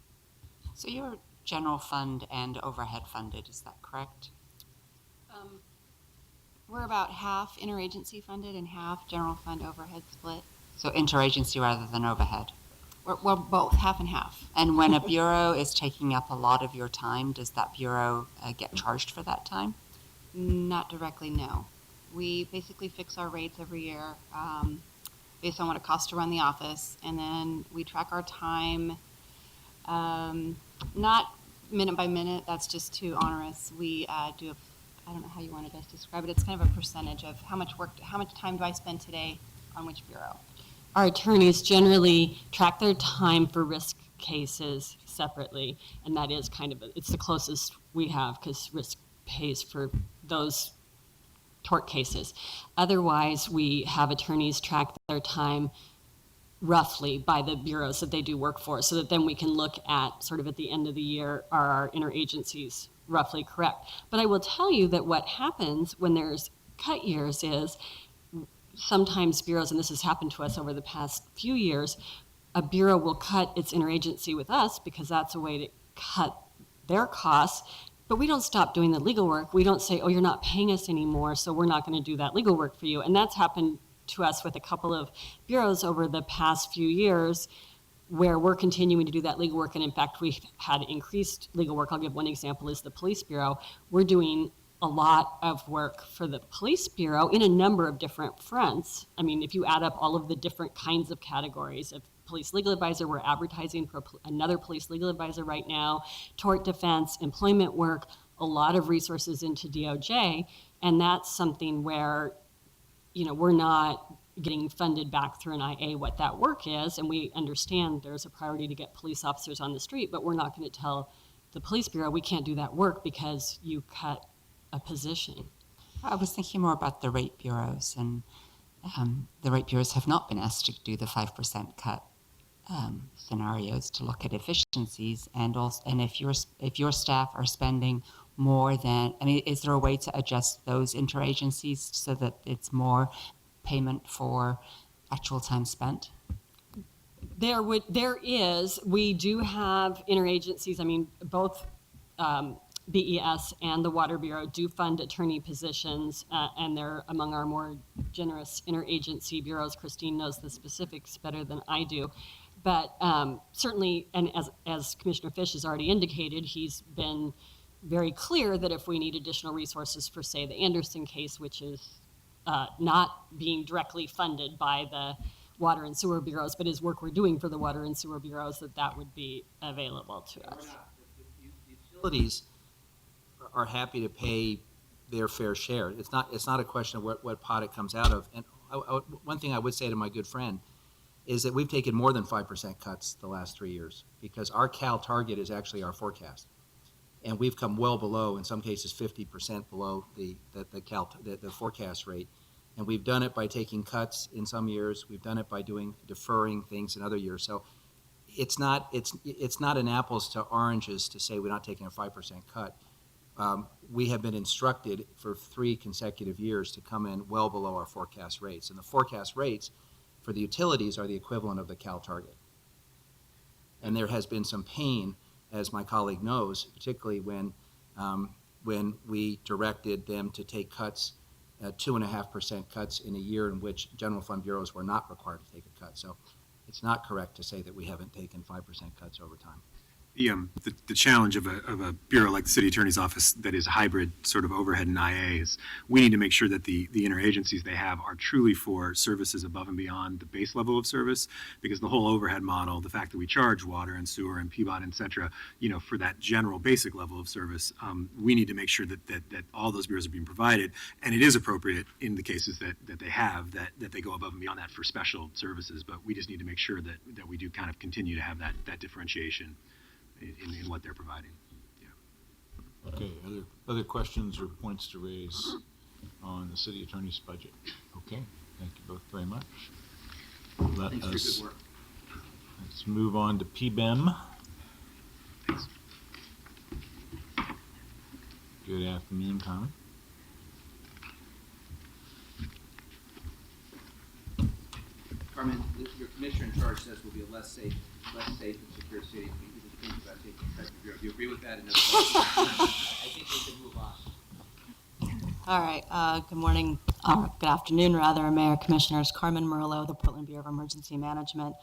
So you're general fund and overhead funded, is that correct? We're about half interagency funded and half general fund overhead split. So interagency rather than overhead? We're both, half and half. And when a bureau is taking up a lot of your time, does that bureau get charged for that time? Not directly, no. We basically fix our rates every year based on what it costs to run the office, and then we track our time, not minute by minute, that's just too onerous. We do I don't know how you want to best describe it. It's kind of a percentage of how much time do I spend today on which bureau. Our attorneys generally track their time for risk cases separately, and that is it's the closest we have because risk pays for those tort cases. Otherwise, we have attorneys track their time roughly by the bureaus that they do work for, so that then we can look at sort of at the end of the year, are our interagencies roughly correct? But I will tell you that what happens when there's cut years is sometimes bureaus, and this has happened to us over the past few years, a bureau will cut its interagency with us because that's a way to cut their costs, but we don't stop doing the legal work. We don't say, oh, you're not paying us anymore, so we're not going to do that legal work for you. And that's happened to us with a couple of bureaus over the past few years, where we're continuing to do that legal work. And in fact, we've had increased legal work. I'll give one example is the police bureau. We're doing a lot of work for the police bureau in a number of different fronts. I mean, if you add up all of the different kinds of categories of police legal advisor, we're advertising for another police legal advisor right now, tort defense, employment work, a lot of resources into DOJ. And that's something where, we're not getting funded back through an IA what that work is, and we understand there's a priority to get police officers on the street, but we're not going to tell the police bureau we can't do that work because you cut a position. I was thinking more about the rate bureaus, and the rate bureaus have not been asked to do the 5% cut scenarios to look at efficiencies, and if your staff are spending more than, is there a way to adjust those interagencies so that it's more payment for actual time spent? There is. We do have interagencies. Both BES and the Water Bureau do fund attorney positions, and they're among our more generous interagency bureaus. Christine knows the specifics better than I do. But certainly, and as Commissioner Fish has already indicated, he's been very clear that if we need additional resources for, say, the Anderson case, which is not being directly funded by the water and sewer bureaus, but is work we're doing for the water and sewer bureaus, that would be available to us. Utilities are happy to pay their fair share. It's not a question of what pot it comes out of. And one thing I would say to my good friend is that we've taken more than 5% cuts the last 3 years because our CAL target is actually our forecast. And we've come well below, in some cases 50% below the forecast rate. And we've done it by taking cuts in some years. We've done it by deferring things in other years. So it's not an apples to oranges to say we're not taking a 5% cut. We have been instructed for 3 consecutive years to come in well below our forecast rates. And the forecast rates for the utilities are the equivalent of the CAL target. And there has been some pain, as my colleague knows, particularly when we directed them to take cuts, 2.5% cuts in a year in which general fund bureaus were not required to take a cut. So it's not correct to say that we haven't taken 5% cuts over time. the challenge of a bureau like the city attorney's office that is hybrid sort of overhead and IA is we need to make sure that the interagencies they have are truly for services above and beyond the base level of service, because the whole overhead model, the fact that we charge water and sewer and PBOT, et cetera, for that general basic level of service, we need to make sure that all those bureaus are being provided, and it is appropriate in the cases that they have that they go above and beyond that for special services, but we just need to make sure that we do kind of continue to have that differentiation in what they're providing. Okay, other questions or points to raise on the city attorney's budget? Okay, thank you both very much. Thanks for your good work. Let's move on to PBEM. Good afternoon, Tom. Carmen, your commissioner in charge says we'll be a less safe and secure city. We think about taking the Bureau. Do you agree with that? I think we can move on. All right, good morning, good afternoon rather, Mayor, Commissioners. Carmen Murillo, the Portland Bureau of Emergency Management.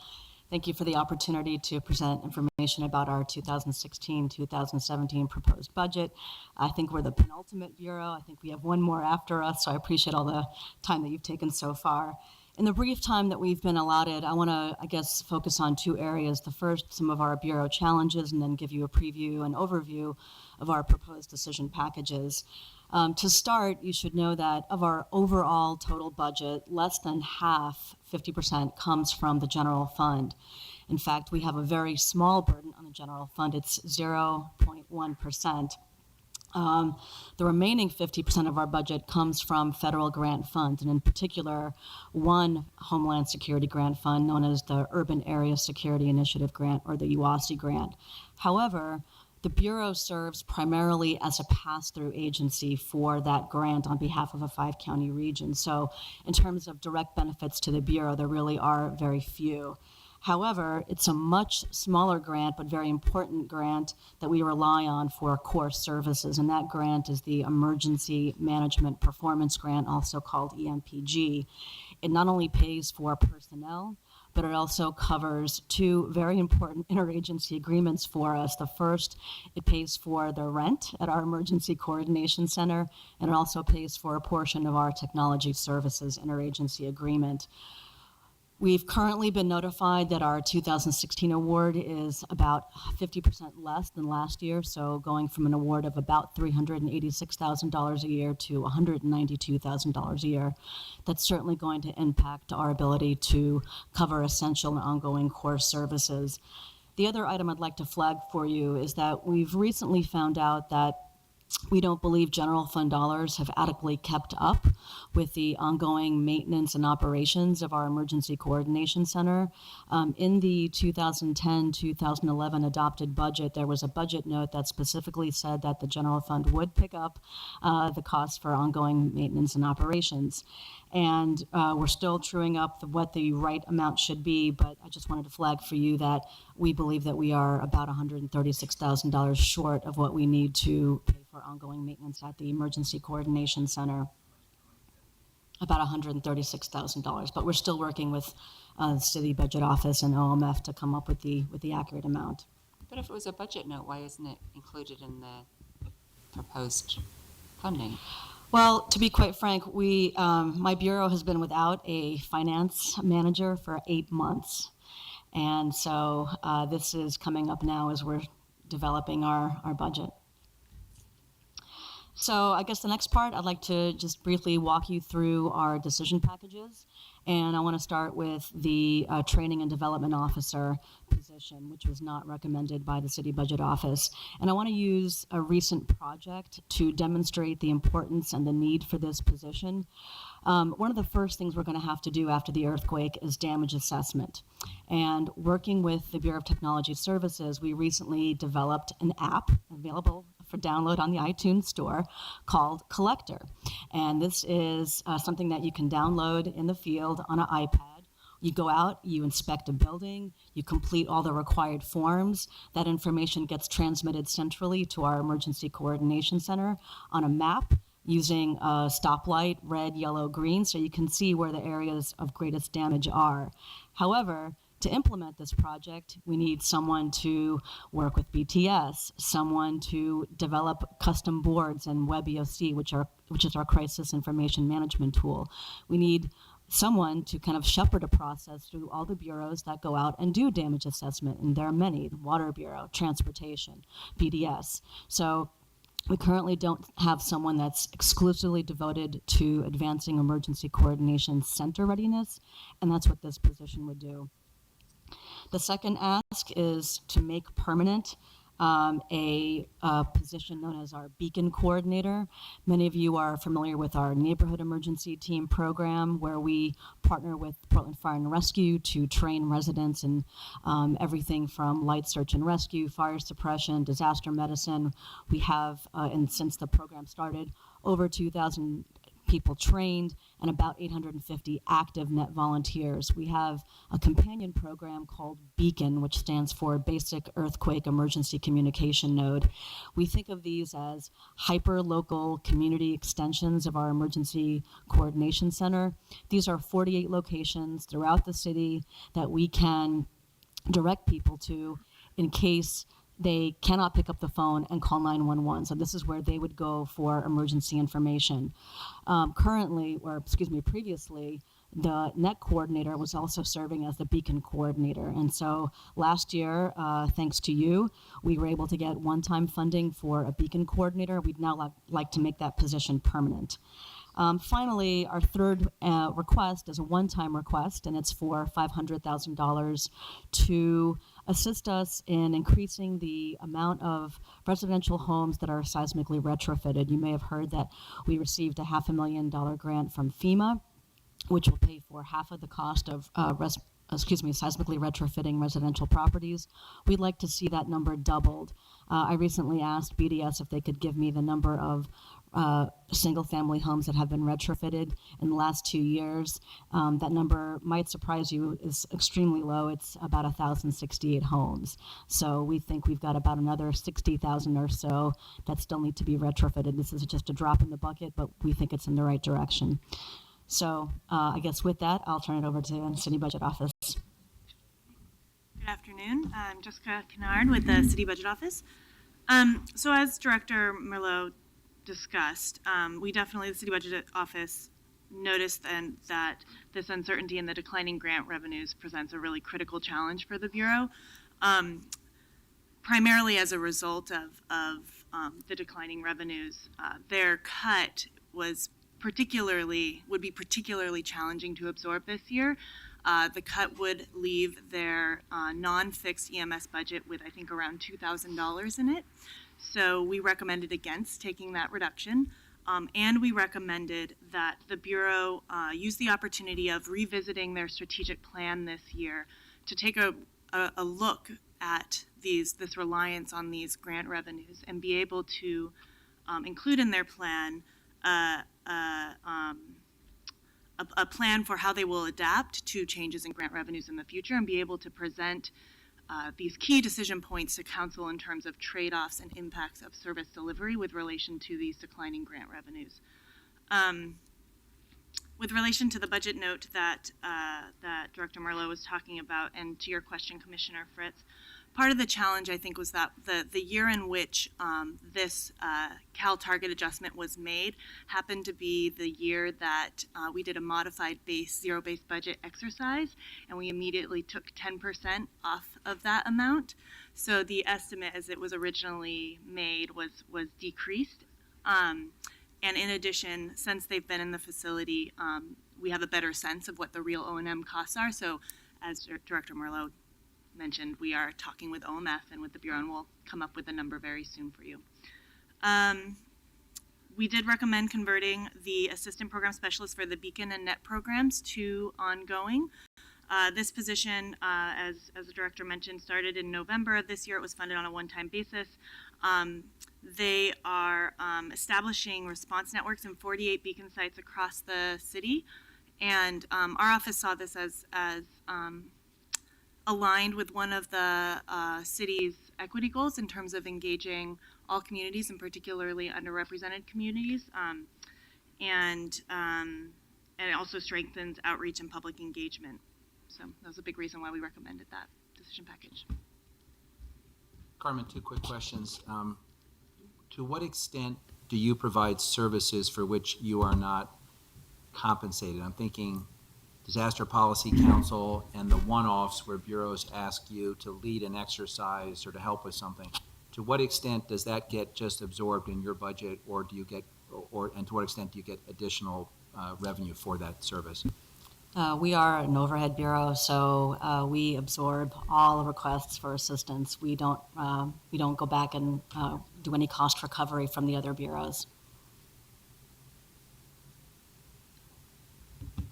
Thank you for the opportunity to present information about our 2016-2017 proposed budget. I think we're the penultimate bureau. I think we have one more after us, so I appreciate all the time that you've taken so far. In the brief time that we've been allotted, I want to, focus on two areas. The first, some of our bureau challenges, and then give you a preview and overview of our proposed decision packages. To start, you should know that of our overall total budget, less than half, 50%, comes from the general fund. In fact, we have a very small burden on the general fund. It's 0.1%. The remaining 50% of our budget comes from federal grant funds, and in particular, one Homeland Security grant fund known as the Urban Area Security Initiative grant, or the UASI grant. However, the Bureau serves primarily as a pass-through agency for that grant on behalf of a 5-county region. So in terms of direct benefits to the Bureau, there really are very few. However, it's a much smaller grant, but very important grant that we rely on for core services, and that grant is the Emergency Management Performance Grant, also called EMPG. It not only pays for personnel, but it also covers two very important interagency agreements for us. The first, it pays for the rent at our Emergency Coordination Center, and it also pays for a portion of our Technology Services interagency agreement. We've currently been notified that our 2016 award is about 50% less than last year, so going from an award of about $386,000 a year to $192,000 a year. That's certainly going to impact our ability to cover essential and ongoing core services. The other item I'd like to flag for you is that we've recently found out that we don't believe general fund dollars have adequately kept up with the ongoing maintenance and operations of our Emergency Coordination Center. In the 2010-2011 adopted budget, there was a budget note that specifically said that the general fund would pick up the cost for ongoing maintenance and operations. And we're still truing up what the right amount should be, but I just wanted to flag for you that we believe that we are about $136,000 short of what we need to pay for ongoing maintenance at the Emergency Coordination Center, about $136,000. But we're still working with the City Budget Office and OMF to come up with the accurate amount. But if it was a budget note, why isn't it included in the proposed funding? Well, to be quite frank, my bureau has been without a finance manager for 8 months. And so this is coming up now as we're developing our budget. So I guess the next part, I'd like to just briefly walk you through our decision packages. And I want to start with the Training and Development Officer position, which was not recommended by the City Budget Office. And I want to use a recent project to demonstrate the importance and the need for this position. One of the first things we're going to have to do after the earthquake is damage assessment. And working with the Bureau of Technology Services, we recently developed an app available for download on the iTunes store called Collector. And this is something that you can download in the field on an iPad. You go out, you inspect a building, you complete all the required forms. That information gets transmitted centrally to our Emergency Coordination Center on a map using a stoplight, red, yellow, green, so you can see where the areas of greatest damage are. However, To implement this project, we need someone to work with BTS, someone to develop custom boards and WebEOC, which is our crisis information management tool. We need someone to kind of shepherd a process through all the bureaus that go out and do damage assessment, and there are many: the Water Bureau, Transportation, BDS. So we currently don't have someone that's exclusively devoted to advancing emergency coordination center readiness, and that's what this position would do. The second ask is to make permanent a position known as our Beacon Coordinator. Many of you are familiar with our Neighborhood Emergency Team program, where we partner with Portland Fire and Rescue to train residents in everything from light search and rescue, fire suppression, disaster medicine. We have, and since the program started, over 2,000 people trained and about 850 active net volunteers. We have a companion program called Beacon, which stands for Basic Earthquake Emergency Communication Node. We think of these as hyper-local community extensions of our Emergency Coordination Center. These are 48 locations throughout the city that we can direct people to in case they cannot pick up the phone and call 911. So this is where they would go for emergency information. Previously, the NET coordinator was also serving as the Beacon coordinator. And so last year, thanks to you, we were able to get one-time funding for a Beacon coordinator. We'd now like to make that position permanent. Finally, our third request is a one-time request, and it's for $500,000 to assist us in increasing the amount of residential homes that are seismically retrofitted. You may have heard that we received a $500,000 grant from FEMA, which will pay for half of the cost of seismically retrofitting residential properties. We'd like to see that number doubled. I recently asked BDS if they could give me the number of single-family homes that have been retrofitted in the last 2 years. That number might surprise you, is extremely low. It's about 1,068 homes. So we think we've got about another 60,000 or so that still need to be retrofitted. This is just a drop in the bucket, but we think it's in the right direction. So I guess with that, I'll turn it over to the City Budget Office. Good afternoon. I'm Jessica Kennard with the City Budget Office. So as Director Merlot discussed, we definitely, the City Budget Office, noticed then that this uncertainty in the declining grant revenues presents a really critical challenge for the Bureau, primarily as a result of the declining revenues. Their cut would be particularly challenging to absorb this year. The cut would leave their non-fixed EMS budget with, I think, around $2,000 in it. So we recommended against taking that reduction. And we recommended that the Bureau use the opportunity of revisiting their strategic plan this year to take a look at this reliance on these grant revenues and be able to include in their plan a plan for how they will adapt to changes in grant revenues in the future and be able to present these key decision points to Council in terms of trade-offs and impacts of service delivery with relation to these declining grant revenues. With relation to the budget note that Director Merlot was talking about, and to your question, Commissioner Fritz, part of the challenge, I think, was that the year in which this Cal target adjustment was made happened to be the year that we did a modified zero-based budget exercise, and we immediately took 10% off of that amount. So the estimate as it was originally made was decreased. And in addition, since they've been in the facility, we have a better sense of what the real O&M costs are. So as Director Merlot mentioned, we are talking with OMF and with the Bureau, and we'll come up with a number very soon for you. We did recommend converting the assistant program specialist for the Beacon and NET programs to ongoing. This position, as the director mentioned, started in November of this year. It was funded on a one-time basis. They are establishing response networks in 48 Beacon sites across the city, and our office saw this as aligned with one of the city's equity goals in terms of engaging all communities, and particularly underrepresented communities, and it also strengthens outreach and public engagement. So that was a big reason why we recommended that decision package. Carmen, two quick questions. To what extent do you provide services for which you are not compensated? I'm thinking Disaster Policy Council and the one-offs where bureaus ask you to lead an exercise or to help with something. To what extent does that get just absorbed in your budget, or do you get, and to what extent do you get additional revenue for that service? We are an overhead bureau, so we absorb all requests for assistance. We don't go back and do any cost recovery from the other bureaus.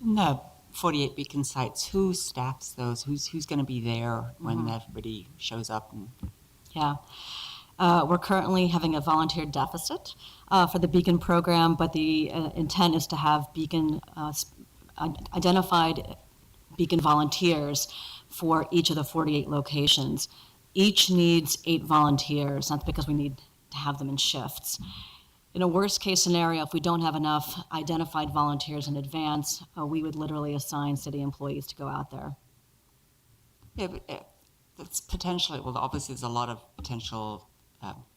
No, 48 beacon sites, who staffs those? Who's going to be there when everybody shows up? Yeah. We're currently having a volunteer deficit for the beacon program, but the intent is to have identified beacon volunteers for each of the 48 locations. Each needs 8 volunteers. That's because we need to have them in shifts. In a worst case scenario, if we don't have enough identified volunteers in advance, we would literally assign city employees to go out there. Yeah, but that's potentially, well, obviously there's a lot of potential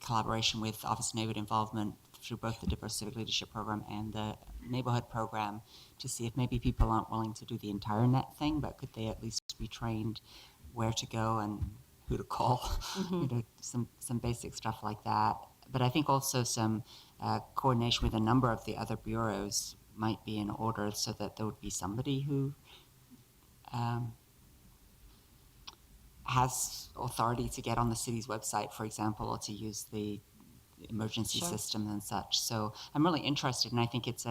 collaboration with Office of Neighborhood Involvement through both the Diverse Civic Leadership Program and the Neighborhood Program to see if maybe people aren't willing to do the entire net thing, but could they at least be trained where to go and who to call, some basic stuff like that. But I think also some coordination with a number of the other bureaus might be in order so that there would be somebody who has authority to get on the city's website, for example, or to use the emergency system and such. So I'm really interested, and I think it's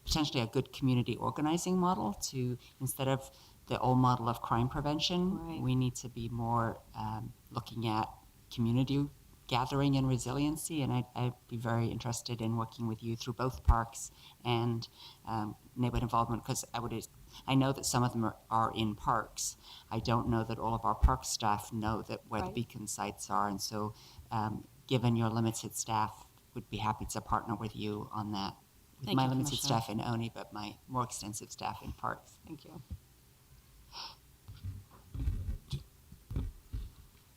potentially a good community organizing model to, instead of the old model of crime prevention, we need to be more looking at community gathering and resiliency, and I'd be very interested in working with you through both parks and neighborhood involvement, because I know that some of them are in parks. I don't know that all of our park staff know that where the beacon sites are, and so given your limited staff, would be happy to partner with you on that. With my limited staff in ONI, but my more extensive staff in parks. Thank you.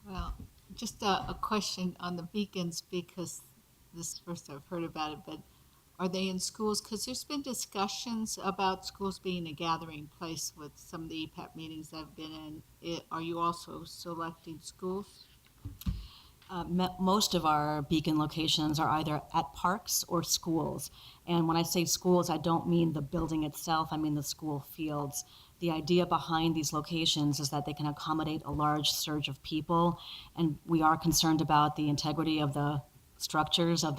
Well, just a question on the beacons, because this is the first I've heard about it, but are they in schools? Because there's been discussions about schools being a gathering place with some of the EPAP meetings I've been in. Are you also selecting schools? Most of our beacon locations are either at parks or schools. And when I say schools, I don't mean the building itself, I mean the school fields. The idea behind these locations is that they can accommodate a large surge of people, and we are concerned about the integrity of the structures of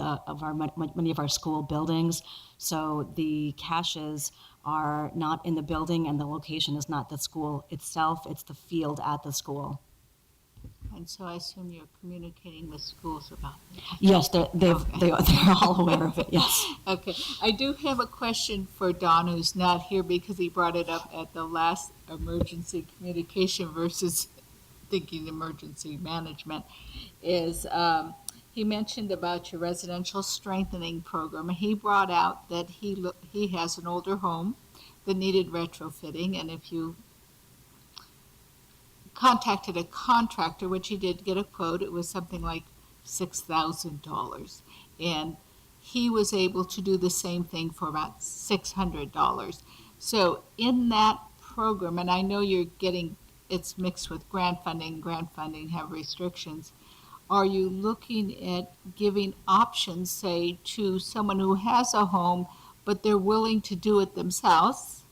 many of our school buildings. So the caches are not in the building, and the location is not the school itself, it's the field at the school. And so I assume you're communicating with schools about that. Yes, they're all aware of it, yes. Okay. I do have a question for Don, who's not here because he brought it up at the last emergency communication versus thinking emergency management. He mentioned about your residential strengthening program. He brought out that he has an older home that needed retrofitting, and if you contacted a contractor, which he did get a quote, it was something like $6,000. And he was able to do the same thing for about $600. So in that program, and I know it's mixed with grant funding have restrictions, are you looking at giving options, say, to someone who has a home, but they're willing to do it themselves,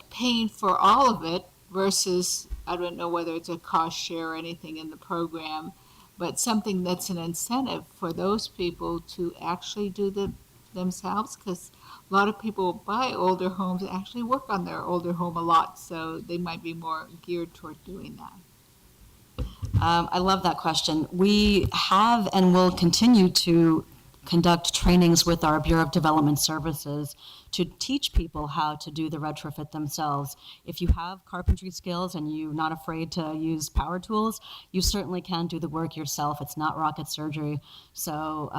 paying for all of it, versus, I don't know whether it's a cost share or anything in the program, but something that's an incentive for those people to actually do themselves? Because a lot of people buy older homes and actually work on their older home a lot, so they might be more geared toward doing that. I love that question. We have and will continue to conduct trainings with our Bureau of Development Services to teach people how to do the retrofit themselves. If you have carpentry skills and you're not afraid to use power tools, you certainly can do the work yourself. It's not rocket surgery. So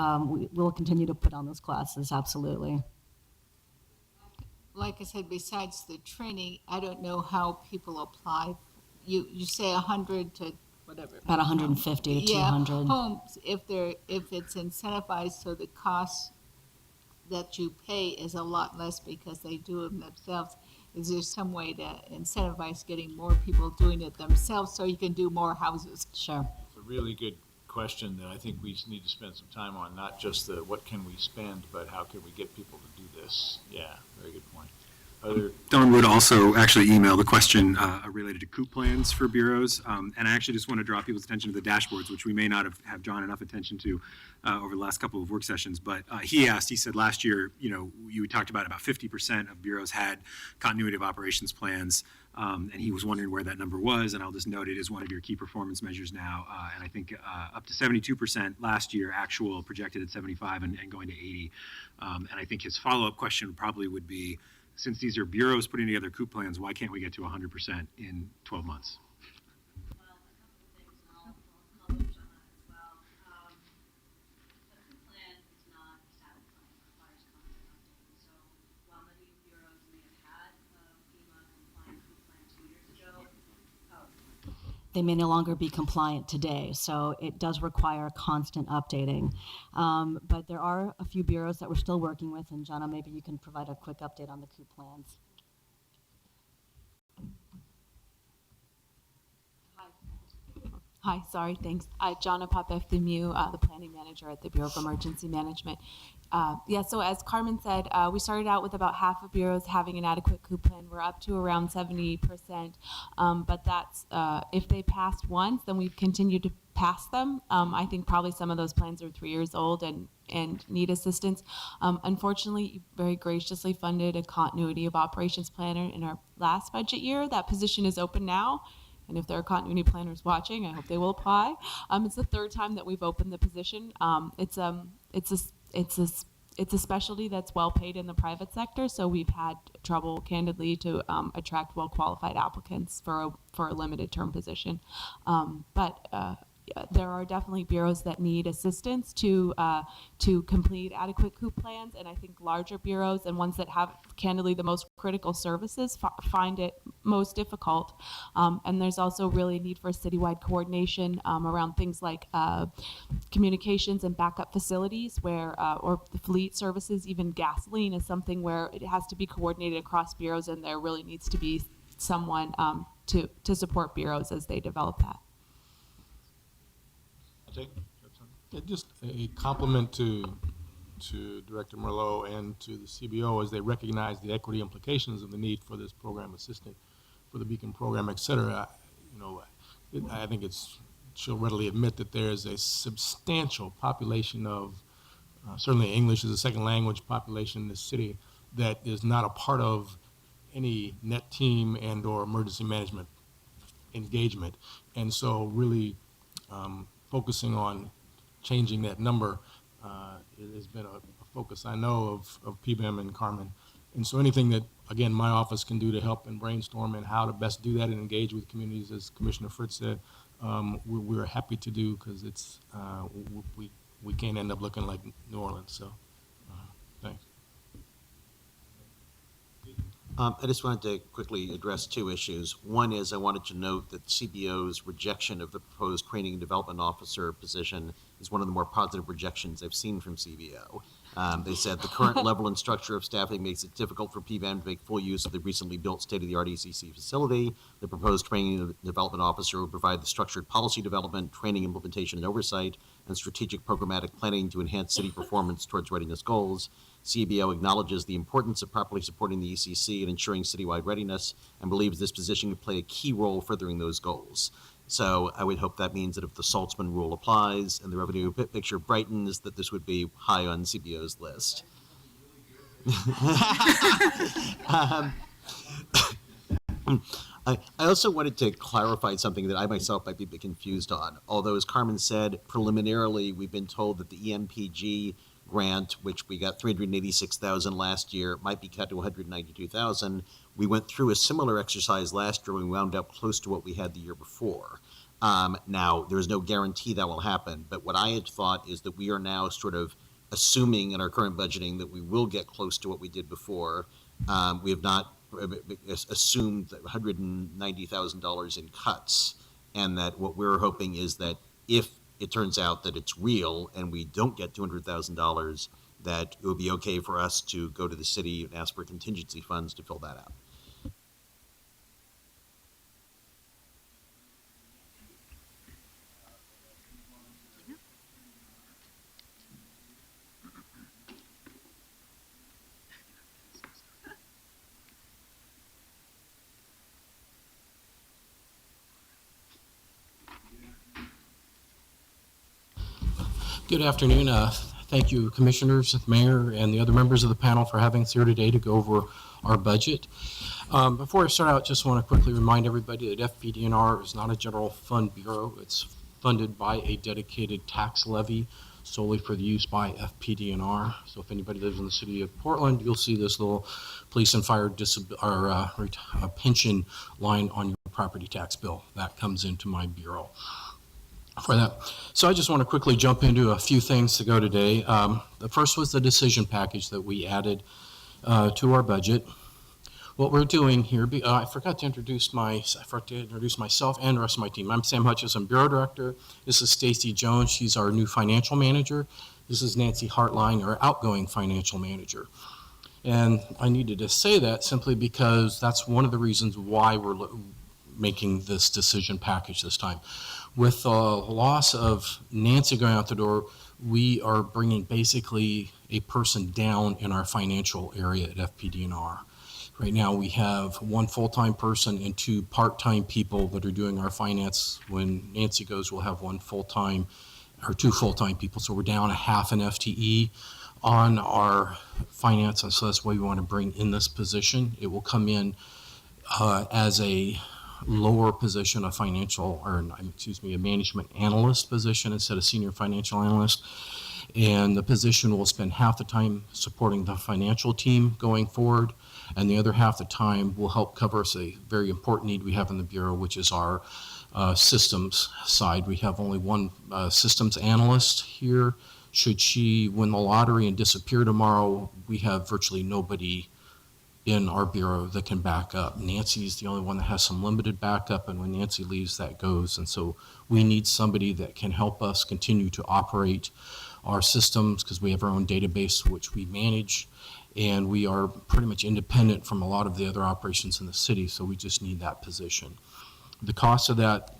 we'll continue to put on those classes, absolutely. like I said, besides the training, I don't know how people apply. You say 100 to whatever. About 150 to Yeah, 200. homes, if it's incentivized, so the cost that you pay is a lot less because they do them themselves. Is there some way to incentivize getting more people doing it themselves so you can do more houses? Sure. It's a really good question that I think we need to spend some time on, not just the what can we spend, but how can we get people to do this? Yeah, very good point. Don Wood also actually emailed a question related to COOP plans for bureaus, and I actually just want to draw people's attention to the dashboards, which we may not have drawn enough attention to over the last couple of work sessions. But he said last year, you talked about 50% of bureaus had continuity of operations plans, and he was wondering where that number was, and I'll just note it is one of your key performance measures now, and I think up to 72% last year, actual projected at 75 and going to 80. And I think his follow-up question probably would be, since these are bureaus putting together COOP plans, why can't we get to 100% in 12 months? They may no longer be compliant today, so it does require constant updating. But there are a few bureaus that we're still working with, and Jonna, maybe you can provide a quick update on the COOP plans. Hi, sorry, thanks. Jonna Papefdemiu, the planning manager at the Bureau of Emergency Management. So as Carmen said, we started out with about half of bureaus having an adequate COOP plan. We're up to around 70%, but that's, if they passed once, then we've continued to pass them. I think probably some of those plans are 3 years old and need assistance. Unfortunately, you very graciously funded a continuity of operations planner in our last budget year. That position is open now. And if there are continuity planners watching, I hope they will apply. It's the third time that we've opened the position. It's a specialty that's well paid in the private sector, so we've had trouble, candidly, to attract well qualified applicants for a limited term position. But there are definitely bureaus that need assistance to complete adequate COOP plans, and I think larger bureaus and ones that have, candidly, the most critical services find it most difficult. And there's also really a need for citywide coordination around things like communications and backup facilities, where or the fleet services, even gasoline is something where it has to be coordinated across bureaus, and there really needs to be someone to support bureaus as they develop that. Yeah, just a compliment to Director Merlot and to the CBO as they recognize the equity implications of the need for this program assistant for the Beacon program, et cetera. I think she'll readily admit that there is a substantial population of certainly English as a second language population in this city that is not a part of any net team and or emergency management engagement. And so really focusing on changing that number it has been a focus, I know, of PBEM and Carmen. And so anything that, again, my office can do to help and brainstorm and how to best do that and engage with communities, as Commissioner Fritz said, we're happy to do, because it's we can't end up looking like New Orleans. So thanks. I just wanted to quickly address two issues. One is I wanted to note that CBO's rejection of the proposed training and development officer position is one of the more positive rejections I've seen from CBO. They said the current level and structure of staffing makes it difficult for PBEM to make full use of the recently built state-of-the-art ECC facility. The proposed training and development officer will provide the structured policy development, training, implementation, and oversight, and strategic programmatic planning to enhance city performance towards readiness goals. CBO acknowledges the importance of properly supporting the ECC and ensuring citywide readiness, and believes this position could play a key role furthering those goals. So I would hope that means that if the Saltzman rule applies and the revenue picture brightens, that this would be high on CBO's list. I also wanted to clarify something that I myself might be a bit confused on. Although, as Carmen said, preliminarily we've been told that the EMPG grant, which we got $386,000 last year, might be cut to $192,000. We went through a similar exercise last year and we wound up close to what we had the year before. Now, there's no guarantee that will happen, but what I had thought is that we are now sort of assuming in our current budgeting that we will get close to what we did before. We have not assumed that $190,000 in cuts, and that what we're hoping is that if it turns out that it's real and we don't get $200,000, that it would be okay for us to go to the city and ask for contingency funds to fill that out. Good afternoon. Thank you, Commissioners, Mayor, and the other members of the panel for having us here today to go over our budget. Before I start out, just want to quickly remind everybody that FPDNR is not a general fund bureau. It's funded by a dedicated tax levy solely for the use by FPDNR. So if anybody lives in the city of Portland, you'll see this little police and fire pension line on your property tax bill. That comes into my bureau for that. So I just want to quickly jump into a few things to go today. The first was the decision package that we added to our budget. What we're doing here, I forgot to introduce myself and the rest of my team. I'm Sam Hutchison, Bureau Director. This is Stacy Jones. She's our new financial manager. This is Nancy Hartline, our outgoing financial manager. And I needed to say that simply because that's one of the reasons why we're making this decision package this time. With the loss of Nancy going out the door, we are bringing basically a person down in our financial area at FPDNR. Right now we have one full-time person and two part-time people that are doing our finance. When Nancy goes, we'll have one full-time or two full-time people. So we're down a half an FTE on our finance, and so that's why we want to bring in this position. It will come in as a lower position, a management analyst position instead of senior financial analyst. And the position will spend half the time supporting the financial team going forward, and the other half the time will help cover us a very important need we have in the Bureau, which is our systems side. We have only one systems analyst here. Should she win the lottery and disappear tomorrow, we have virtually nobody in our Bureau that can back up. Nancy's the only one that has some limited backup, and when Nancy leaves, that goes. And so we need somebody that can help us continue to operate our systems, because we have our own database which we manage, and we are pretty much independent from a lot of the other operations in the city, so we just need that position. The cost of that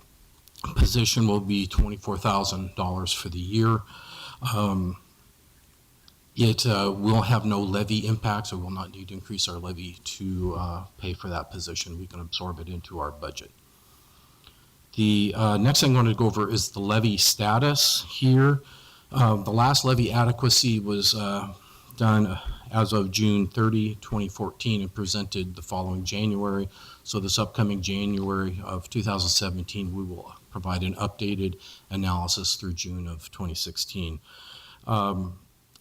position will be $24,000 for the year. It will have no levy impact, so we'll not need to increase our levy to pay for that position. We can absorb it into our budget. The next thing I want to go over is the levy status here. The last levy adequacy was done as of June 30, 2014, and presented the following January. So this upcoming January of 2017, we will provide an updated analysis through June of 2016.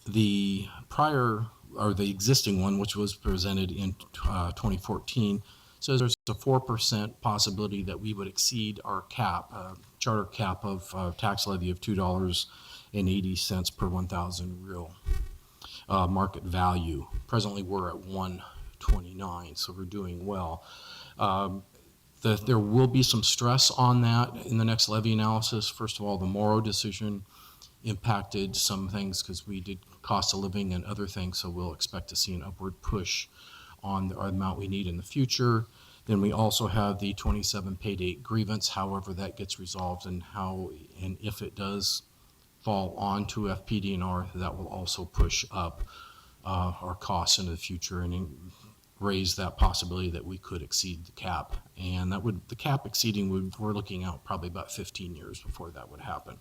The prior, or the existing one, which was presented in 2014, says there's a 4% possibility that we would exceed our cap, charter cap of tax levy of $2.80 per 1,000 real market value. Presently, we're at 129, so we're doing well. There will be some stress on that in the next levy analysis. First of all, the Morrow decision impacted some things because we did cost of living and other things, so we'll expect to see an upward push on the amount we need in the future. Then we also have the 27 pay date grievance, however that gets resolved, and how and if it does fall onto FPDNR, that will also push up our costs into the future and raise that possibility that we could exceed the cap. And that would, the cap exceeding, we're looking out probably about 15 years before that would happen.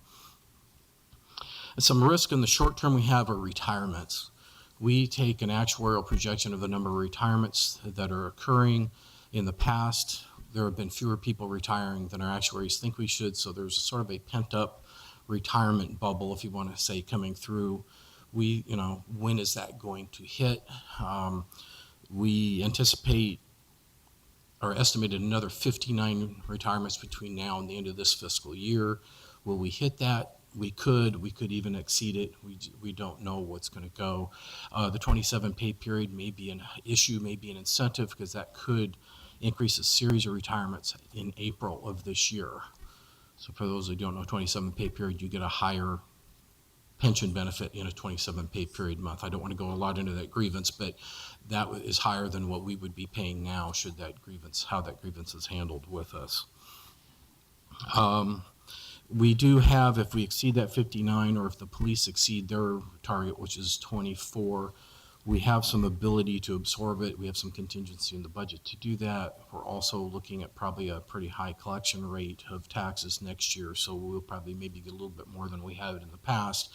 Some risk in the short term we have are retirements. We take an actuarial projection of the number of retirements that are occurring. In the past, there have been fewer people retiring than our actuaries think we should, so there's sort of a pent-up retirement bubble, if you want to say, coming through. When is that going to hit? We anticipate or estimated another 59 retirements between now and the end of this fiscal year. Will we hit that? We could even exceed it. We don't know what's going to go. The 27 pay period may be an issue, may be an incentive, because that could increase a series of retirements in April of this year. So for those who don't know, 27 pay period, you get a higher pension benefit in a 27 pay period month. I don't want to go a lot into that grievance, but that is higher than what we would be paying now should that grievance, how that grievance is handled with us. We do have, if we exceed that 59, or if the police exceed their target, which is 24, we have some ability to absorb it. We have some contingency in the budget to do that. We're also looking at probably a pretty high collection rate of taxes next year, so we'll probably maybe get a little bit more than we have in the past.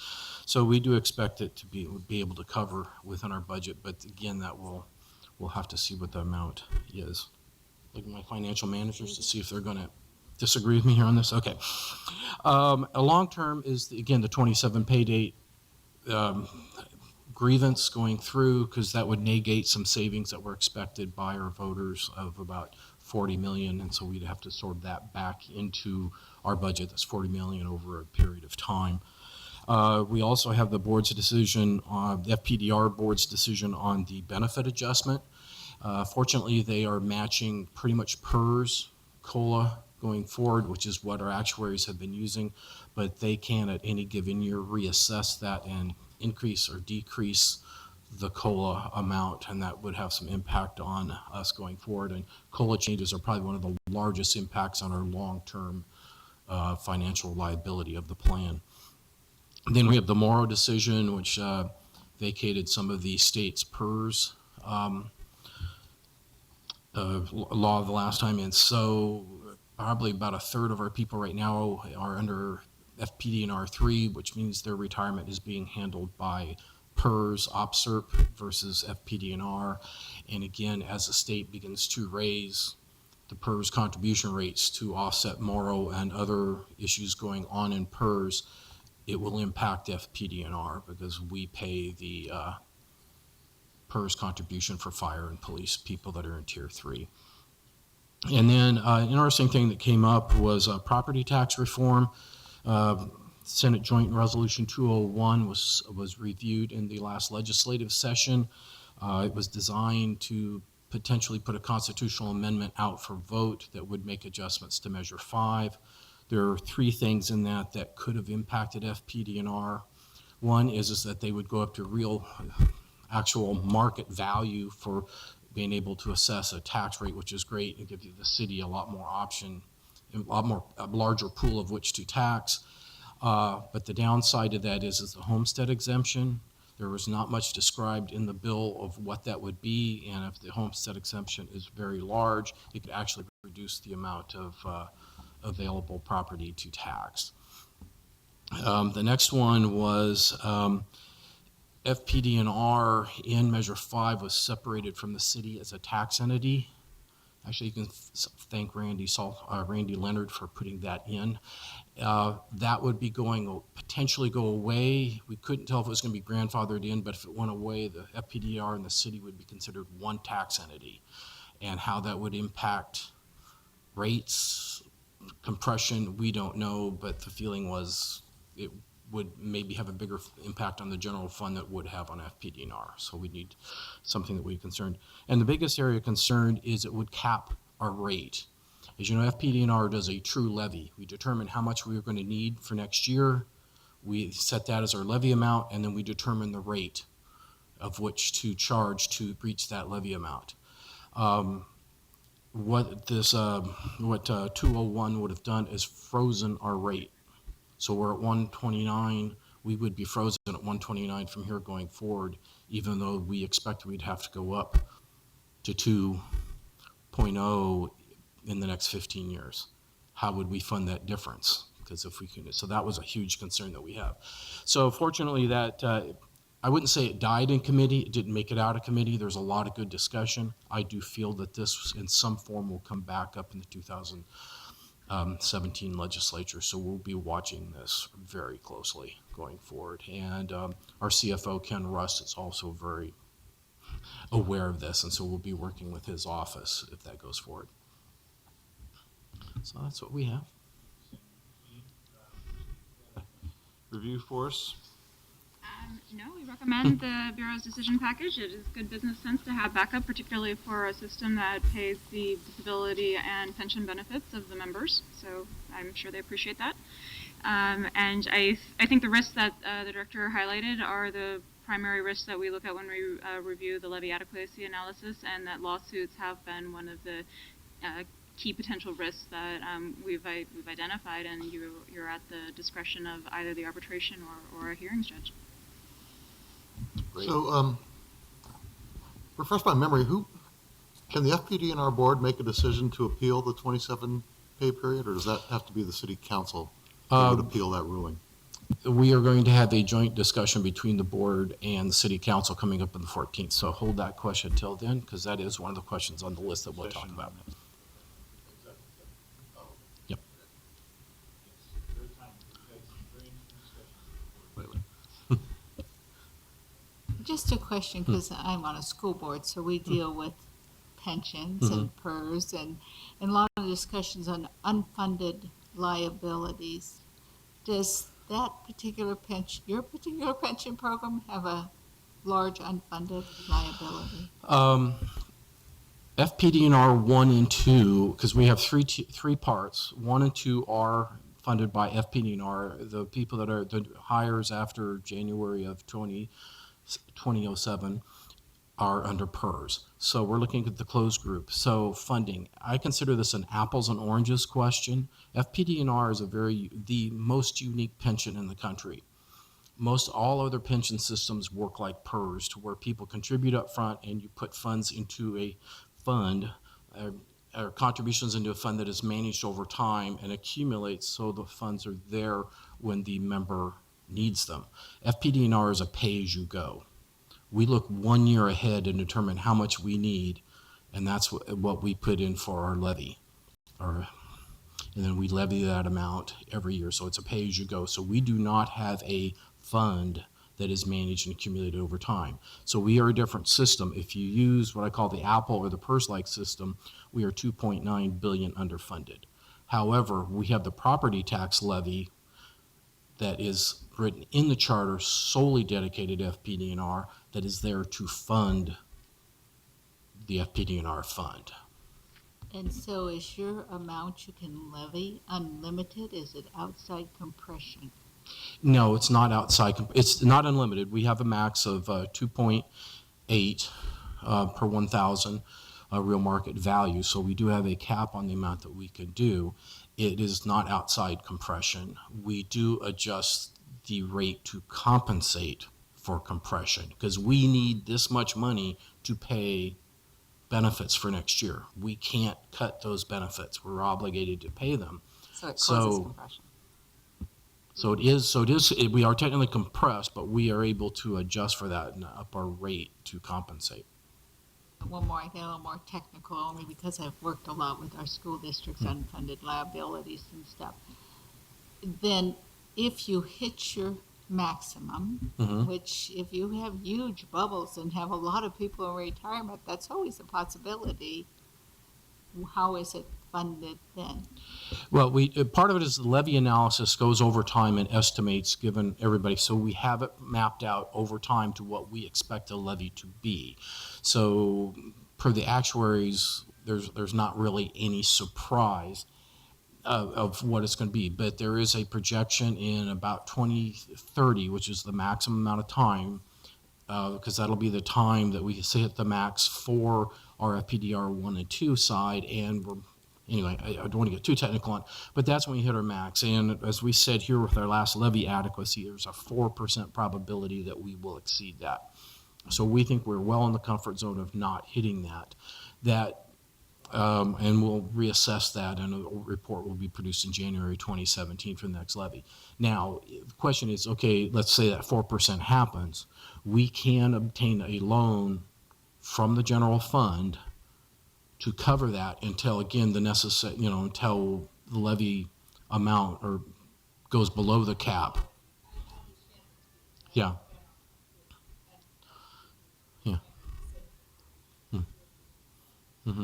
So we do expect it to be able to cover within our budget, but again, that we'll have to see what the amount is. Look at my financial managers to see if they're going to disagree with me here on this. Okay. A long term is, again, the 27 pay date grievance going through, because that would negate some savings that were expected by our voters of about 40 million, and so we'd have to sort that back into our budget. That's 40 million over a period of time. We also have the board's decision, the FPDR board's decision on the benefit adjustment. Fortunately, they are matching pretty much PERS, COLA, going forward, which is what our actuaries have been using, but they can at any given year reassess that and increase or decrease the COLA amount, and that would have some impact on us going forward. And COLA changes are probably one of the largest impacts on our long-term financial liability of the plan. And then we have the Morrow decision, which vacated some of the state's PERS law the last time, and so probably about a third of our people right now are under FPD and R3, which means their retirement is being handled by PERS, OPSERP versus FPD and R. And again, as the state begins to raise the PERS contribution rates to offset Morrow and other issues going on in PERS, it will impact FPD and R, because we pay the PERS contribution for fire and police people that are in Tier 3. And then an interesting thing that came up was property tax reform. Senate Joint Resolution 201 was reviewed in the last legislative session. It was designed to potentially put a constitutional amendment out for vote that would make adjustments to Measure 5. There are three things in that that could have impacted FPD and R. One is that they would go up to real actual market value for being able to assess a tax rate, which is great, and give the city a lot more option, a larger pool of which to tax. But the downside of that is the homestead exemption. There was not much described in the bill of what that would be, and if the homestead exemption is very large, it could actually reduce the amount of available property to tax. The next one was FPD and R in Measure 5 was separated from the city as a tax entity. Actually, you can thank Randy Leonard for putting that in. That would be potentially go away. We couldn't tell if it was going to be grandfathered in, but if it went away, the FPDR and the city would be considered one tax entity. And how that would impact rates, compression, we don't know, but the feeling was it would maybe have a bigger impact on the general fund that would have on FPD&R. So we need something that we're concerned. And the biggest area of concern is it would cap our rate. As you know, FPD&R does a true levy. We determine how much we are going to need for next year. We set that as our levy amount, and then we determine the rate of which to charge to reach that levy amount. What 201 would have done is frozen our rate. So we're at 129, we would be frozen at 129 from here going forward, even though we expect we'd have to go up to 2.0 in the next 15 years. How would we fund that difference? Because if we can, so that was a huge concern that we have. So fortunately that, I wouldn't say it died in committee, it didn't make it out of committee. There's a lot of good discussion. I do feel that this in some form will come back up in the 2017 legislature, so we'll be watching this very closely going forward. And our CFO, Ken Rust, is also very aware of this, and so we'll be working with his office if that goes forward. So that's what we have. review for us? No, we recommend the Bureau's decision package. It is good business sense to have backup, particularly for a system that pays the disability and pension benefits of the members. So I'm sure they appreciate that. And I think the risks that the director highlighted are the primary risks that we look at when we review the levy adequacy analysis, and that lawsuits have been one of the key potential risks that we've identified, and you're at the discretion of either the arbitration or a hearings judge. So, refresh my memory, can the FPD and our board make a decision to appeal the 27 pay period, or does that have to be the city council that would appeal that ruling? We are going to have a joint discussion between the board and the city council coming up on the 14th. So hold that question till then, because that is one of the questions on the list that we'll talk about. Yep. Just a question, because I'm on a school board, so we deal with pensions and PERS and a lot of discussions on unfunded liabilities. Does that particular pension, your particular pension program, have a large unfunded liability? FPD&R 1 and 2, because we have three parts. 1 and 2 are funded by FPD&R. The people that are the hires after January of 2007 are under PERS. So we're looking at the closed group. So funding, I consider this an apples and oranges question. FPD&R is the most unique pension in the country. Most all other pension systems work like PERS, to where people contribute up front and you put funds into a fund, or contributions into a fund that is managed over time and accumulates, so the funds are there when the member needs them. FPD&R is a pay-as-you-go. We look 1 year ahead and determine how much we need, and that's what we put in for our levy. And then we levy that amount every year, so it's a pay-as-you-go. So we do not have a fund that is managed and accumulated over time. So we are a different system. If you use what I call the Apple or the PERS-like system, we are $2.9 billion underfunded. However, we have the property tax levy that is written in the charter, solely dedicated to FPD&R, that is there to fund the FPD&R fund. And so is your amount you can levy unlimited? Is it outside compression? No, it's not outside. It's not unlimited. We have a max of 2.8 per 1,000 real market value. So we do have a cap on the amount that we can do. It is not outside compression. We do adjust the rate to compensate for compression, because we need this much money to pay benefits for next year. We can't cut those benefits. We're obligated to pay them. So it causes compression. So we are technically compressed, but we are able to adjust for that and up our rate to compensate. One more, I get a little more technical, only because I've worked a lot with our school districts' unfunded liabilities and stuff. Then if you hit your maximum, which if you have huge bubbles and have a lot of people in retirement, that's always a possibility. How is it funded then? Well, part of it is the levy analysis goes over time and estimates given everybody. So we have it mapped out over time to what we expect the levy to be. So per the actuaries, there's not really any surprise of what it's going to be. But there is a projection in about 2030, which is the maximum amount of time, because that'll be the time that we hit the max for our FPDR 1 and 2 side. And anyway, I don't want to get too technical on it, but that's when we hit our max. And as we said here with our last levy adequacy, there's a 4% probability that we will exceed that. So we think we're well in the comfort zone of not hitting that. And we'll reassess that, and a report will be produced in January 2017 for the next levy. Now, the question is, okay, let's say that 4% happens. We can obtain a loan from the general fund to cover that until, again, until the levy amount or goes below the cap. Yeah. Yeah. Mm-hmm.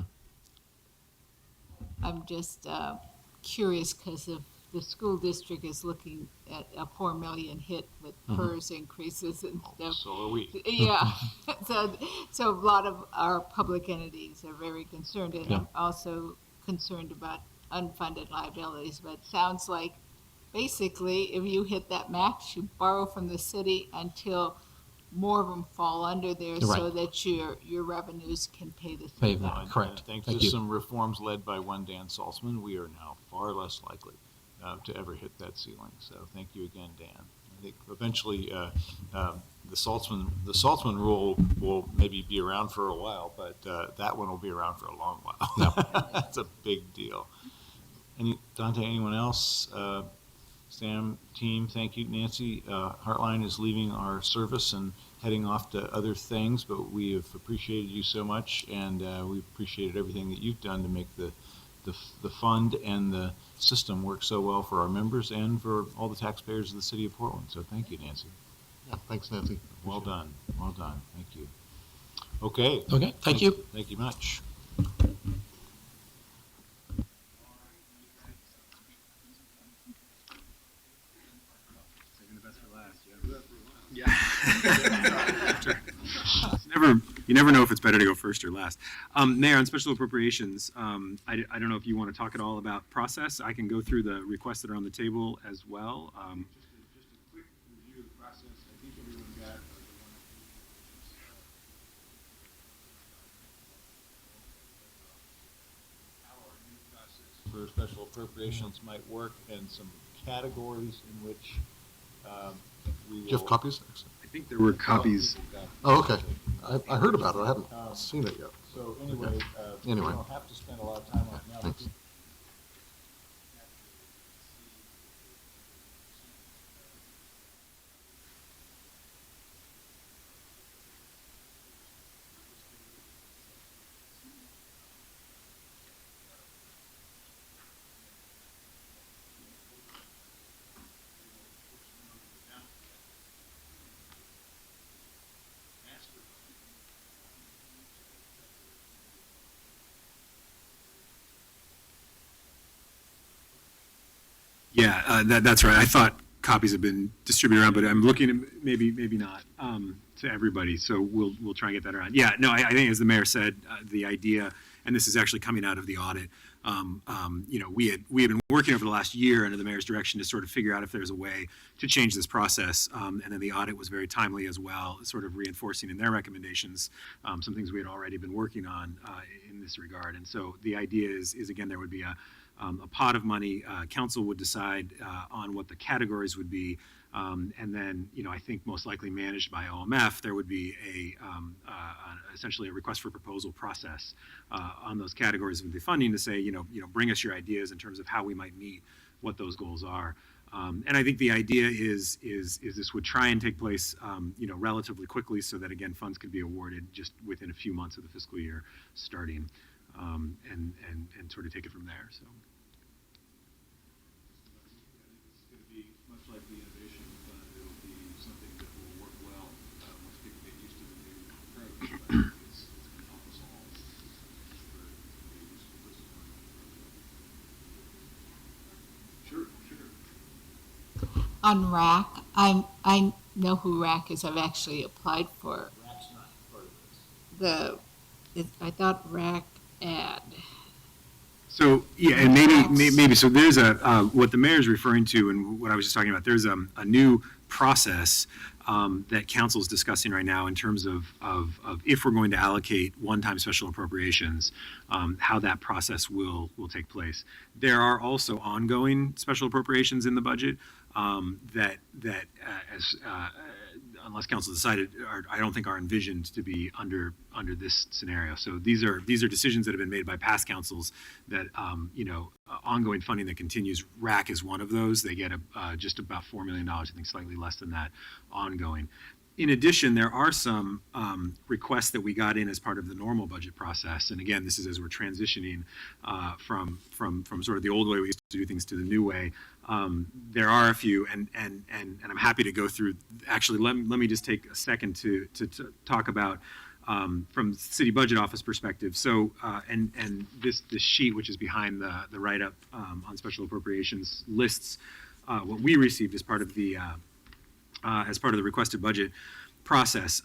I'm just curious because of the school district is looking at a 4 million hit with PERS increases and stuff. So are we. Yeah, so a lot of our public entities are very concerned, and Yeah. I'm also concerned about unfunded liabilities, but it sounds like basically if you hit that max, you borrow from the city until more of them fall under there so Right. that your revenues can pay the Pay city that. back. Correct. Thanks Thank to you. some reforms led by one Dan Saltzman, we are now far less likely to ever hit that ceiling. So thank you again, Dan. I think eventually the Saltzman rule will maybe be around for a while, but that one will be around for a long while. That's a big deal. Dante, anyone else? Sam, team, thank you. Nancy, Heartline is leaving our service and heading off to other things, but we have appreciated you so much, and we appreciated everything that you've done to make the fund and the system work so well for our members and for all the taxpayers of the city of Portland. So thank you, Nancy. Yeah, thanks, Nancy. Well done. Well done. Thank you. Okay. Okay, thank you. Thank you much. Saving the best for last, yeah. You never know if it's better to go first or last. Mayor, on special appropriations, I don't know if you want to talk at all about process. I can go through the requests that are on the table as well. Just a quick review of the process. I think everyone got how our new process for special appropriations might work and some categories in which we will. Do you have copies? I think there were copies. Oh, okay. I heard about it. I haven't seen it yet. So anyway, Okay. we Anyway. don't have to spend a lot of time on it now. Thanks. Yeah, that's right. I thought copies have been distributed around, but I'm looking at maybe not to everybody. So we'll try and get that around. Yeah, no, I think as the mayor said, the idea, and this is actually coming out of the audit. We had been working over the last year under the mayor's direction to sort of figure out if there's a way to change this process. And then the audit was very timely as well, sort of reinforcing in their recommendations some things we had already been working on in this regard. And so the idea is again, there would be a pot of money. Council would decide on what the categories would be. And then, I think most likely managed by OMF, there would be essentially a request for proposal process on those categories of the funding to say, bring us your ideas in terms of how we might meet what those goals are. And I think the idea is this would try and take place, relatively quickly so that, again, funds could be awarded just within a few months of the fiscal year starting, and sort of take it from there, so. It's going to be much like the innovation fund. It'll be something that will work well once people get used to the new approach. But it's going to help us all. For a useful discipline. Sure. On RAC, I know who RAC is. I've actually applied for RAC's not part of this. I thought RAC ad. So, yeah, and maybe, so there's what the mayor's referring to and what I was just talking about, there's a new process that council's discussing right now in terms of if we're going to allocate one-time special appropriations, how that process will take place. There are also ongoing special appropriations in the budget unless council decided, I don't think are envisioned to be under this scenario. So these are decisions that have been made by past councils that, ongoing funding that continues. RAC is one of those. They get just about $4 million, I think slightly less than that, ongoing. In addition, there are some requests that we got in as part of the normal budget process. And again, this is as we're transitioning from sort of the old way we used to do things to the new way. There are a few, and I'm happy to go through. Actually, let me just take a second to talk about from the city budget office perspective. So, and this sheet, which is behind the write-up on special appropriations, lists what we received as part of the requested budget process.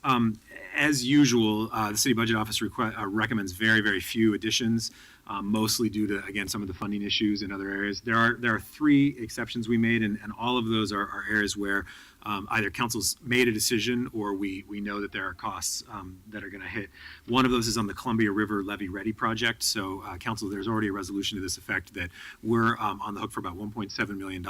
As usual, the city budget office recommends very, very few additions, mostly due to, again, some of the funding issues in other areas. There are 3 exceptions we made, and all of those are areas where either council's made a decision or we know that there are costs that are going to hit. One of those is on the Columbia River Levee Ready project. So council, there's already a resolution to this effect that we're on the hook for about $1.7 million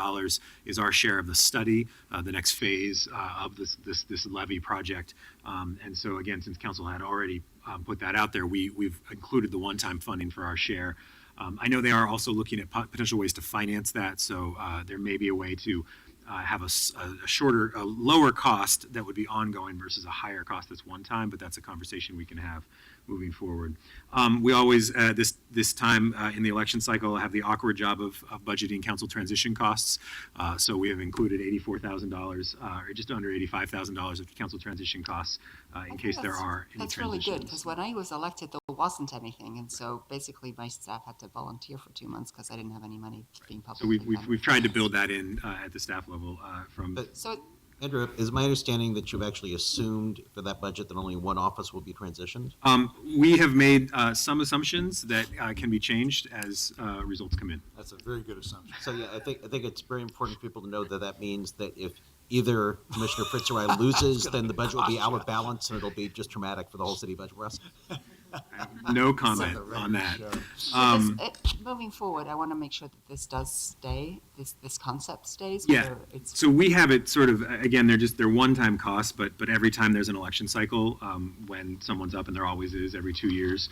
is our share of the study, the next phase of this levee project. And so again, since council had already put that out there, we've included the one-time funding for our share. I know they are also looking at potential ways to finance that. So there may be a way to have a lower cost that would be ongoing versus a higher cost that's one time, but that's a conversation we can have moving forward. We always, this time in the election cycle, have the awkward job of budgeting council transition costs. So we have included $84,000, or just under $85,000 of council transition costs in case there are any That's really transitions. good, because when I was elected, there wasn't anything, and so basically my staff had to volunteer for 2 months because I didn't have any money being So publicly funded. we've tried to build that in at the staff level from. So Andrew, is my understanding that you've actually assumed for that budget that only one office will be transitioned? We have made some assumptions that can be changed as results come in. That's a very good assumption. So yeah, I think it's very important for people to know that that means that if either Commissioner Fritz or I loses, then the budget will be out of balance and it'll be just traumatic for the whole city budget. Russ? No comment on that. moving forward, I want to make sure that this does stay, this concept stays. Yeah, whether it's so we have it sort of, again, they're one-time costs, but every time there's an election cycle, when someone's up, and there always is every 2 years,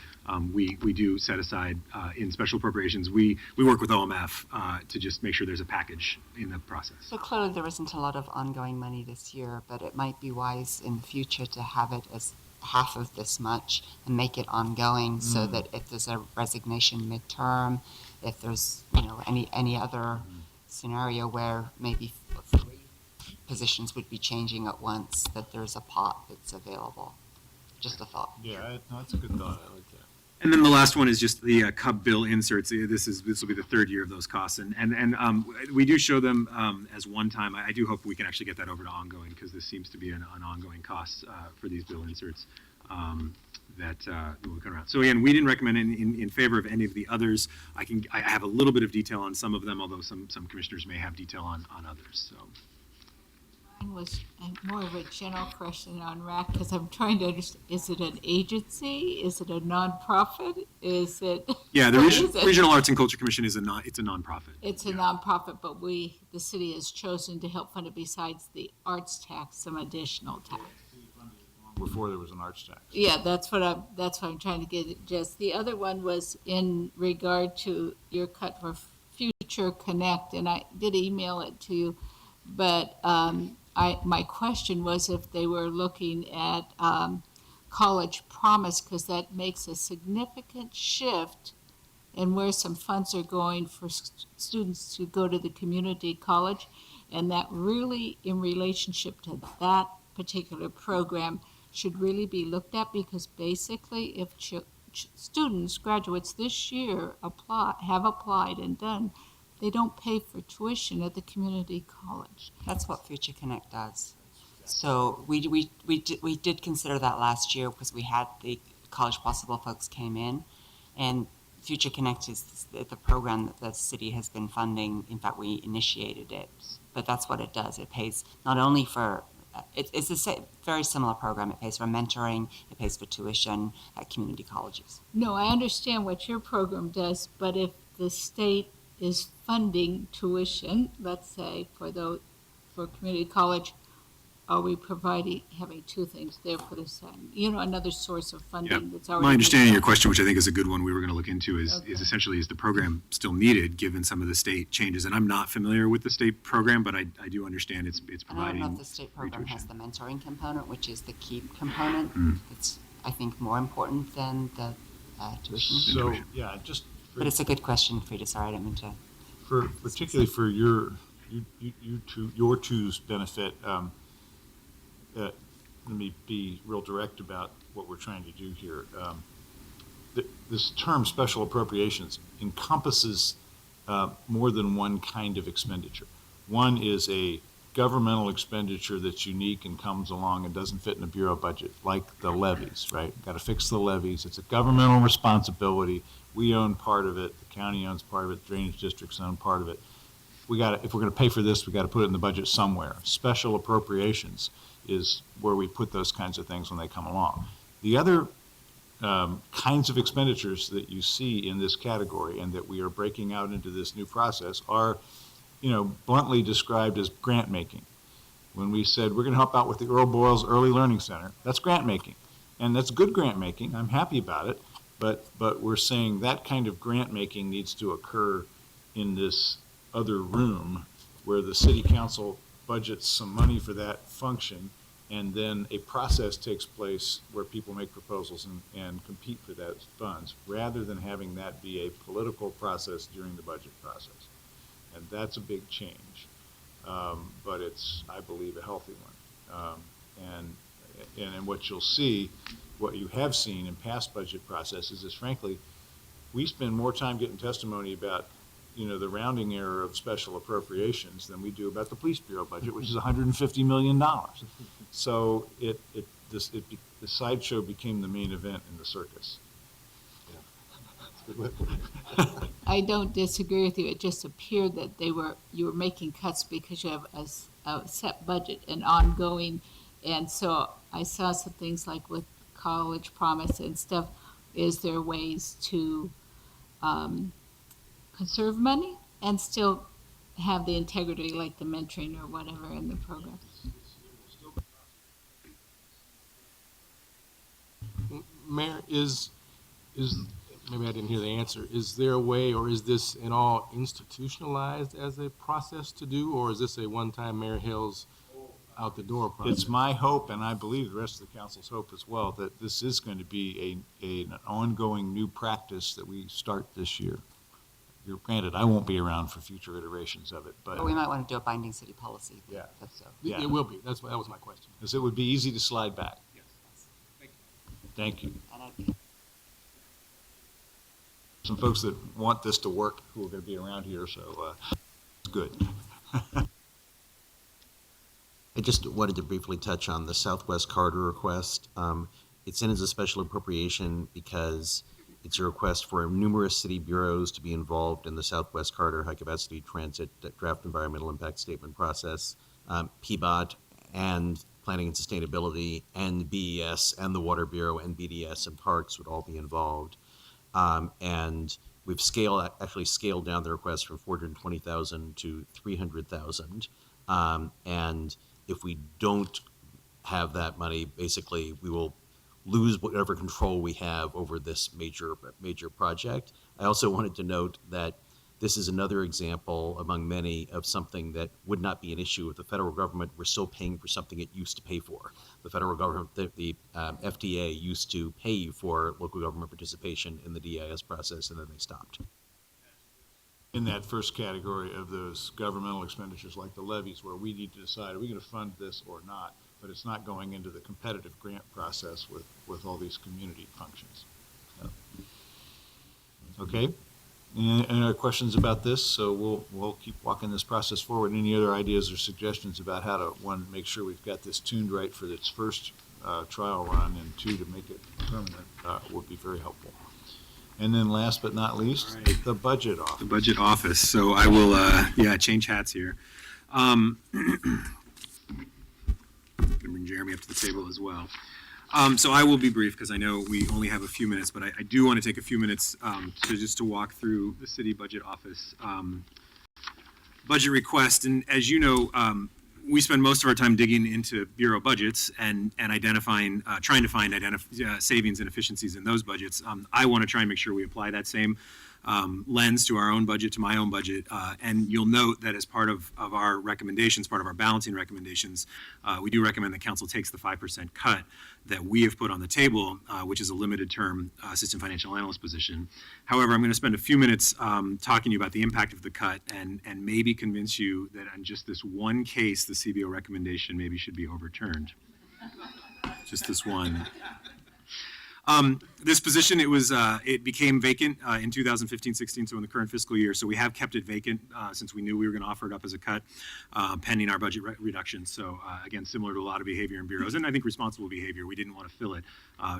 we do set aside, in special appropriations, we work with OMF to just make sure there's a package in the process. So clearly there isn't a lot of ongoing money this year, but it might be wise in the future to have it as half of this much and make it ongoing so that if there's a resignation midterm, if there's, any other scenario where maybe 3 positions would be changing at once, that there's a pot that's available. Just a thought. Yeah, that's a good thought. I like that. And then the last one is just the CUB bill inserts. This will be the 3rd year of those costs, and we do show them as one time. I do hope we can actually get that over to ongoing, because this seems to be an ongoing cost for these bill inserts that will come around. So again, we didn't recommend in favor of any of the others. I have a little bit of detail on some of them, although some commissioners may have detail on others. So. Mine was more of a general question on RAC, because I'm trying to understand, is it an agency? Is it a nonprofit? Is it? Yeah, the what is it? Regional Arts and Culture Commission it's a nonprofit. It's a nonprofit, but the city has chosen to help fund it besides the arts tax, some additional tax. Before there was an arts tax. Yeah, that's what I'm trying to get at, Jess. The other one was in regard to your cut for Future Connect, and I did email it to you, but my question was if they were looking at College Promise, because that makes a significant shift in where some funds are going for students to go to the community college, and that really, in relationship to that particular program, should really be looked at, because basically if students, graduates this year have applied and done, they don't pay for tuition at the community college. That's what Future Connect does. So we did consider that last year, because we had the College Possible folks came in, and Future Connect is the program that the city has been funding. In fact, we initiated it, but that's what it does. It pays not only for it's a very similar program. It pays for mentoring, it pays for tuition at community colleges. No, I understand what your program does, but if the state is funding tuition, let's say for community college, are we having 2 things there put aside? Another source of funding that's already. My understanding of your question, which I think is a good one we were going to look into, is essentially, is the program still needed given some of the state changes? And I'm not familiar with the state program, but I do understand it's providing. I don't know if the state program has the mentoring component, which is the key component. It's, I think, more important than the tuition. So, yeah, but it's a good question, Frida. Sorry, I didn't mean to. Particularly for your two's benefit, let me be real direct about what we're trying to do here. This term special appropriations encompasses more than one kind of expenditure. One is a governmental expenditure that's unique and comes along and doesn't fit in a bureau budget, like the levies, right? Got to fix the levies. It's a governmental responsibility. We own part of it. The county owns part of it. Drainage districts own part of it. If we're going to pay for this, we got to put it in the budget somewhere. Special appropriations is where we put those kinds of things when they come along. The other kinds of expenditures that you see in this category and that we are breaking out into this new process are, bluntly described as grant making. When we said we're going to help out with the Earl Boyles Early Learning Center, that's grant making. And that's good grant making. I'm happy about it. But we're saying that kind of grant making needs to occur in this other room where the city council budgets some money for that function, and then a process takes place where people make proposals and compete for those funds, rather than having that be a political process during the budget process. And that's a big change, but it's, I believe, a healthy one. And what you'll see, what you have seen in past budget processes is, frankly, we spend more time getting testimony about the rounding error of special appropriations than we do about the police bureau budget, which is $150 million. So the sideshow became the main event in the circus. I don't disagree with you. It just appeared that you were making cuts because you have a set budget and ongoing. And so I saw some things like with College Promise and stuff. Is there ways to conserve money and still have the integrity, like the mentoring or whatever in the program? Mayor, is maybe I didn't hear the answer. Is there a way, or is this in all institutionalized as a process to do, or is this a one-time Mayor Hill's out the door process? It's my hope, and I believe the rest of the council's hope as well, that this is going to be an ongoing new practice that we start this year. Granted, I won't be around for future iterations of it, but we might want to do a binding city policy. Yeah. So. Yeah. It will be. That was my question. Because it would be easy to slide back. Yes. Thank you. Some folks that want this to work who are going to be around here, so it's good. I just wanted to briefly touch on the Southwest Corridor request. It's in as a special appropriation because it's a request for numerous city bureaus to be involved in the Southwest Corridor high-capacity transit draft environmental impact statement process. PBOT and Planning and Sustainability and BES and the Water Bureau and BDS and Parks would all be involved. And we've actually scaled down the request from 420,000 to 300,000. And if we don't have that money, basically we will lose whatever control we have over this major project. I also wanted to note that this is another example among many of something that would not be an issue with the federal government. We're still paying for something it used to pay for. The federal government, the FDA used to pay for local government participation in the DIS process, and then they stopped. In that first category of those governmental expenditures like the levies, where we need to decide, are we going to fund this or not? But it's not going into the competitive grant process with all these community functions. So. Okay. Any other questions about this? So we'll keep walking this process forward. Any other ideas or suggestions about how to, one, make sure we've got this tuned right for its first trial run, and two, to make it permanent would be very helpful. And then last but not least, right, the budget office. The budget office. So I will, change hats here. Bring Jeremy up to the table as well. So I will be brief because I know we only have a few minutes, but I do want to take a few minutes to walk through the city budget office budget request. And as you know, we spend most of our time digging into bureau budgets and identifying, trying to find savings and efficiencies in those budgets. I want to try and make sure we apply that same lens to our own budget, to my own budget. And you'll note that as part of our recommendations, part of our balancing recommendations, we do recommend that council takes the 5% cut that we have put on the table, which is a limited term assistant financial analyst position. However, I'm going to spend a few minutes talking to you about the impact of the cut and maybe convince you that on just this one case, the CBO recommendation maybe should be overturned. just this one. This position, it became vacant in 2015-16, so in the current fiscal year. So we have kept it vacant since we knew we were going to offer it up as a cut, pending our budget reduction. So again, similar to a lot of behavior in bureaus, and I think responsible behavior, we didn't want to fill it,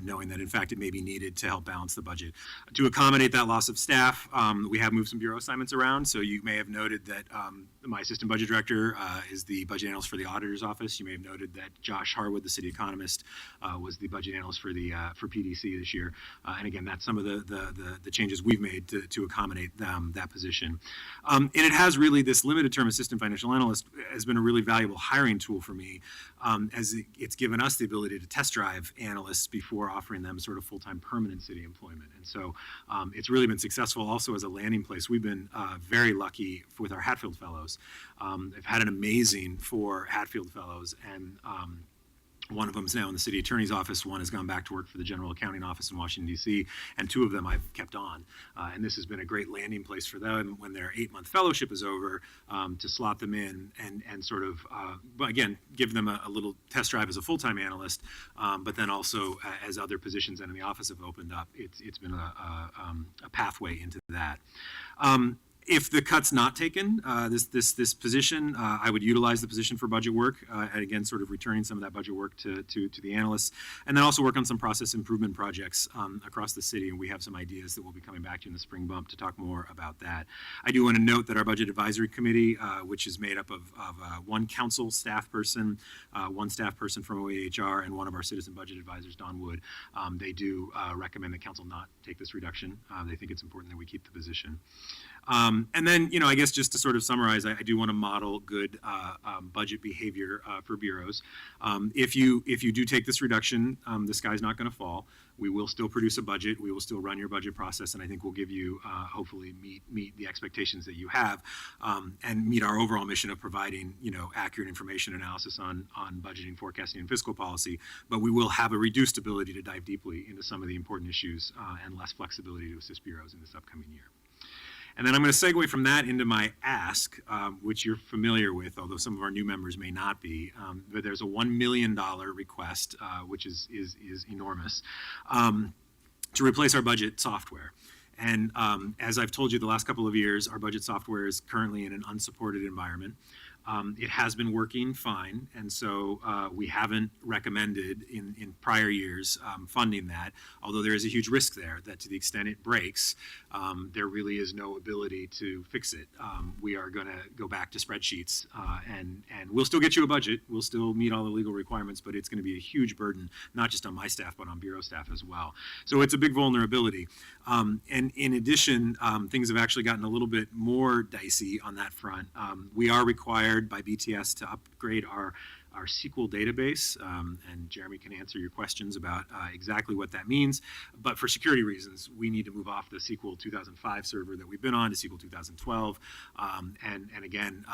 knowing that in fact it may be needed to help balance the budget. To accommodate that loss of staff, we have moved some bureau assignments around. So you may have noted that my assistant budget director is the budget analyst for the auditor's office. You may have noted that Josh Harwood, the city economist, was the budget analyst for PDC this year. And again, that's some of the changes we've made to accommodate that position. And it has really, this limited term assistant financial analyst has been a really valuable hiring tool for me, as it's given us the ability to test drive analysts before offering them sort of full-time permanent city employment. And so it's really been successful also as a landing place. We've been very lucky with our Hatfield Fellows. I've had an amazing 4 Hatfield Fellows, and one of them is now in the city attorney's office. One has gone back to work for the general accounting office in Washington, D.C., and 2 of them I've kept on. And this has been a great landing place for them when their 8-month fellowship is over, to slot them in and sort of, again, give them a little test drive as a full-time analyst, but then also as other positions in the office have opened up, it's been a pathway into that. If the cut's not taken, this position, I would utilize the position for budget work, and again, sort of returning some of that budget work to the analysts, and then also work on some process improvement projects across the city, and we have some ideas that we'll be coming back to in the spring bump to talk more about that. I do want to note that our budget advisory committee, which is made up of 1 council staff person, 1 staff person from OEHR, and 1 of our citizen budget advisors, Don Wood, they do recommend that council not take this reduction. They think it's important that we keep the position. And then, I guess just to sort of summarize, I do want to model good budget behavior for bureaus. If you do take this reduction, the sky's not going to fall. We will still produce a budget. We will still run your budget process, and I think we'll give you, hopefully, meet the expectations that you have, and meet our overall mission of providing, accurate information analysis on budgeting, forecasting, and fiscal policy. But we will have a reduced ability to dive deeply into some of the important issues, and less flexibility to assist bureaus in this upcoming year. And then I'm going to segue from that into my ask, which you're familiar with, although some of our new members may not be. But there's a $1 million request, which is enormous, to replace our budget software. And as I've told you the last couple of years, our budget software is currently in an unsupported environment. It has been working fine, and so we haven't recommended in prior years funding that, although there is a huge risk there that to the extent it breaks, there really is no ability to fix it. We are going to go back to spreadsheets, and we'll still get you a budget. We'll still meet all the legal requirements, but it's going to be a huge burden, not just on my staff, but on bureau staff as well. So it's a big vulnerability. And in addition, things have actually gotten a little bit more dicey on that front. We are required by BTS to upgrade our SQL database, and Jeremy can answer your questions about exactly what that means. But for security reasons, we need to move off the SQL 2005 server that we've been on to SQL 2012. And again,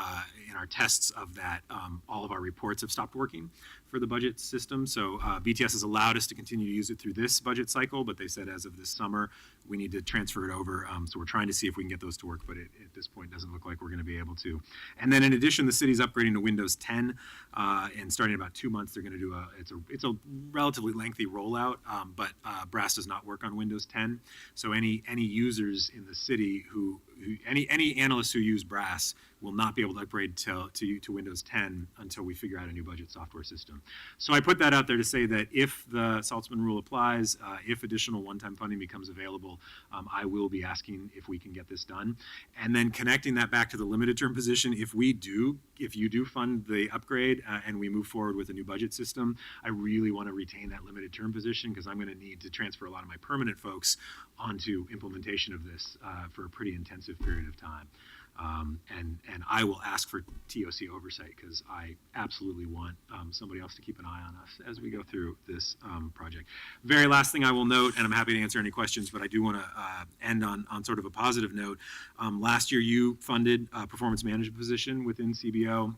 in our tests of that, all of our reports have stopped working for the budget system. So BTS has allowed us to continue to use it through this budget cycle, but they said as of this summer, we need to transfer it over. So we're trying to see if we can get those to work, but at this point, it doesn't look like we're going to be able to. And then in addition, the city's upgrading to Windows 10, and starting in about 2 months, they're going to do it's a relatively lengthy rollout, but Brass does not work on Windows 10. So any users in the city any analysts who use Brass will not be able to upgrade to Windows 10 until we figure out a new budget software system. So I put that out there to say that if the Saltzman rule applies, if additional one-time funding becomes available, I will be asking if we can get this done. And then connecting that back to the limited term position, if you do fund the upgrade and we move forward with a new budget system, I really want to retain that limited term position because I'm going to need to transfer a lot of my permanent folks onto implementation of this for a pretty intensive period of time. And I will ask for TOC oversight because I absolutely want somebody else to keep an eye on us as we go through this project. Very last thing I will note, and I'm happy to answer any questions, but I do want to end on sort of a positive note. Last year you funded a performance management position within CBO.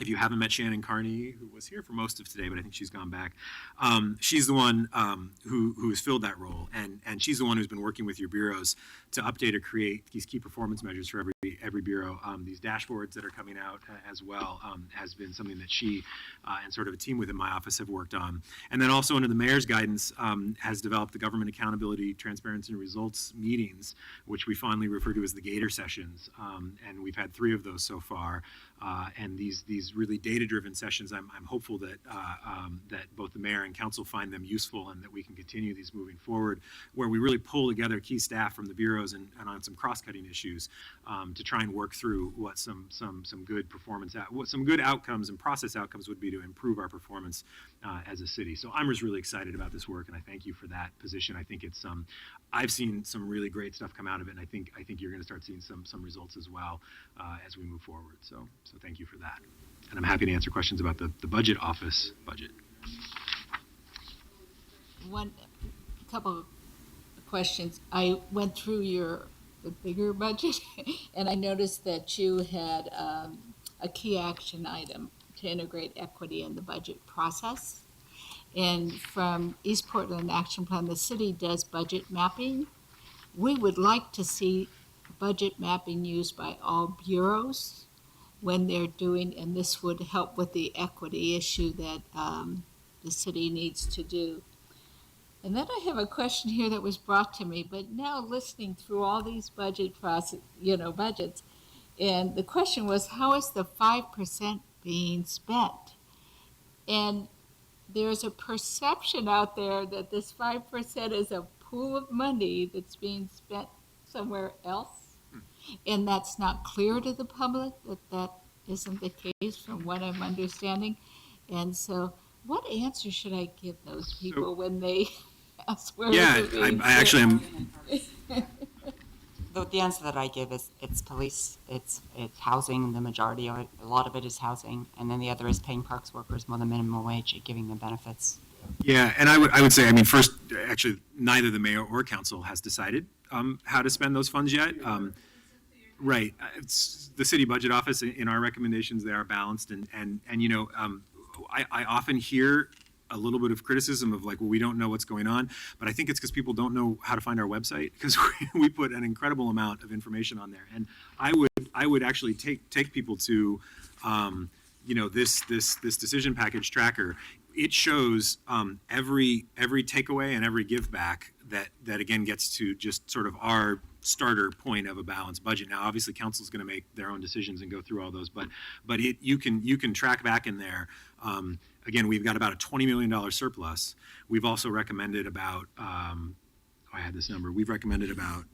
if you haven't met Shannon Carney, who was here for most of today, but I think she's gone back, she's the one who has filled that role, and she's the one who's been working with your bureaus to update or create these key performance measures for every bureau. These dashboards that are coming out as well has been something that she and sort of a team within my office have worked on. And then also under the mayor's guidance has developed the Government Accountability, Transparency, and Results meetings, which we fondly refer to as the Gator sessions, and we've had 3 of those so far. And these really data-driven sessions, I'm hopeful that that both the mayor and council find them useful, and that we can continue these moving forward, where we really pull together key staff from the bureaus and on some cross-cutting issues to try and work through what some good performance, what some good outcomes and process outcomes would be to improve our performance as a city. So I'm just really excited about this work, and I thank you for that position. I think it's I've seen some really great stuff come out of it, and I think you're going to start seeing some results as well as we move forward. So thank you for that. And I'm happy to answer questions about the budget office budget. A couple of questions. I went through the bigger budget, and I noticed that you had a key action item to integrate equity in the budget process. And from East Portland Action Plan, the city does budget mapping. We would like to see budget mapping used by all bureaus when they're doing, and this would help with the equity issue that the city needs to do. And then I have a question here that was brought to me, but now listening through all these budgets, and the question was, how is the 5% being spent? And there's a perception out there that this 5% is a pool of money that's being spent somewhere else. And that's not clear to the public, that isn't the case from what I'm understanding. And so what answer should I give those people when they ask where Yeah, I actually am. The answer that I give is it's police, it's housing, the majority of it, a lot of it is housing, and then the other is paying parks workers more than minimum wage and giving them benefits. Yeah, and I would say, I mean, first, actually, neither the mayor or council has decided how to spend those funds yet. Right, it's the city budget office. In our recommendations, they are balanced, and you know, I often hear a little bit of criticism of like, well, we don't know what's going on, but I think it's because people don't know how to find our website, because we put an incredible amount of information on there. And I would actually take people to, you know, this decision package tracker. It shows every takeaway and every give back that again gets to just sort of our starter point of a balanced budget. Now, obviously, council's going to make their own decisions and go through all those, but you can track back in there. Again, we've got about a $20 million surplus. We've also recommended about, I had this number, we've recommended about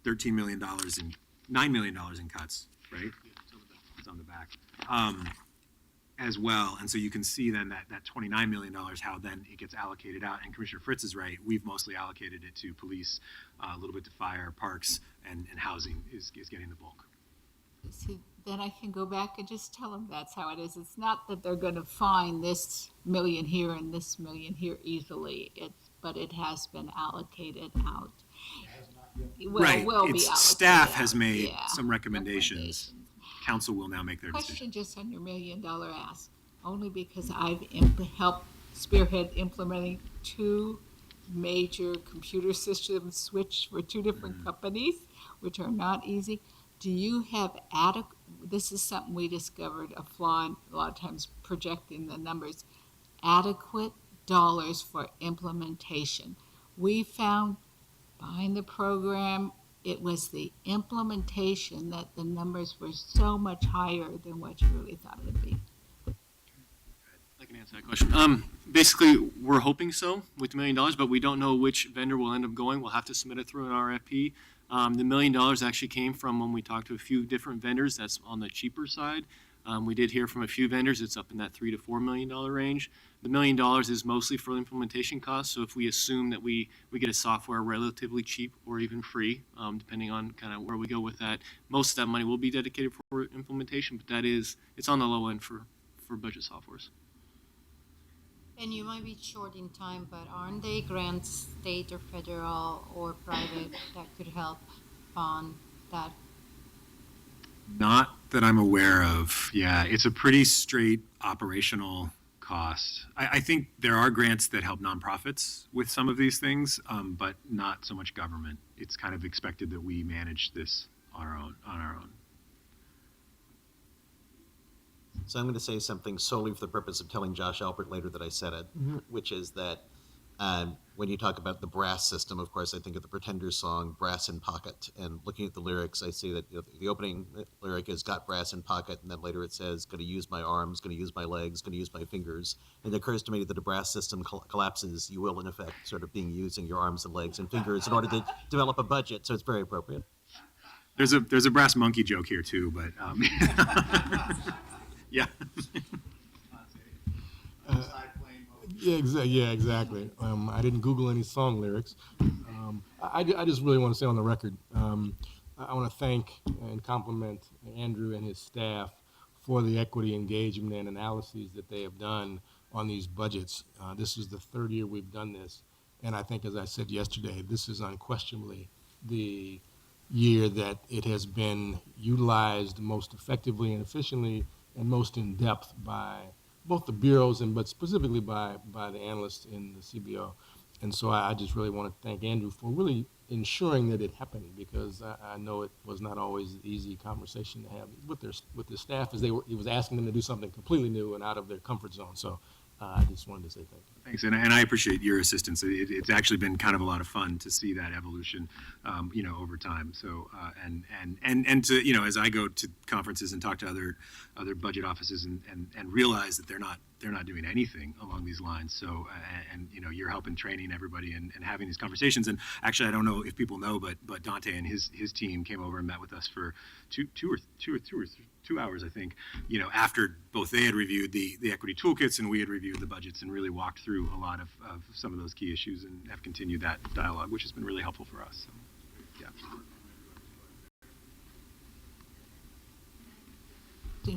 $13 million and $9 million in cuts, right? It's on the back. As well. And so you can see then that $29 million, how then it gets allocated out. And Commissioner Fritz is right. We've mostly allocated it to police, a little bit to fire, parks, and housing is getting the bulk. See, then I can go back and just tell them that's how it is. It's not that they're going to find this million here and this million here easily. But it has been allocated out. Well, right. Will be allocated Staff has out. made some recommendations. Council will now make their decision. Question just on your $1 million ask, only because I've helped spearhead implementing 2 major computer system switch for 2 different companies, which are not easy. Do you have this is something we discovered a flaw in a lot of times projecting the numbers, adequate dollars for implementation. We found behind the program, it was the implementation that the numbers were so much higher than what you really thought it would be. I can answer that question. Basically, we're hoping so with $1 million, but we don't know which vendor will end up going. We'll have to submit it through an RFP. The $1 million actually came from when we talked to a few different vendors. That's on the cheaper side. We did hear from a few vendors. It's up in that $3 to $4 million range. The $1 million is mostly for implementation costs. So if we assume that we get a software relatively cheap or even free, depending on kind of where we go with that, most of that money will be dedicated for implementation. But it's on the low end for budget softwares. And you might be short in time, but aren't they grants, state or federal or private, that could help fund that? Not that I'm aware of. Yeah, it's a pretty straight operational cost. I think there are grants that help nonprofits with some of these things, but not so much government. It's kind of expected that we manage this on our own. So I'm going to say something solely for the purpose of telling Josh Alpert later that I said it, which is that when you talk about the brass system, of course, I think of the Pretenders song, Brass in Pocket. And looking at the lyrics, I see that the opening lyric is got brass in pocket, and then later it says, going to use my arms, going to use my legs, going to use my fingers. And it occurs to me that the brass system collapses, you will, in effect, sort of being using your arms and legs and fingers in order to develop a budget. So it's very appropriate. There's a brass monkey joke here, too, but yeah. Yeah, exactly. I didn't Google any song lyrics. I just really want to say on the record, I want to thank and compliment Andrew and his staff for the equity engagement and analyses that they have done on these budgets. This is the third year we've done this, and I think, as I said yesterday, this is unquestionably the year that it has been utilized most effectively and efficiently and most in depth by both the bureaus but specifically by the analysts in the CBO. And so I just really want to thank Andrew for really ensuring that it happened, because I know it was not always an easy conversation to have with their staff, as he was asking them to do something completely new and out of their comfort zone. So I just wanted to say thank you. Thanks, and I appreciate your assistance. It's actually been kind of a lot of fun to see that evolution, over time. So, and to, as I go to conferences and talk to other budget offices and realize that they're not doing anything along these lines. So, and you're helping training everybody and having these conversations. And actually, I don't know if people know, but Dante and his team came over and met with us for two hours, I think, after both they had reviewed the equity toolkits and we had reviewed the budgets, and really walked through a lot of some of those key issues and have continued that dialogue, which has been really helpful for us. So, yeah.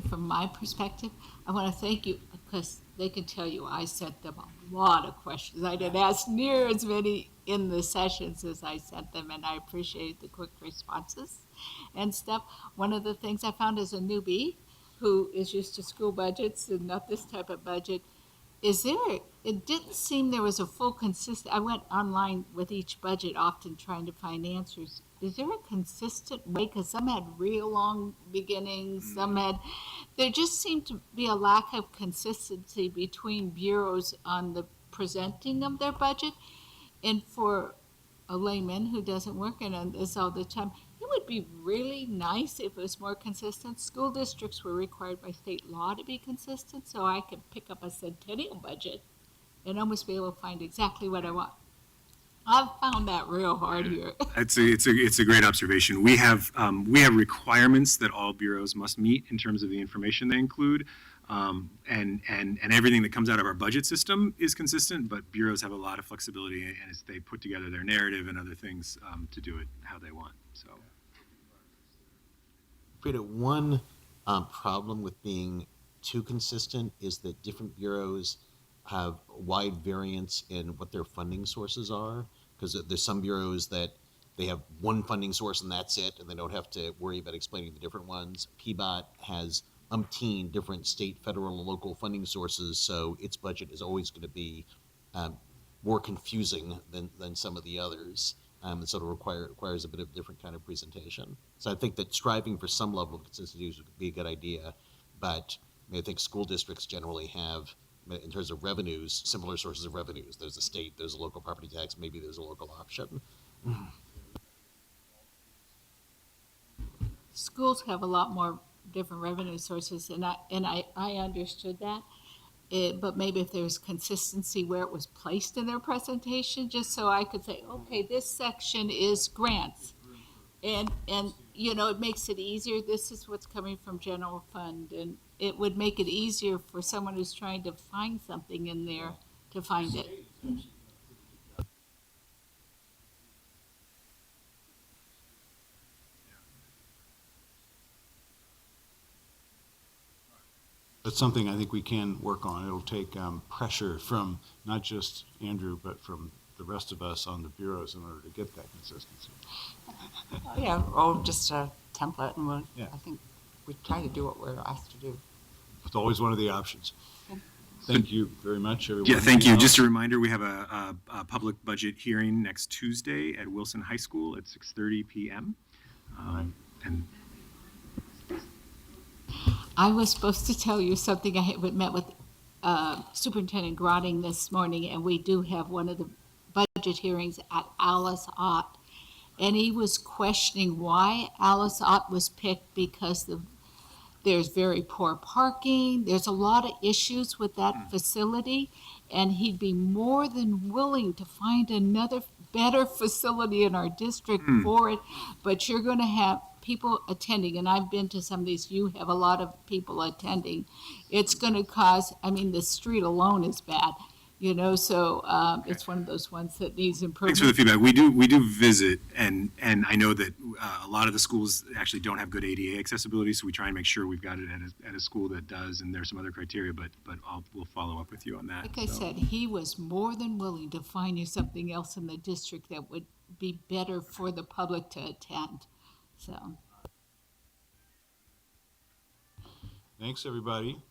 From my perspective, I want to thank you, because they can tell you I sent them a lot of questions. I didn't ask near as many in the sessions as I sent them, and I appreciate the quick responses and stuff. One of the things I found as a newbie who is used to school budgets and not this type of budget, it didn't seem there was a full consistent, I went online with each budget often trying to find answers. Is there a consistent way? Because some had real long beginnings, there just seemed to be a lack of consistency between bureaus on the presenting of their budget. And for a layman who doesn't work in this all the time, it would be really nice if it was more consistent. School districts were required by state law to be consistent, so I could pick up a centennial budget and almost be able to find exactly what I want. I've found that real hard here. It's a great observation. We have requirements that all bureaus must meet in terms of the information they include, and everything that comes out of our budget system is consistent. But bureaus have a lot of flexibility, and as they put together their narrative and other things to do it how they want. So, Frida, one problem with being too consistent is that different bureaus have wide variance in what their funding sources are, because there's some bureaus that they have one funding source and that's it, and they don't have to worry about explaining the different ones. PBOT has umpteen different state, federal, and local funding sources, so its budget is always going to be more confusing than some of the others. And so it requires a bit of different kind of presentation. So I think that striving for some level of consistency would be a good idea, but I think school districts generally have, in terms of revenues, similar sources of revenues. There's a state, there's a local property tax, maybe there's a local option. Schools have a lot more different revenue sources, and I understood that. But maybe if there's consistency where it was placed in their presentation, just so I could say, okay, this section is grants. And it makes it easier. This is what's coming from general fund, and it would make it easier for someone who's trying to find something in there to find it. That's something I think we can work on. It'll take pressure from not just Andrew, but from the rest of us on the bureaus in order to get that consistency. Yeah, or just a template, and I think we try to do what we're asked to do. It's always one of the options. Thank you very much, everyone. Yeah, thank you. Just a reminder, we have a public budget hearing next Tuesday at Wilson High School at 6:30 p.m. And I was supposed to tell you something. I had met with Superintendent Grotting this morning, and we do have one of the budget hearings at Alice Ott. And he was questioning why Alice Ott was picked because there's very poor parking. There's a lot of issues with that facility, and he'd be more than willing to find another better facility in our district for it. But you're going to have people attending, and I've been to some of these. You have a lot of people attending. It's going to cause. I mean, the street alone is bad. So it's one of those ones that needs improvement. thanks for the feedback. We do visit, and I know that a lot of the schools actually don't have good ADA accessibility, so we try and make sure we've got it at a school that does, and there's some other criteria, but we'll follow up with you on that. Like I said, he was more than willing to find you something else in the district that would be better for the public to attend. So. Thanks, everybody.